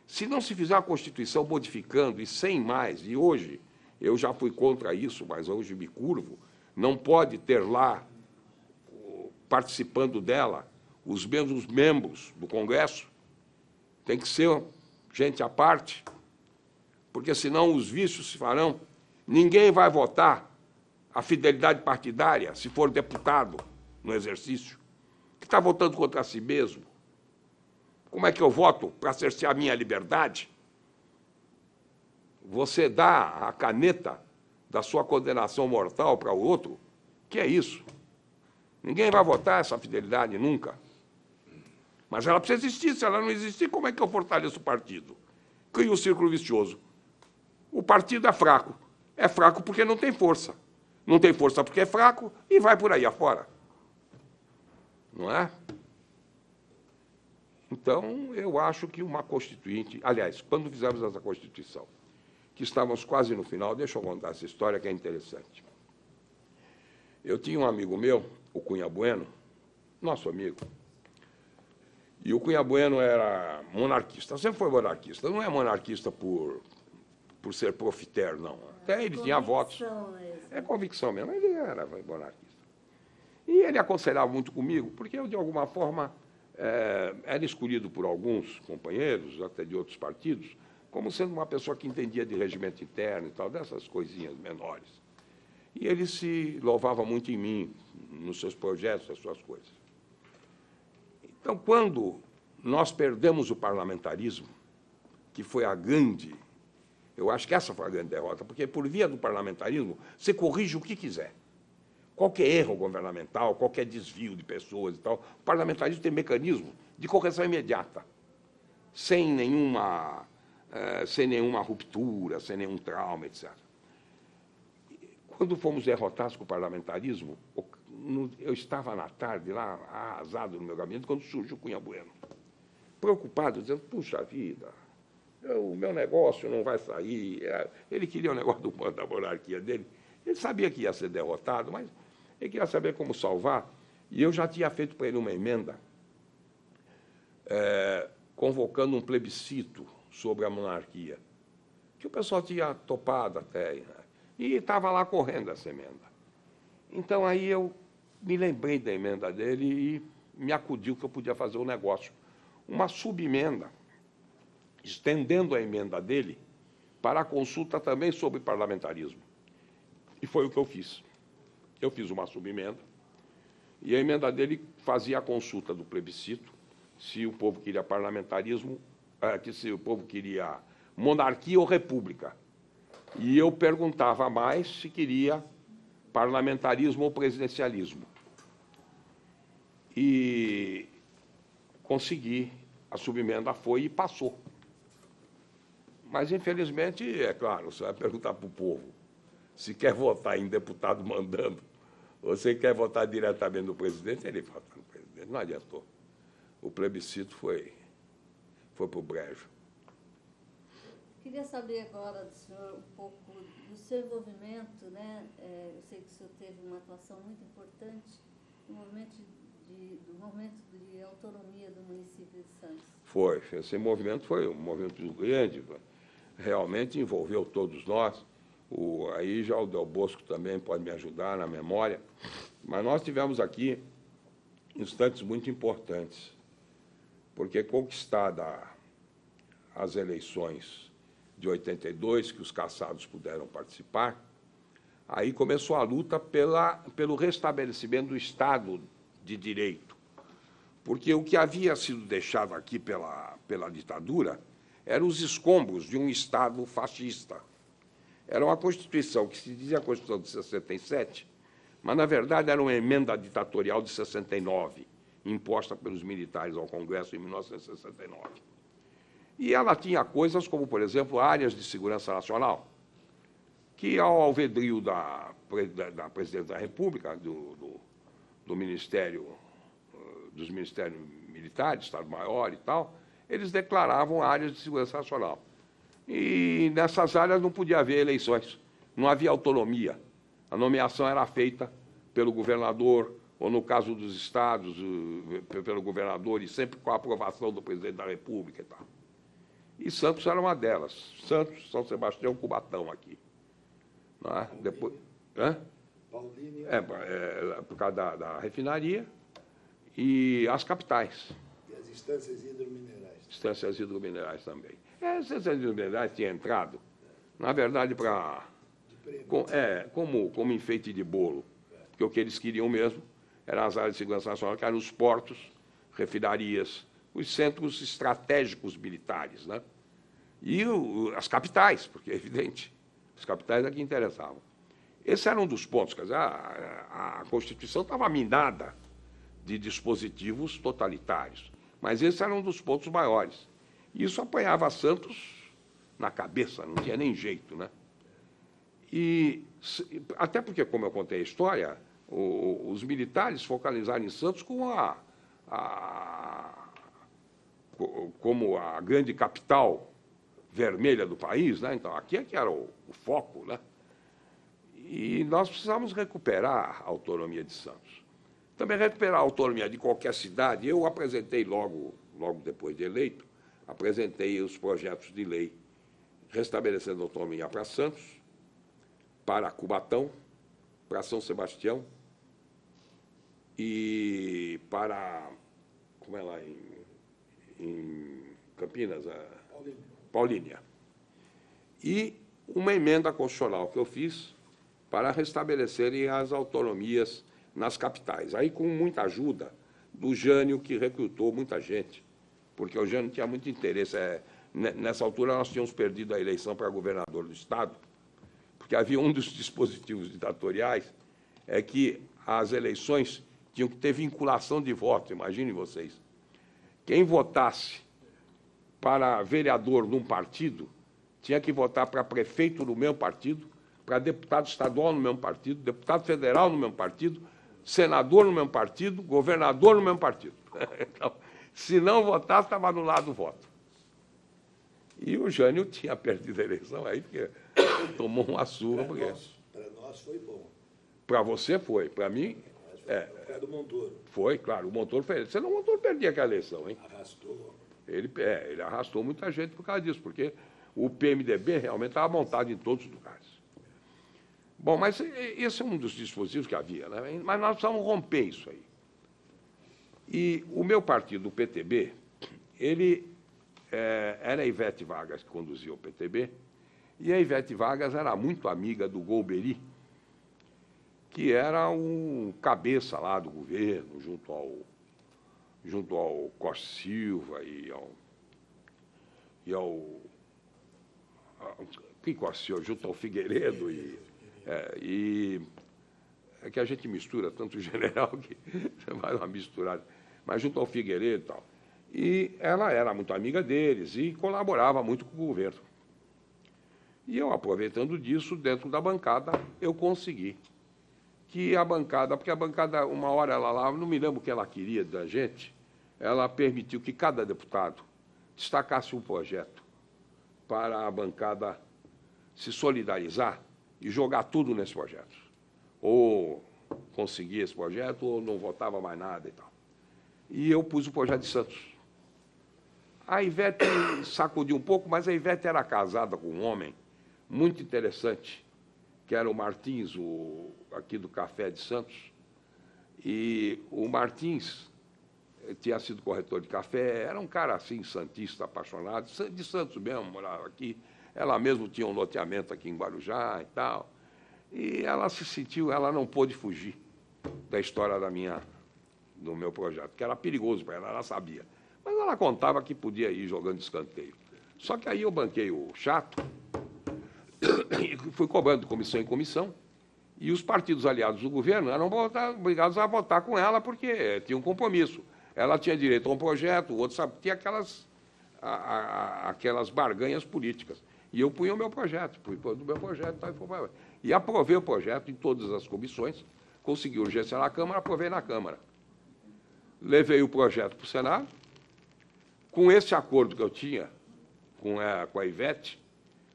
se não se fizer a Constituição modificando e sem mais, e hoje, eu já fui contra isso, mas hoje me curvo, não pode ter lá, participando dela, os mesmos membros do Congresso. Tem que ser gente à parte, porque senão os vícios se farão. Ninguém vai votar a fidelidade partidária se for deputado no exercício, que está votando contra si mesmo. Como é que eu voto para cercear a minha liberdade? Você dá a caneta da sua condenação mortal para o outro, que é isso? Ninguém vai votar essa fidelidade nunca. Mas ela precisa existir. Se ela não existir, como é que eu fortaleço o partido? Cria um círculo vicioso. O partido é fraco. É fraco porque não tem força. Não tem força porque é fraco e vai por aí afora. Não é? Então, eu acho que uma Constituinte... Aliás, quando fizemos essa Constituição, que estávamos quase no final, deixa eu contar essa história que é interessante. Eu tinha um amigo meu, o Cunha Bueno, nosso amigo, e o Cunha Bueno era monarquista, sempre foi monarquista. Não é monarquista por ser profiter, não. Até ele tinha votos. É convicção mesmo, ele era monarquista. E ele aconselhava muito comigo, porque eu, de alguma forma, era escolhido por alguns companheiros, até de outros partidos, como sendo uma pessoa que entendia de regimento interno e tal, dessas coisinhas menores. E ele se louvava muito em mim, nos seus projetos, nas suas coisas. Então, quando nós perdemos o parlamentarismo, que foi a grande... Eu acho que essa foi a grande derrota, porque, por via do parlamentarismo, você corrige o que quiser. Qualquer erro governamental, qualquer desvio de pessoas e tal, o parlamentarismo tem mecanismo de correção imediata, sem nenhuma ruptura, sem nenhum trauma, etc. Quando fomos derrotados com o parlamentarismo, eu estava na tarde lá, arrasado no meu gabinete, quando surgiu o Cunha Bueno. Preocupado, dizendo, puxa vida, o meu negócio não vai sair. Ele queria o negócio da monarquia dele. Ele sabia que ia ser derrotado, mas ele queria saber como salvar. E eu já tinha feito para ele uma emenda convocando um plebiscito sobre a monarquia, que o pessoal tinha topado até, né? E estava lá correndo essa emenda. Então, aí eu me lembrei da emenda dele e me acudiu que eu podia fazer um negócio, uma subemenda, estendendo a emenda dele para a consulta também sobre parlamentarismo. E foi o que eu fiz. Eu fiz uma subemenda, e a emenda dele fazia a consulta do plebiscito, se o povo queria parlamentarismo, se o povo queria monarquia ou república. E eu perguntava mais se queria parlamentarismo ou presidencialismo. E consegui, a subemenda foi e passou. Mas, infelizmente, é claro, você vai perguntar para o povo se quer votar em deputado mandando, ou se quer votar diretamente no presidente, ele vota no presidente. Não adiantou. O plebiscito foi para o brejo. Queria saber agora do senhor um pouco do seu envolvimento, né? Eu sei que o senhor teve uma atuação muito importante no momento de autonomia do município de Santos. Foi. Esse movimento foi um movimento grande, realmente envolveu todos nós. Aí já o Del Bosco também pode me ajudar na memória. Mas nós tivemos aqui instantes muito importantes, porque conquistada as eleições de 82, que os caçados puderam participar, aí começou a luta pelo restabelecimento do Estado de Direito. Porque o que havia sido deixado aqui pela ditadura eram os escombros de um Estado fascista. Era uma Constituição que se dizia a Constituição de 67, mas, na verdade, era uma emenda ditatorial de 69, imposta pelos militares ao Congresso em 1969. E ela tinha coisas como, por exemplo, áreas de segurança nacional, que, ao alvedrio da Presidência da República, do Ministério, dos Ministérios Militares, Estado-Maior e tal, eles declaravam áreas de segurança nacional. E nessas áreas não podia haver eleições, não havia autonomia. A nomeação era feita pelo governador, ou, no caso dos estados, pelo governador, e sempre com a aprovação do presidente da República e tal. E Santos era uma delas. Santos, São Sebastião, Cubatão aqui. Não é? Depois, Paulínia. Por causa da refinaria e as capitais. E as instâncias hidrominerais. Instâncias hidrominerais também. As instâncias hidrominerais tinham entrado, na verdade, como enfeite de bolo. Porque o que eles queriam mesmo eram as áreas de segurança nacional, que eram os portos, refinarias, os centros estratégicos militares, né? E as capitais, porque é evidente, as capitais é que interessavam. Esse era um dos pontos, quer dizer, a Constituição estava minada de dispositivos totalitários, mas esse era um dos pontos maiores. E isso apanhava Santos na cabeça, não tinha nem jeito, né? E até porque, como eu contei a história, os militares focalizaram em Santos como a grande capital vermelha do país, né? Então, aqui é que era o foco, né? E nós precisamos recuperar a autonomia de Santos. Também recuperar a autonomia de qualquer cidade. Eu apresentei logo depois de eleito, apresentei os projetos de lei restabelecendo a autonomia para Santos, para Cubatão, para São Sebastião e para, como é lá em Campinas, Paulínia. E uma emenda constitucional que eu fiz para restabelecerem as autonomias nas capitais. Aí, com muita ajuda do Jânio, que recrutou muita gente, porque o Jânio tinha muito interesse. Nessa altura, nós tínhamos perdido a eleição para governador do Estado, porque havia um dos dispositivos ditatoriais, é que as eleições tinham que ter vinculação de voto, imaginem vocês. Quem votasse para vereador num partido tinha que votar para prefeito no mesmo partido, para deputado estadual no mesmo partido, deputado federal no mesmo partido, senador no mesmo partido, governador no mesmo partido. Então, se não votasse, estava anulado o voto. E o Jânio tinha perdido a eleição aí, porque tomou uma surra. Para nós foi bom. Para você foi, para mim... Foi do Montoro. Foi, claro, o Montoro fez. Senão o Montoro perdia aquela eleição, hein? Arrastou. Ele arrastou muita gente por causa disso, porque o PMDB realmente estava montado em todos os lugares. Bom, mas esse é um dos dispositivos que havia, né? Mas nós precisamos romper isso aí. E o meu partido, o PTB, era a Ivete Vargas que conduzia o PTB, e a Ivete Vargas era muito amiga do Golbery, que era um cabeça lá do governo, junto ao Costa Silva junto ao Figueiredo, e é que a gente mistura tanto o general que você vai uma misturada, mas junto ao Figueiredo e tal. E ela era muito amiga deles e colaborava muito com o governo. E eu, aproveitando disso, dentro da bancada, eu consegui que a bancada, porque a bancada, uma hora ela lá, não me lembro o que ela queria da gente, ela permitiu que cada deputado destacasse um projeto para a bancada se solidarizar e jogar tudo nesse projeto. Ou conseguia esse projeto, ou não votava mais nada e tal. E eu pus o projeto de Santos. A Ivete sacudiu um pouco, mas a Ivete era casada com um homem muito interessante, que era o Martins, aqui do Café de Santos. E o Martins tinha sido corretor de café, era um cara assim, santista, apaixonado, de Santos mesmo, morava aqui. ela mesma tinha um loteamento aqui em Guarujá e tal, e ela se sentiu, ela não pôde fugir da história do meu projeto, que era perigoso para ela sabia. Mas ela contava que podia ir jogando escanteio. Só que aí eu banquei o chato e fui cobrando de comissão em comissão, e os partidos aliados do governo eram obrigados a votar com ela porque tinha um compromisso. Ela tinha direito a um projeto, o outro tinha aquelas barganhas políticas. E eu punha o meu projeto, e aprovei o projeto em todas as comissões, consegui urgência na Câmara, aprovei na Câmara. Levei o projeto para o Senado, com esse acordo que eu tinha com a Ivete,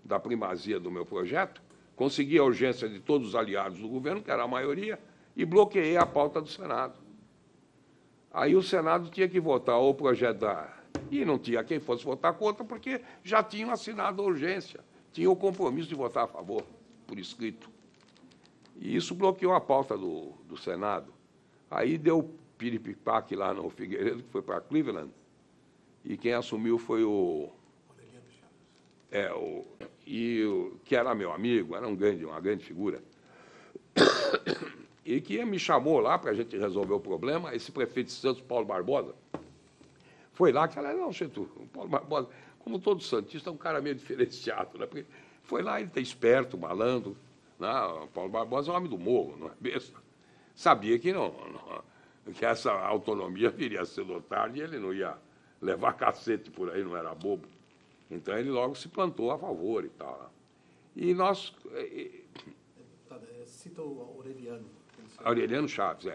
da primazia do meu projeto, consegui a urgência de todos os aliados do governo, que era a maioria, e bloqueei a pauta do Senado. Aí o Senado tinha que votar o projeto e não tinha quem fosse votar contra, porque já tinham assinado a urgência, tinham o compromisso de votar a favor, por escrito. E isso bloqueou a pauta do Senado. Aí deu piripipaque lá no Figueiredo, que foi para Cleveland, e quem assumiu foi que era meu amigo, era uma grande figura, e que me chamou lá para a gente resolver o problema, esse prefeito de Santos, Paulo Barbosa, foi lá que ela, não, Getúlio, o Paulo Barbosa, como todo santista, é um cara meio diferenciado, né? Porque foi lá, ele tá esperto, malandro, né? O Paulo Barbosa é um homem do morro, não é besta. Sabia que que essa autonomia viria cedo ou tarde e ele não ia levar cacete por aí, não era bobo. Então, ele logo se plantou a favor e tal. E nós... Cita o Aureliano. Aureliano Chaves,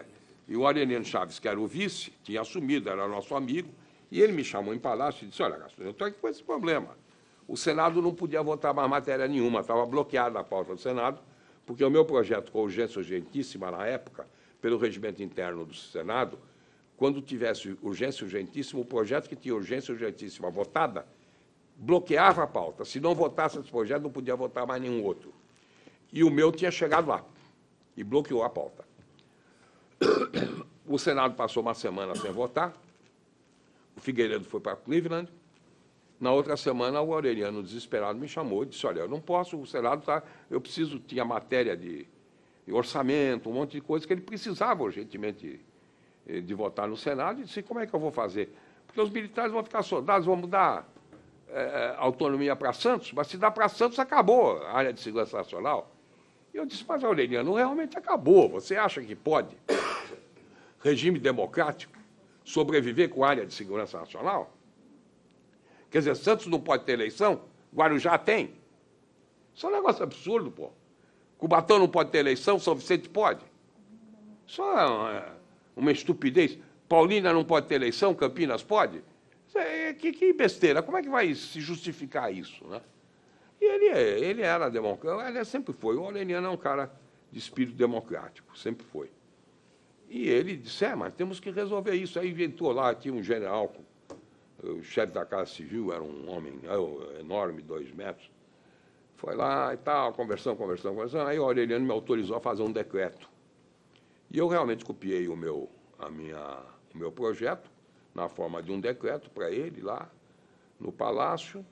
E o Aureliano Chaves, que era o vice, tinha assumido, era nosso amigo, e ele me chamou em palácio e disse, olha, Gastão, eu estou aqui com esse problema. O Senado não podia votar mais matéria nenhuma, estava bloqueada a pauta do Senado, porque o meu projeto com urgência urgentíssima, na época, pelo regimento interno do Senado, quando tivesse urgência urgentíssima, o projeto que tinha urgência urgentíssima votada, bloqueava a pauta. Se não votasse esse projeto, não podia votar mais nenhum outro. E o meu tinha chegado lá e bloqueou a pauta. O Senado passou uma semana sem votar, o Figueiredo foi para Cleveland. Na outra semana, o Aureliano, desesperado, me chamou e disse, olha, eu não posso, o Senado tinha matéria de orçamento, um monte de coisa que ele precisava urgentemente de votar no Senado, e disse, como é que eu vou fazer? Porque os militares vão ficar soldados, vão dar autonomia para Santos, mas se dá para Santos, acabou a área de segurança nacional. E eu disse, mas, Aureliano, realmente acabou. Você acha que pode, regime democrático, sobreviver com a área de segurança nacional? Quer dizer, Santos não pode ter eleição, Guarujá tem. Isso é um negócio absurdo, pô. Cubatão não pode ter eleição, São Vicente pode. Isso é uma estupidez. Paulínia não pode ter eleição, Campinas pode. Que besteira, como é que vai se justificar isso, né? E ele era democrata, ele sempre foi. O Aureliano é um cara de espírito democrático, sempre foi. E ele disse, mas temos que resolver isso. Aí inventou lá, tinha um general, o chefe da Casa Civil, era um homem enorme, 2 metros. Foi lá e tal, conversando. Aí o Aureliano me autorizou a fazer um decreto. E eu realmente copiei o meu projeto, na forma de um decreto para ele lá, no Palácio,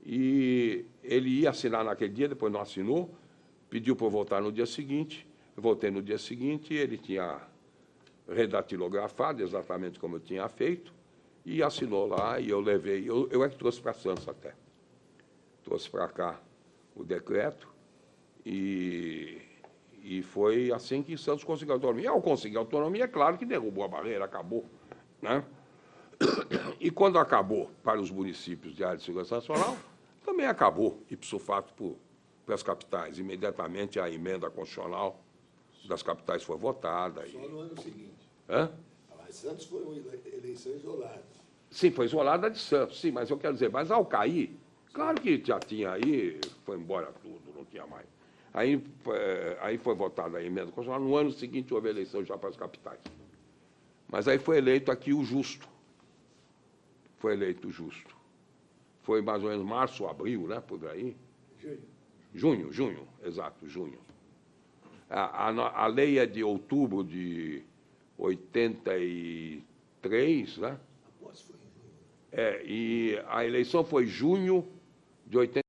e ele ia assinar naquele dia, depois não assinou, pediu para eu voltar no dia seguinte, eu voltei no dia seguinte, ele tinha redatilografado exatamente como eu tinha feito, e assinou lá, e eu levei, eu é que trouxe para Santos até, trouxe para cá o decreto, e foi assim que Santos conseguiu autonomia. Ao conseguir autonomia, é claro que derrubou a barreira, acabou, né? E quando acabou para os municípios de área de segurança nacional, também acabou, ipso facto, para as capitais. Imediatamente a emenda constitucional das capitais foi votada. Só no ano seguinte. Hã? Mas Santos foi uma eleição isolada. Sim, foi isolada de Santos, sim, mas eu quero dizer, mas ao cair, claro que já tinha aí, foi embora tudo, não tinha mais. Aí foi votada a emenda constitucional, no ano seguinte houve eleição já para as capitais. Mas aí foi eleito aqui o Justo. Foi eleito Justo. Foi mais ou menos março, abril, né, por aí. Junho, exato, junho. A lei é de outubro de 83, né? A posse foi em junho. E a eleição foi junho de 83.